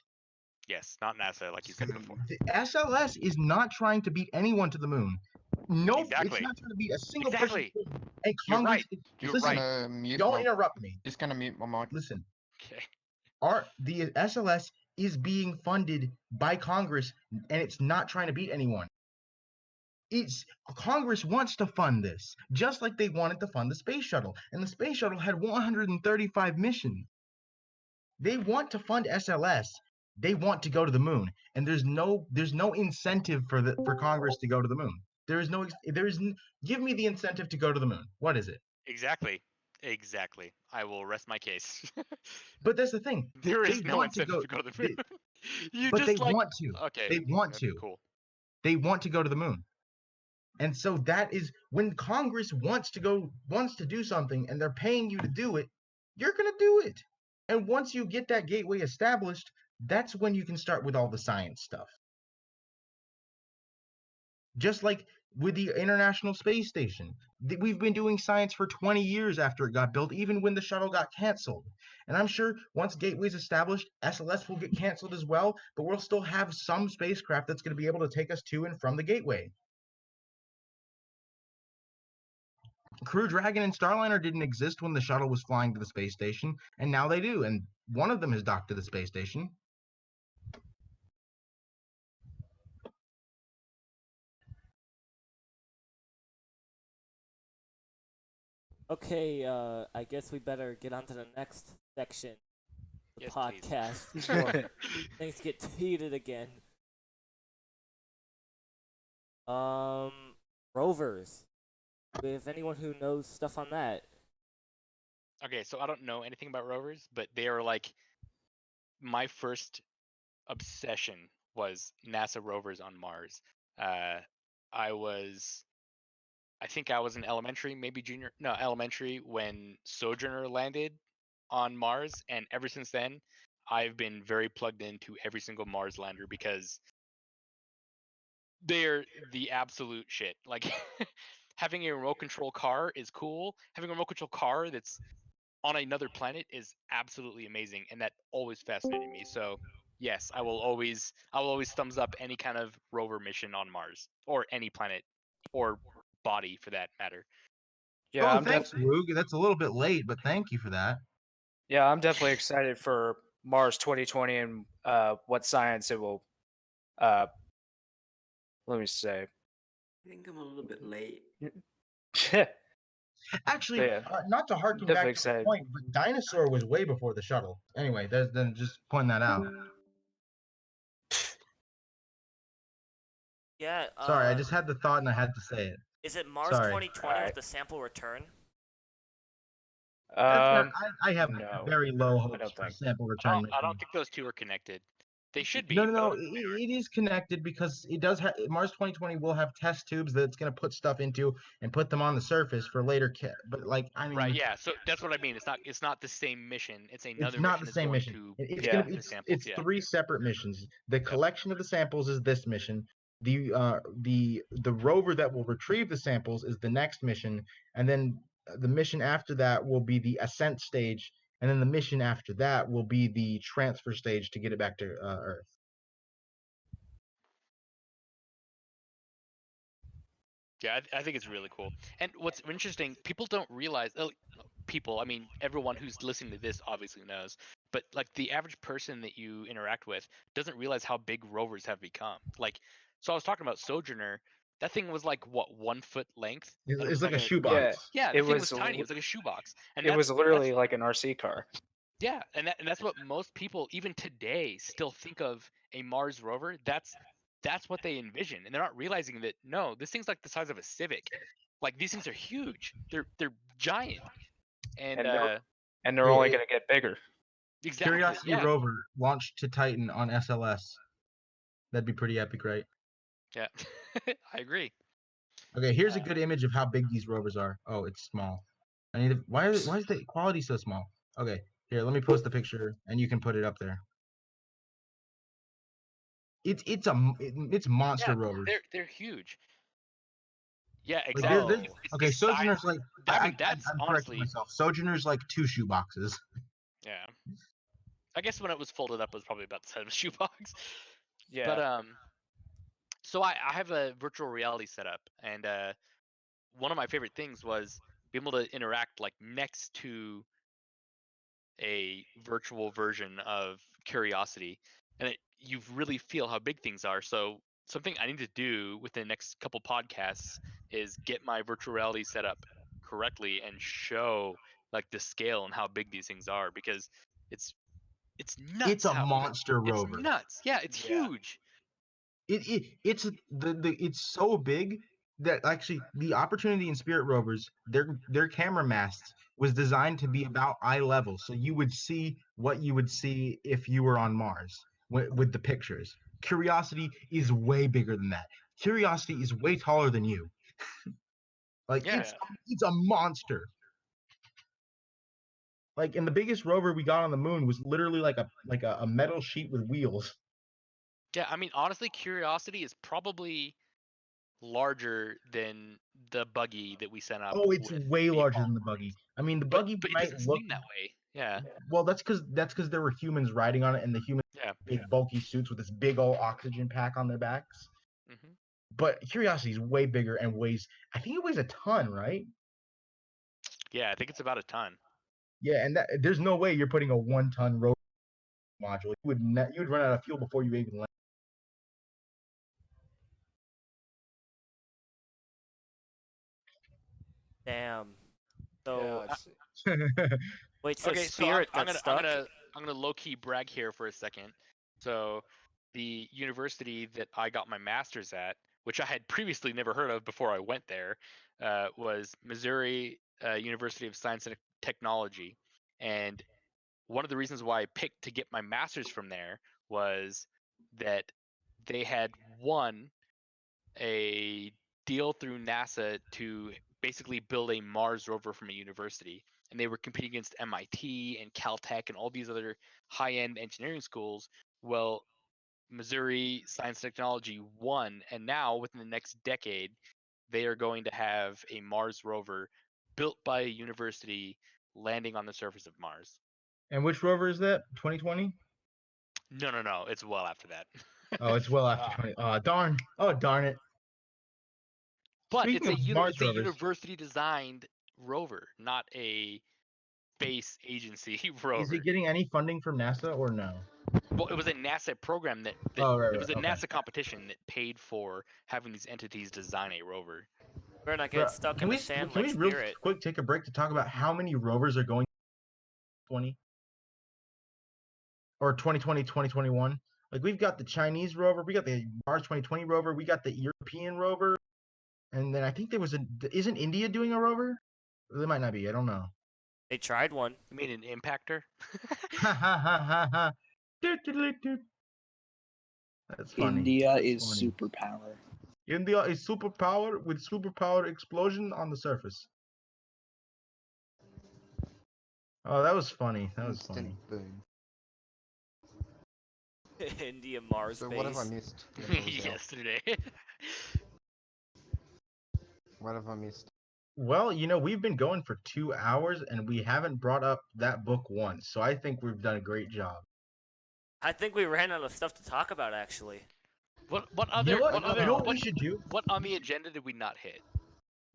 Yes, not NASA, like you said before. The SLS is not trying to beat anyone to the moon. No, Exactly. it's not trying to beat a single Exactly. person. to the moon. And You're Congress, right. You're listen, right. don't interrupt me. Just gonna mute my mic. Listen, Okay. the SLS is being funded by Congress, and it's not trying to beat anyone. It's Congress wants to fund this, just like they wanted to fund the space shuttle, and the space shuttle had 135 missions. They want to fund SLS. They want to go to the moon, and there's no incentive for Congress to go to the moon. Give me the incentive to go to the moon. What is it? Exactly. Exactly. I will rest my case. But that's the thing. There is They no want to incentive go. to go to the moon. You But they just like want to. okay. They want to. Cool. They want to go to the moon. And so that is when Congress wants to do something and they're paying you to do it, you're going to do it. And once you get that gateway established, that's when you can start with all the science stuff. Just like with the International Space Station, we've been doing science for 20 years after it got built, even when the shuttle got canceled. And I'm sure once Gateway's established, SLS will get canceled as well, but we'll still have some spacecraft that's going to be able to take us to and from the Gateway. Crew Dragon and Starliner didn't exist when the shuttle was flying to the space station, and now they do, and one of them is docked to the space station. Okay, I guess we better get on to the next section of the Yes, please. podcast before things get heated again. Rovers. If anyone who knows stuff on that. Okay, so I don't know anything about rovers, but they are like my first obsession was NASA rovers on Mars. I think I was in elementary, maybe elementary when Sojourner landed on Mars, and ever since then, I've been very plugged into every single Mars lander because they're the absolute shit. Like having a remote control car is cool. Having a remote control car that's on another planet is absolutely amazing, and that always fascinated me. So yes, I will always thumbs up any kind of rover mission on Mars or any planet or body for that matter. Yeah, Thanks, Woog. That's a little bit late, but thank you for that. Yeah, I'm definitely excited for Mars 2020 and what science it will. Let me say. I think I'm a little bit late. Actually, Yeah, not to harken definitely back to the excited. point, but Dinosaur was way before the shuttle. Anyway, then just point that out. Yeah. Sorry, I just had the thought and I had to say it. Is it Mars Sorry. 2020 with the sample return? I have no, very low I hopes don't for think. sample I return. don't think those two are connected. They should be. No, but I don't think they are. it is connected because it does have Mars 2020 will have test tubes that it's going to put stuff into and put them on the surface for later. But like, I mean, Right, yeah. So that's what I mean. It's not the same mission. It's another it's not mission the same that's mission. going It's to gonna collect be the samples. it's Yeah. 3 separate missions. The collection of the samples is this mission. The rover that will retrieve the samples is the next mission, and then the mission after that will be the ascent stage, and then the mission after that will be the transfer stage to get it back to Earth. Yeah, I think it's really cool. And what's interesting, people don't realize. People, I mean, everyone who's listening to this obviously knows, but like the average person that you interact with doesn't realize how big rovers have become. Like, so I was talking about Sojourner. That thing was like what 1 foot length, and it It's was like like a a shoebox. yeah, it the thing was was tiny. It was like a shoebox, and it was that's literally like an RC car. yeah, and that's what most people even today still think of a Mars rover. That's what they envision, and they're not realizing that no, this thing's like the size of a Civic. Like these things are huge. They're giant, and And they're Wait, only going to get bigger. exactly. Curiosity Yeah, rover launched to Titan on SLS. That'd be pretty epic, right? yeah, I agree. Okay, here's a good image of how big these rovers are. Oh, it's small. I need to, why is the quality so small? Okay, here, let me post the picture and you can put it up there. It's monster Yeah, rovers. they're huge. Yeah, Like exactly. they're It's okay, the size. Sojourner's like I mean, that's I'm correcting honestly, myself. Sojourner's like 2 shoeboxes. yeah. I guess when it was folded up, it was probably about the size of a shoebox. Yeah. But so I have a virtual reality setup, and one of my favorite things was being able to interact like next to a virtual version of Curiosity, and you really feel how big things are. So something I need to do within the next couple podcasts is get my virtual reality set up correctly and show like the scale and how big these things are, because it's nuts. It's a monster It's rover. nuts. Yeah, it's huge. It's it's so big that actually the Opportunity and Spirit rovers, their camera masts was designed to be about eye level, so you would see what you would see if you were on Mars with the pictures. Curiosity is way bigger than that. Curiosity is way taller than you. Like Yeah. it's a monster. Like, and the biggest rover we got on the moon was literally like a metal sheet with wheels. Yeah, I mean, honestly, Curiosity is probably larger than the buggy that we sent up. Oh, it's with way the larger Apollo than the rover. buggy. I mean, the But buggy it might doesn't look seem that way. Yeah. well. That's because there were humans riding on it, and the humans Yeah. big bulky suits with this big old oxygen pack on their backs. Hmm. But Curiosity is way bigger and weighs. I think it weighs a ton, right? Yeah, I think it's about a ton. Yeah, and there's no way you're putting a 1-ton rover module. You would run out of fuel before you even land. Damn. So wait, so Okay, so Spirit I'm got gonna stuck? I'm gonna low key brag here for a second. So the university that I got my master's at, which I had previously never heard of before I went there, was Missouri University of Science and Technology. And one of the reasons why I picked to get my master's from there was that they had won a deal through NASA to basically build a Mars rover from a university. And they were competing against MIT and Caltech and all these other high-end engineering schools. Well, Missouri Science and Technology won, and now within the next decade, they are going to have a Mars rover built by a university landing on the surface of Mars. And which rover is that? 2020? No, it's well after that. Oh, it's well after 20. Oh, darn. Oh, darn it. But Speaking of Mars it's a rovers, university designed rover, not a space agency is rover. it getting any funding from NASA or no? Well, it was a NASA program that Oh, right, it was a okay. NASA competition that paid for having these entities design a rover. We're not Bro, getting stuck in the sand can like we real Spirit. quick take a break to talk about how many rovers are going 20 or 2020 2021? Like, we've got the Chinese rover, we got the Mars 2020 rover, we got the European rover, and then I think there was isn't India doing a rover? They might not be, I don't know. They tried one. You mean an impactor? Ha ha ha ha ha. That's funny. India is Funny. superpower. India is superpower with superpower explosion on the surface. Oh, that was funny. That was funny. Boom. India Mars So base. what have I missed? Yesterday. What have I missed? Well, we've been going for 2 hours and we haven't brought up that book once. So I think we've done a great job. I think we ran out of stuff to talk about, actually. What other You know what we should do? What on the agenda did we not hit?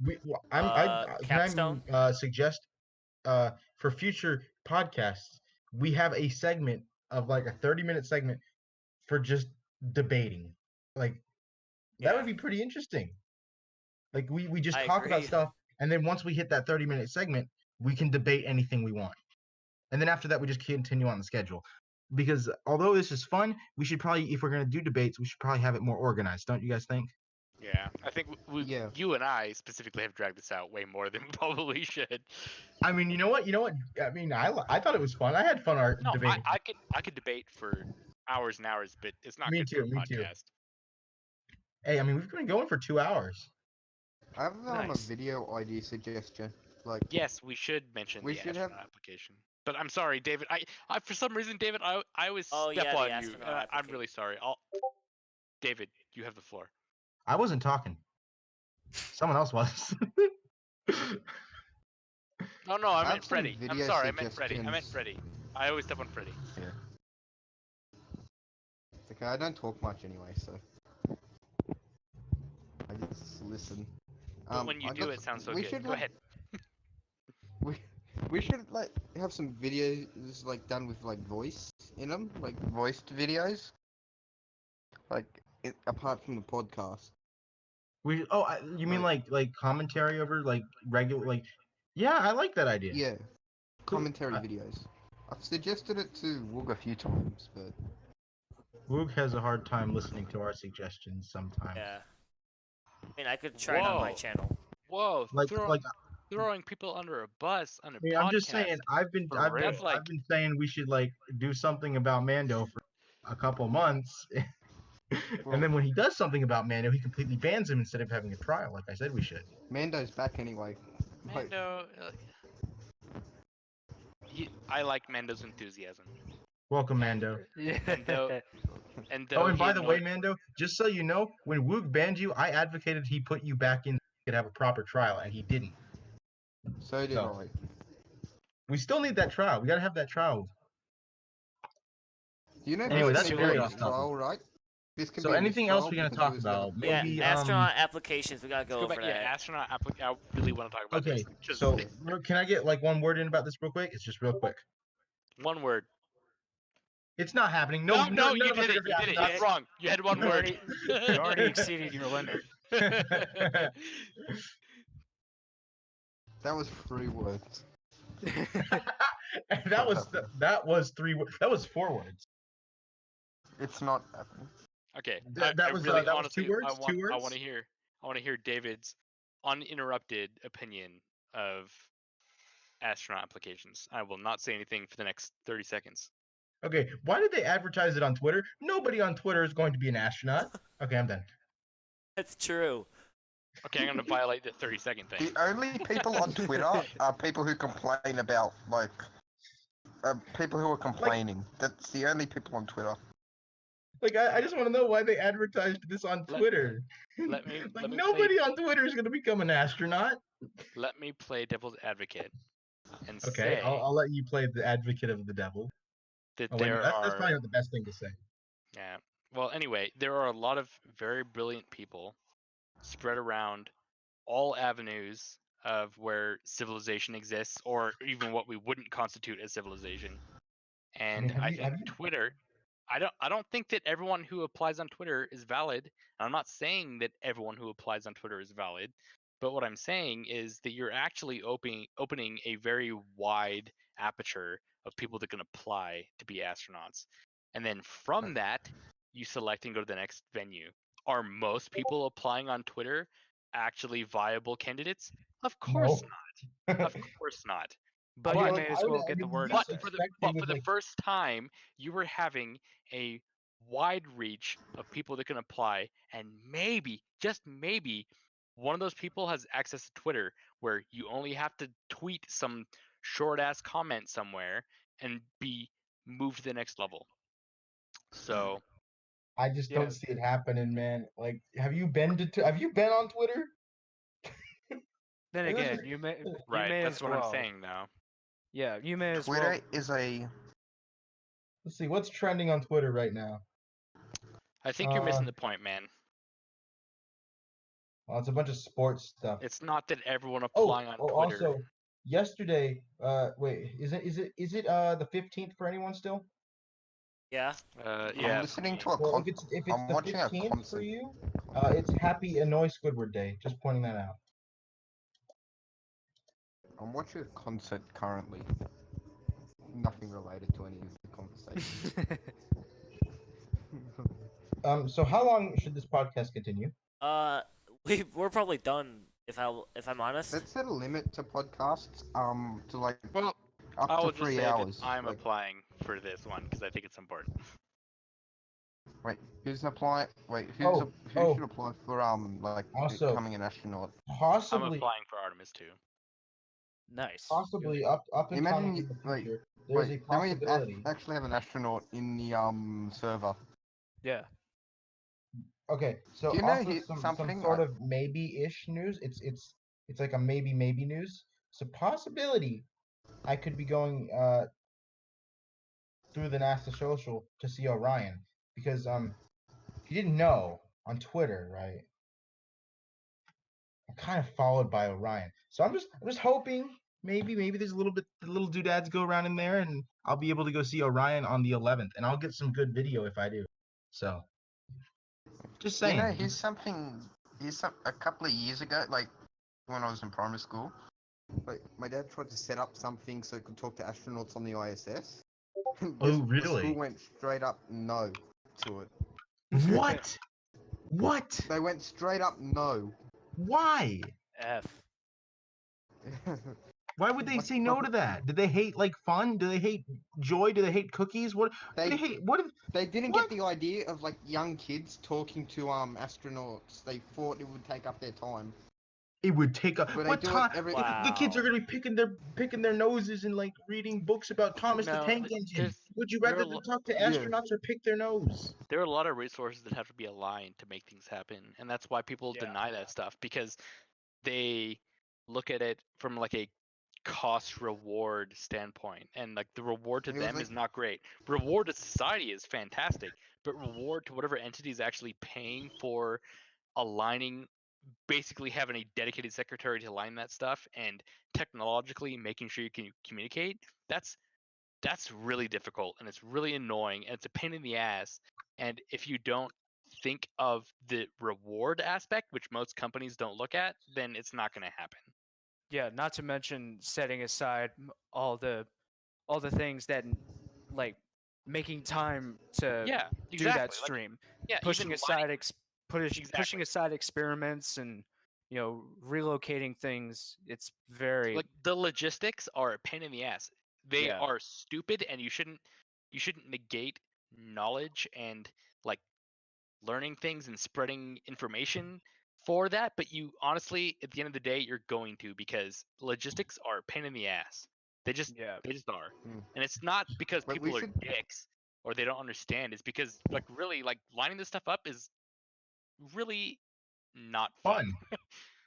Capstone? Can I suggest for future podcasts we have a segment of like a 30-minute segment for just debating. Like that Yeah, would be pretty interesting. Like we just I talk about agree. stuff, and then once we hit that 30-minute segment, we can debate anything we want. And then after that, we just continue on the schedule. Because although this is fun, we should probably, if we're gonna do debates, we should probably have it more organized. Don't you guys think? Yeah, I think Yeah. you and I specifically have dragged this out way more than we probably should. I mean, you know what? I mean, I thought it was fun. I had fun No, debating. I could debate for hours and hours, but it's not Me good too. for a Me too. podcast. Hey, I mean, we've been going for 2 hours. I have a Nice. video idea suggestion. Like, Yes, we should mention We the should have- astronaut application. But I'm sorry, David. I for some reason, David, I always Oh, step yeah, the on you. astronaut And I'm application. really sorry. David, you have the floor. I wasn't talking. Someone else was. No, I I have meant some Freddie. I'm video sorry, I meant Freddie. suggestions. I always step on Freddie. It's okay, I don't talk much anyway, so I just listen. But when you I do, got- it sounds so we good. should Go have- ahead. We should like have some videos like done with like voice in them, like voiced videos. Like apart from the podcast. You mean like commentary over like regular like? Yeah, I like that idea. Yeah, Cool. commentary videos. I've suggested it to Woog a few times, but Woog has a hard time listening to our suggestions sometimes. Yeah. I mean, I could try it on my Whoa. channel. Whoa, Like throwing people under a bus on a I mean, podcast. I'm just saying. I've been That's like- saying we should like do something about Mando for a couple months, and then when he does something about Mando, he completely bans him instead of having a trial. Like I said, we should. Mando's back anyway. Like, Mando. I like Mando's enthusiasm. Welcome, Mando. And though Oh, and he by the way, annoyed- Mando, just so you know, when Woog banned you, I advocated he put you back in so you could have a proper trial, and he didn't. so did So- I. We still need that trial. We gotta have that trial. You know, Anyway, this that's can very be a off topic. trial, right? This can So be a anything else trial we gonna because it talk was never- about? Yeah, Maybe astronaut applications. We gotta go Let's go over back. Yeah, that. astronaut I really want to talk about Okay, this. Just so can I get like one word in about this real quick? It's just real quick. one word. It's not happening. No, None of you us are did it. gonna You did it. be That's wrong. You had one You word. You already exceeded your limit. That was 3 words. And that was 3 words. That was 4 words. It's not happening. Okay. That was, that was 2 words? 2 words? I want to hear David's uninterrupted opinion of astronaut applications. I will not say anything for the next 30 seconds. Okay, why did they advertise it on Twitter? Nobody on Twitter is going to be an astronaut. Okay, I'm done. That's true. Okay, I'm going to violate the 30-second thing. The only people on Twitter are people who complain about, like, people who are complaining. That's the only people on Twitter. Like, I just want to know why they advertised this on Twitter. Let me Nobody on Twitter is going to become an astronaut. Let me play devil's advocate and Okay, say I'll let you play the advocate of the devil. that Oh, wait, there that's are. probably not the best thing to say. Yeah. Well, anyway, there are a lot of very brilliant people spread around all avenues of where civilization exists, or even what we wouldn't constitute as civilization. And have I you- think have you- Twitter. I don't think that everyone who applies on Twitter is valid. I'm not saying that everyone who applies on Twitter is valid, but what I'm saying is that you're actually opening a very wide aperture of people that can apply to be astronauts. And then from that, you select and go to the next venue. Are most people applying on Twitter actually viable candidates? Of course not. Of course not. But But- you may as well get the word out But there. for the first time, you were having a wide reach of people that can apply, and maybe, just maybe, one of those people has access to Twitter, where you only have to tweet some short ass comment somewhere and be moved to the next level. So I just Yeah. don't see it happening, man. Like, have you been on Twitter? Then It was again, a- you may right, may that's as what well. I'm saying though. Yeah, you may as Twitter well. is a. Let's see what's trending on Twitter right now. I think you're missing Uh, the point, man. It's a bunch of sports stuff. It's not that everyone Oh, applying on Twitter. also yesterday. Wait, is it the 15th for anyone still? Yeah. Yeah. I'm listening to a Well, con- if it's I'm the watching a 15th for concert. you, it's Happy Annoy Squidward Day. Just pointing that out. I'm watching a concert currently. Nothing related to any of the conversation. So how long should this podcast continue? We're probably done if I'm honest. Let's set a limit to podcasts. To like Well, up I to will just 3 say hours. that I'm like, applying for this one because I think it's important. Wait, who's applying? Wait, Oh, who should apply for like Also, becoming an astronaut? I'm possibly applying for Artemis too. Nice. possibly up in Imagine time in you- the like, future, there's a Wait, then we possibility. actually have an astronaut in the server. Yeah. Okay, so Do you know also some something? sort of maybe-ish news. It's like a maybe news. So possibility, I could be going through the NASA social to see Orion because if you didn't know on Twitter, right? I'm kind of followed by Orion, so I'm just hoping maybe there's a little bit the little doodads go around in there, and I'll be able to go see Orion on the 11th, and I'll get some good video if I do. So, just You saying. know, a couple of years ago, like when I was in primary school, like my dad tried to set up something so he could talk to astronauts on the ISS. Oh, The school really? went straight up no to it. What? What? They went straight up no. Why? F. Why would they say no to that? Do they hate like fun? Do they hate joy? Do they hate cookies? What do they hate? What? They didn't get the idea of like young kids talking to astronauts. They thought it would take up their time. It would take a But they what do it time? every- The kids are gonna be picking their noses and like reading books about Thomas the No, Tank Engine. there's- Would you there rather are them talk to Yeah. astronauts or pick their nose? There are a lot of resources that have to be aligned to make things happen, and that's why people Yeah. deny that stuff because they look at it from like a cost reward standpoint, and like the reward to And it was them like- is not great. Reward to society is fantastic, but reward to whatever entity is actually paying for aligning, basically having a dedicated secretary to align that stuff and technologically making sure you can communicate, that's really difficult and it's really annoying and it's a pain in the ass. And if you don't think of the reward aspect, which most companies don't look at, then it's not going to happen. Yeah, not to mention setting aside all the things that like making time to Yeah, do that exactly. stream, Yeah, pushing even aside lining- pushing Exactly. aside experiments and relocating things. It's very like the logistics are a pain in the ass. They Yeah. are stupid, and you shouldn't negate knowledge and like learning things and spreading information for that. But you honestly, at the end of the day, you're going to, because logistics are a pain in the ass. They just yeah. are, Mm. and it's not because But we people are should- dicks or they don't understand. It's because like really like lining this stuff up is really not fun.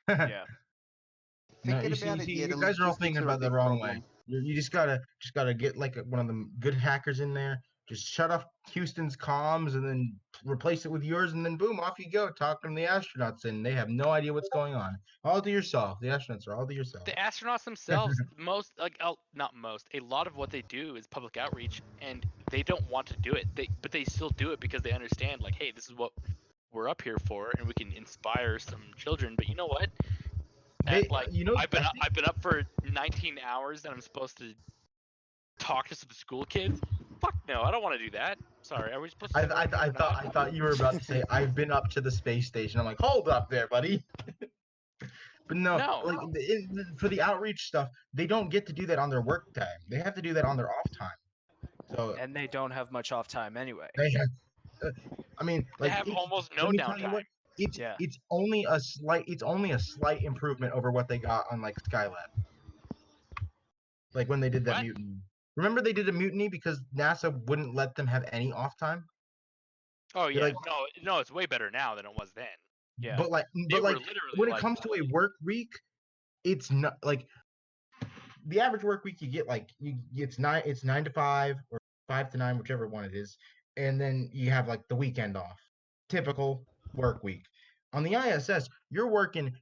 Yeah. No, Thinking you see, about it, yeah, you the guys are all logistics thinking are a about the big wrong problem. way. You just gotta get like one of them good hackers in there. Just shut off Houston's comms and then replace it with yours, and then boom, off you go. Talking to the astronauts, and they have no idea what's going on. All to yourself. The astronauts are all to yourself. The astronauts themselves, not most, a lot of what they do is public outreach, and they don't want to do it. But they still do it because they understand, like, hey, this is what we're up here for, and we can inspire some children. But you know what? They, I've been up for 19 hours, and I'm supposed to talk to some school kids. Fuck no, I don't want to do that. Sorry, are we supposed to? I thought you were about to say I've been up to the space station. I'm like, hold up there, buddy. But no, like for the outreach stuff, they don't get to do that on their work time. They have to do that on their off time. So And they don't have much off time anyway. they have. I mean, They like have it's- almost no let me tell you downtime. what, It's Yeah. it's only a slight improvement over what they got on like Skylab. Like when they did that What? mutiny. Remember they did a mutiny because NASA wouldn't let them have any off time? Oh yeah, like- no, it's way better now than it was then. Yeah. But like They but were like literally when it like, comes to a work week, it's not like the average work week you get like it's 9 to 5 or 5 to 9, whichever one it is, and then you have like the weekend off. Typical work week. On the ISS, you're working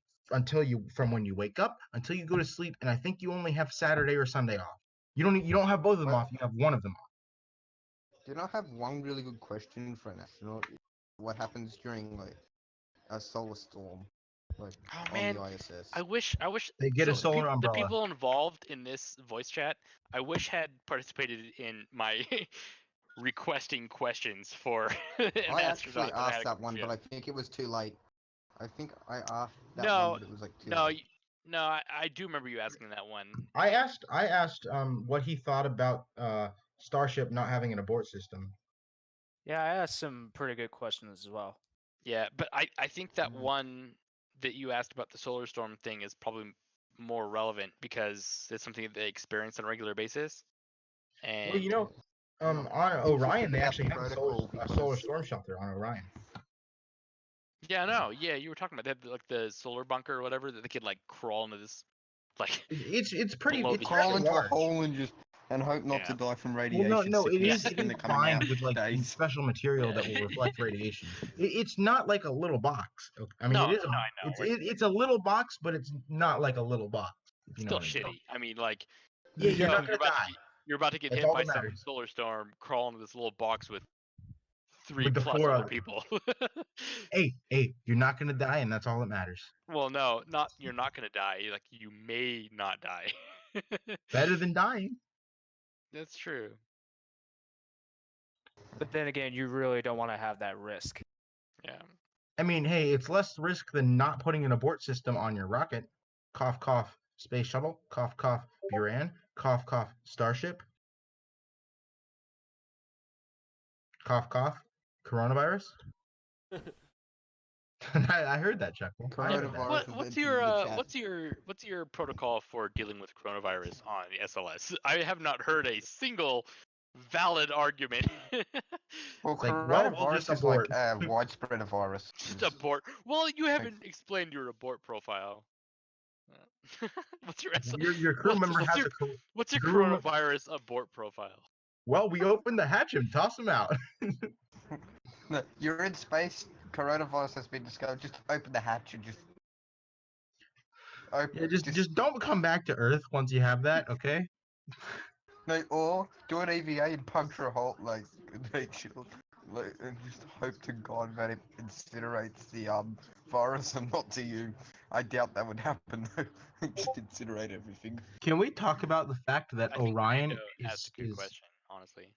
from when you wake up until you go to sleep, and I think you only have Saturday or Sunday off. You don't have both of them Well- off. You have one of them off. Did I have one really good question for an astronaut? What happens during like a solar storm, like Oh on man, the ISS? I wish They get a so solar the umbrella. people involved in this voice chat, I wish had participated in my requesting questions for an I astronaut actually that I had asked a that one, question. but I think it was too late. I think I asked that No, one, but it was like too no, late. no. I do remember you asking that one. I asked what he thought about Starship not having an abort system. Yeah, I asked some pretty good questions as well. Yeah, but I think that Mhm. one that you asked about the solar storm thing is probably more relevant because it's something that they experience on a regular basis. And Well, you know, on Didn't you Orion, they figure out actually the have a protocol solar because- storm shelter on Orion. yeah, no, yeah, you were talking about they have like the solar bunker or whatever that they could like crawl into this, like It's pretty. Below It's the crawl pretty into a large. hole and just hope not to Yeah. die from Well, radiation no, it sickness is in the coming lined out with like days. special material that will reflect radiation. It's not like a little box. I mean, No, it is. no, I know. It's a little box, but it's not like a little box. If you know Still what I mean. shitty. I mean, like Yeah, you're not you're gonna die. you're about to get That's hit all by that some matters. solar storm, crawl into this little box with three With the plus four other other- people. Hey, you're not gonna die, and that's all that matters. Well, no, not you're not gonna die. Like you may not die. Better than dying. That's true. But then again, you really don't want to have that risk. Yeah. I mean, hey, it's less risk than not putting an abort system on your rocket. Cough, cough, space shuttle. Cough, cough, Buran. Cough, cough, Starship. Cough, cough, coronavirus. I heard that chuckle. I heard that. Coronavirus. What's your protocol for dealing with coronavirus on the SLS? I have not heard a single valid argument. Well, It's like, well, we'll coronavirus just is like abort. a widespread virus. Just abort. Well, you haven't explained your abort profile. What's your Your crew member has a. what's your crew mem- coronavirus abort profile? Well, we open the hatch and toss them out. No, you're in space. Coronavirus has been discovered. Just open the hatch and just. Yeah, just don't come back to Earth once you have that, okay? No, or do an EVA and puncture a hole, like, make sure, like, and just hope to God that it incinerates the virus and not to you. I doubt that would happen though. Just incinerate everything. Can we talk about the fact that I think Orion Mando asked a good is? question, honestly.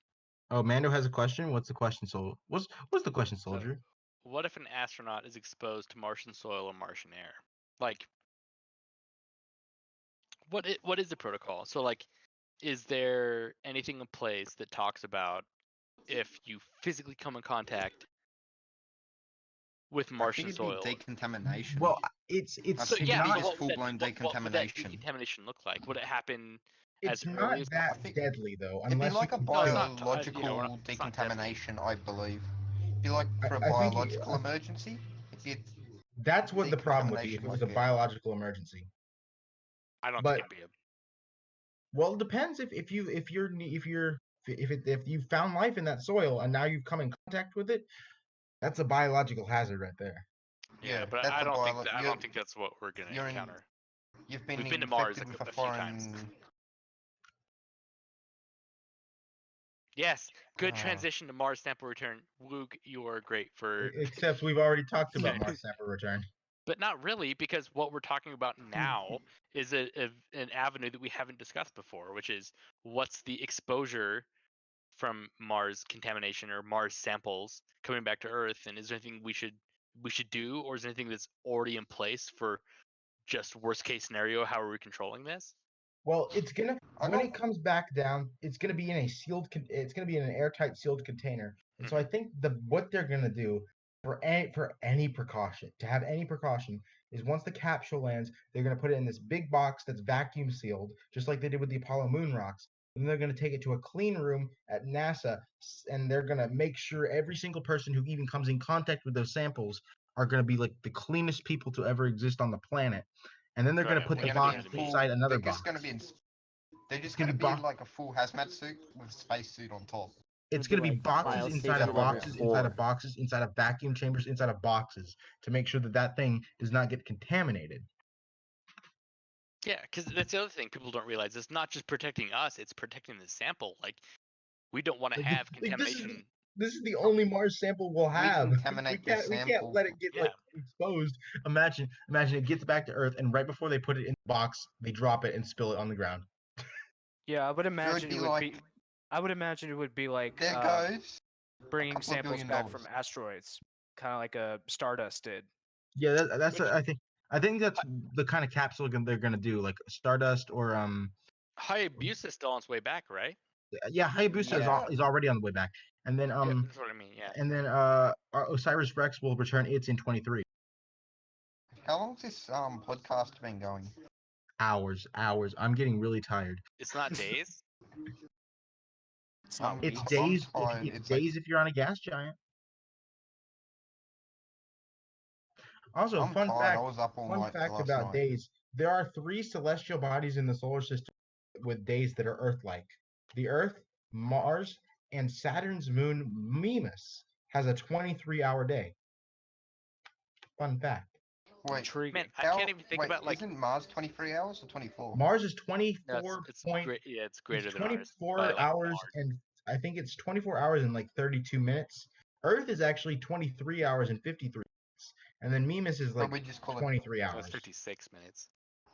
Oh, Mando has a question. What's the question, Sol? What's the question, soldier? What if an astronaut is exposed to Martian soil or Martian air? Like, what is the protocol? So, like, is there anything in place that talks about if you physically come in contact with Martian I think it'd soil? be decontamination. Well, it's I so think not. it'd be but just full-blown what would that decontamination. decontamination look like? Would it happen It's as not early as that I think- deadly though, It'd be unless like you a can No, it's not- biological it's not deadly. decontamination, I believe. It'd be like for a I think biological emergency. It's That's what the problem would be if it was a decontamination, like biological emergency. I don't But- think it'd be a. Well, it depends if you found life in that soil and now you've come in contact with it. That's a biological hazard right there. Yeah, but that's I a don't think bio- I you're- don't think that's what we're gonna you're in- encounter. You've been We've been to Mars infected like with a a few times. foreign. Yes, good Ah. transition to Mars sample return. Luke, you are great for. Except we've already talked about Mars sample return. But not really, because what we're talking about now is an avenue that we haven't discussed before, which is what's the exposure from Mars contamination or Mars samples coming back to Earth, and is there anything we should do, or is there anything that's already in place for just worst case scenario? How are we controlling this? Well, it's gonna I when don't- it comes back down, it's gonna be in a it's gonna be in an airtight sealed container. And so I think what they're gonna do for any precaution, to have any precaution, is once the capsule lands, they're gonna put it in this big box that's vacuum sealed, just like they did with the Apollo moon rocks. And they're gonna take it to a clean room at NASA, and they're gonna make sure every single person who even comes in contact with those samples are gonna be like the cleanest people to ever exist on the planet. And then they're gonna Right, put they're the gonna box be in inside another They're box. just gonna be in. They're just gonna gonna be be in bo- like a full hazmat suit with a space suit on top. It's It'll going to be be like boxes inside biosafety of level boxes, inside of 4. boxes, inside of vacuum chambers, inside of boxes to make sure that that thing does not get contaminated. Yeah, because that's the other thing people don't realize. It's not just protecting us; it's protecting the sample. Like, we don't want to Like, have like, contamination. this is the only Mars sample we'll We have. contaminate the We can't sample. let it get Yeah. like exposed. Imagine it gets back to Earth, and right before they put it in the box, they drop it and spill it on the ground. Yeah, I would imagine be it would like- be. I would imagine it would be like There goes. bringing couple of samples billion back dollars. from asteroids, kind of like a Stardust did. Yeah, I think that's the kind of capsule they're gonna do, like Stardust or Hayabusa is still on its way back, right? yeah, Hayabusa Yeah. is already on the way back, and then Yeah, that's what I mean. Yeah. and then Osiris Rex will return. It's in 23 How long's this podcast been going? hours. I'm getting really tired. It's not days. It's not It's weeks. days. tired. It's It's like- days if you're on a gas giant. Also, I'm fun tired. fact. I was up all Fun night fact last about night. days: there are 3 celestial bodies in the solar system with days that are Earth-like. The Earth, Mars, and Saturn's moon Mimas has a 23-hour day. Fun fact. Wait, Intriguing. Man, I can't even think wait, about like. isn't Mars 23 hours or 24? Mars is No, 24 it's point. great. Yeah, it's greater It's than ours. 24 by, like, hours far. and I think it's 24 hours and like 32 minutes. Earth is actually 23 hours and 53 minutes, and then Mimas is But like we just call it. 23 So hours. it's 56 minutes.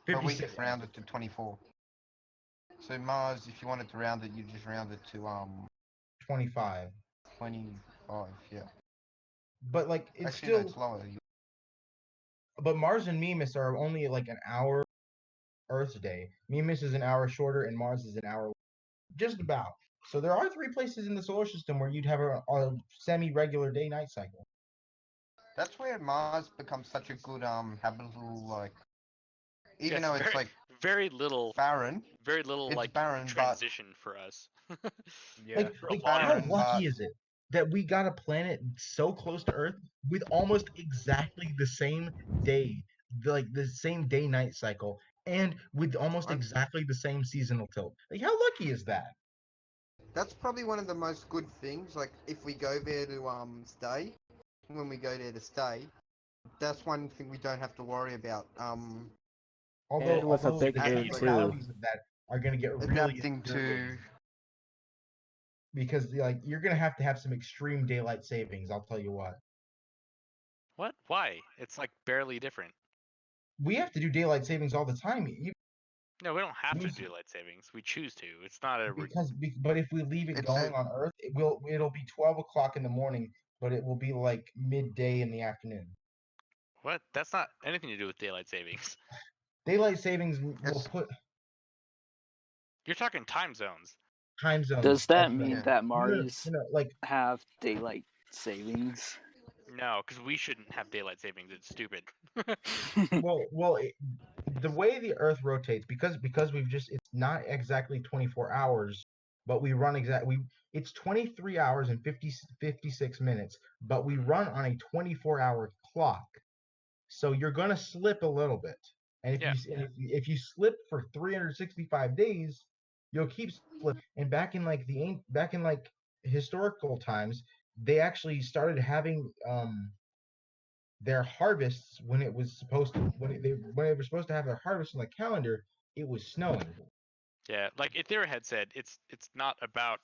But we 56 just round it to 24. So Mars, if you wanted to round it, you just round it to 25. 25. Yeah. But like it's Actually, no, still it's lower. but Mars and Mimas are only like an hour Earth's day. Mimas is an hour shorter and Mars is an hour just about. So there are 3 places in the solar system where you'd have a semi-regular day-night cycle. That's where Mars becomes such a good habitable, like, even Yeah, though it's like very little, barren. very little It's like barren, but transition for us. Yeah. Like barren, how but- lucky is it that we got a planet so close to Earth with almost exactly the same day, like the same day-night cycle, and with almost exactly the same seasonal tilt? Like how lucky is that? That's probably one of the most good things. Like if we go there to stay, when we go there to stay, that's one thing we don't have to worry about. Although, And with a although big the moon, too. technicalities of that are going to get really Adapting to. because like you're going to have some extreme daylight savings. I'll tell you what. What? Why? It's like barely different. We have to do daylight savings all the time. No, we don't have to Means- do light savings. We choose to. It's not a. But if we leave it It's going a- on Earth, it'll be 12 o'clock in the morning, but it will be like midday in the afternoon. What? That's not anything to do with daylight savings. Daylight savings will Yes. put You're talking time zones. time zones. Does that that's mean right. that No, Mars no, like have daylight savings? No, because we shouldn't have daylight savings. It's stupid. the way the Earth rotates, because it's not exactly 24 hours, but we run it's 23 hours and 56 minutes, but we run on a 24-hour clock. So you're gonna slip a little bit, and if you slip for 365 days, you'll keep slipping. And back in like historical times, they actually started having their harvests when it was supposed to when they were supposed to have their harvest on the calendar. It was snowing. Yeah, like Ethereum had said, it's not about.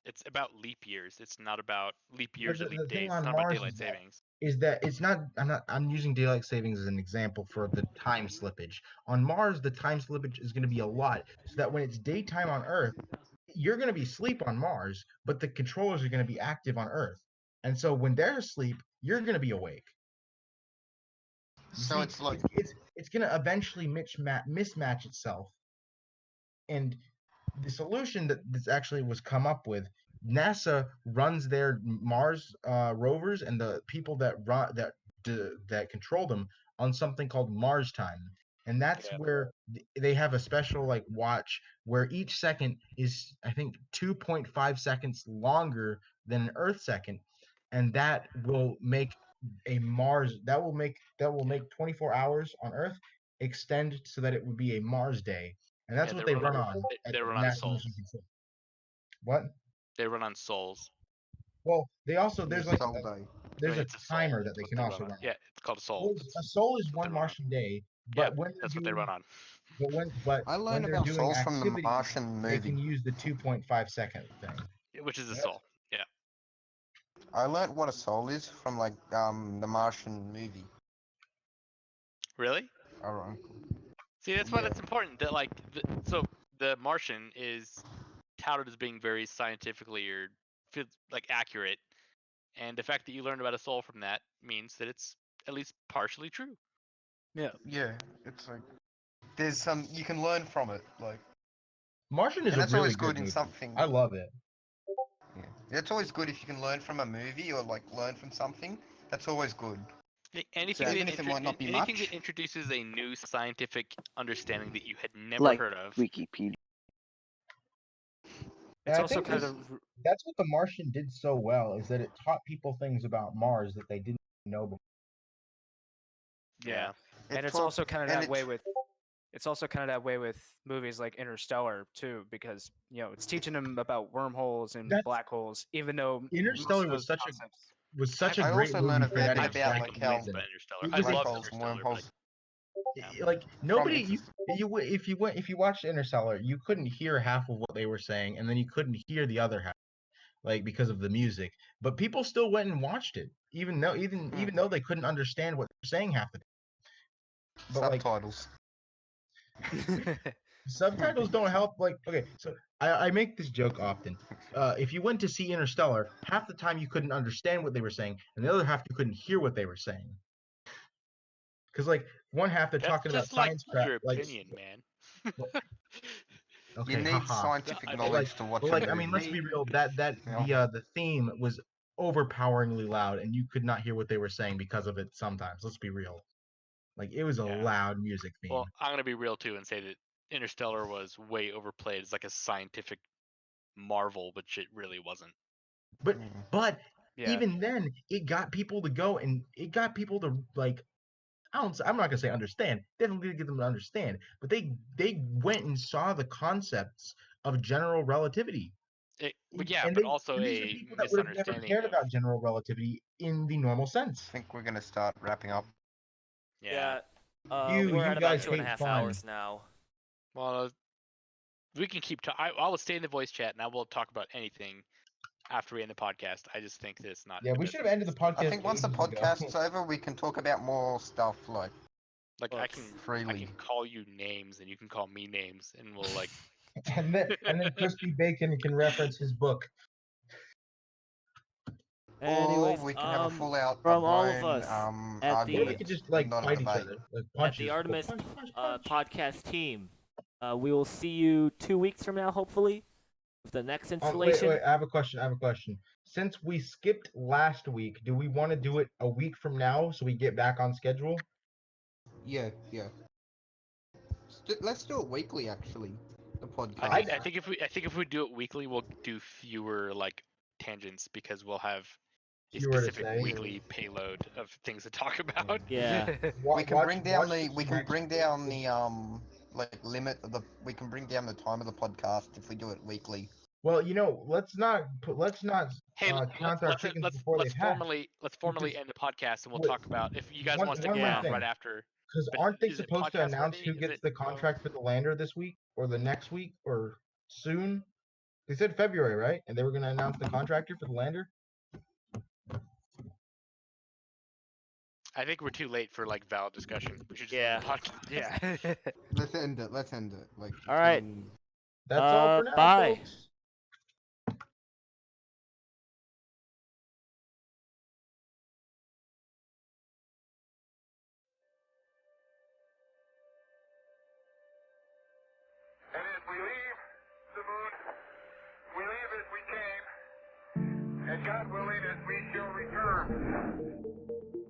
It's about leap years. It's not about leap years or the leap thing days. on It's not about Mars daylight is that- savings. Is that it's not I'm using daylight savings as an example for the time slippage. On Mars, the time slippage is going to be a lot, so that when it's daytime on Earth, you're going to be asleep on Mars, but the controllers are going to be active on Earth. And so when they're asleep, you're going to be awake. So it's like it's going to eventually mismatch itself. And the solution that this actually was come up with, NASA runs their Mars rovers and the people that that control them on something called Mars time, and that's where they have a special like watch where each second is I think 2.5 seconds longer than an Earth second, and that will make a Mars that will make 24 hours on Earth extend so that it would be a Mars day. And that's what they run on. They run on NASA Sol. Mission Control. What? They run on souls. Well, they also There's there's like Soul Day. there's a It's a soul. timer that they That's can what also run run. on. Yeah, it's called a soul. Well, a soul is That's what one they run on. Martian day, Yeah, but when they're that's what they doing run on. but I when learned they're about doing souls from the activity, Martian they movie. can use the 2.5-second thing. Which is a Right? soul. Yeah. I learned what a soul is from like the Martian movie. Really? Alright. See, that's why Yeah. that's important. That like, so the Martian is touted as being very scientifically or like accurate, and the fact that you learned about a soul from that means that it's at least partially true. Yeah. Yeah, it's like there's some you can learn from it, like. Martian is And a that's really always good good in movie. something. I love it. Yeah, it's always good if you can learn from a movie or like learn from something. That's always good. Anything, Even that, if it might not be anything much. that introduces a new scientific understanding that you had never Like heard of. Wikipedia. And It's I also think kind of that's what the Martian did so well, is that it taught people things about Mars that they didn't know before. yeah. It And it's taught- also kind of and that it- way with it's also kind of that way with movies like Interstellar too, because it's teaching them about wormholes and That's- black holes, even though most Interstellar of was those such concepts- a I great also learned movie a for that fair bit about exact like how reason. Interstellar. It I was love holes, Interstellar. wormholes. Like nobody, if you watched Interstellar, you couldn't hear half of what they were saying, and then you couldn't hear the other half, like because of the music. But people still went and watched it, even though they couldn't understand what they're saying half the time. But Subtitles. subtitles don't help. Like, okay, so I make this joke often. If you went to see Interstellar, half the time you couldn't understand what they were saying, and the other half you couldn't hear what they were saying. Because like one half they're That's talking about just like science crap, your like opinion, man. okay, You need haha. scientific But knowledge to watch but a like movie. I mean, let's be real. That the theme was overpoweringly loud, and you could not hear what they were saying because of it. Sometimes, let's be real. Like it was a loud music theme. Well, I'm gonna be real too and say that Interstellar was way overplayed as like a scientific marvel, which it really wasn't. But even then, it got people to go, and it got people to like. I'm not gonna say understand. Definitely didn't get them to understand, but they went and saw the concepts of general relativity. But yeah, And but also these are a people that would have never misunderstanding cared of. about general relativity in the normal sense. I think we're gonna start wrapping up. Yeah. You We're at about guys 2.5 hate fun. hours now. Well, we can keep. I will stay in the voice chat, and I will talk about anything after we end the podcast. I just think that it's not. Yeah, we should have ended the podcast. I think once the ages ago. podcast's over, we can talk about more stuff like. Like I can freely. call you names, and you can call me names, and we'll like. and then Crispy Bacon can reference his book. Anyways, or we can have a full out from all of blown, us at argument, the We could just like not a fight each debate. other. Like, at punches. the Artemis Punch. podcast team. We will see you 2 weeks from now, hopefully, with the next Wait, installation. I have a question. Since we skipped last week, do we want to do it a week from now so we get back on schedule? Yeah. Let's do it weekly, actually. The podcast. I think if we do it weekly, we'll do fewer like tangents because we'll have a Fewer to specific say. weekly payload of things to talk about. Yeah. We can bring down the like limit of the. We can bring down the time of the podcast if we do it weekly. Well, let's not Hey, count our chickens before let's they hatch. formally end the podcast and we'll Wait, talk about if you guys one- want to stick one more around thing. right after. Because But aren't they is it supposed to podcast announce worthy? who Is gets it, the contract for the lander this week or the next week or soon? They said February, right? And they were going to announce the contractor for the lander. I think we're too late for like valid discussion. We should just Yeah. end the podcast. Yeah. Let's end it. Like. All right. That's all for now, Bye. folks. And as we leave the moon, we leave as we came, and God willing, as we shall return.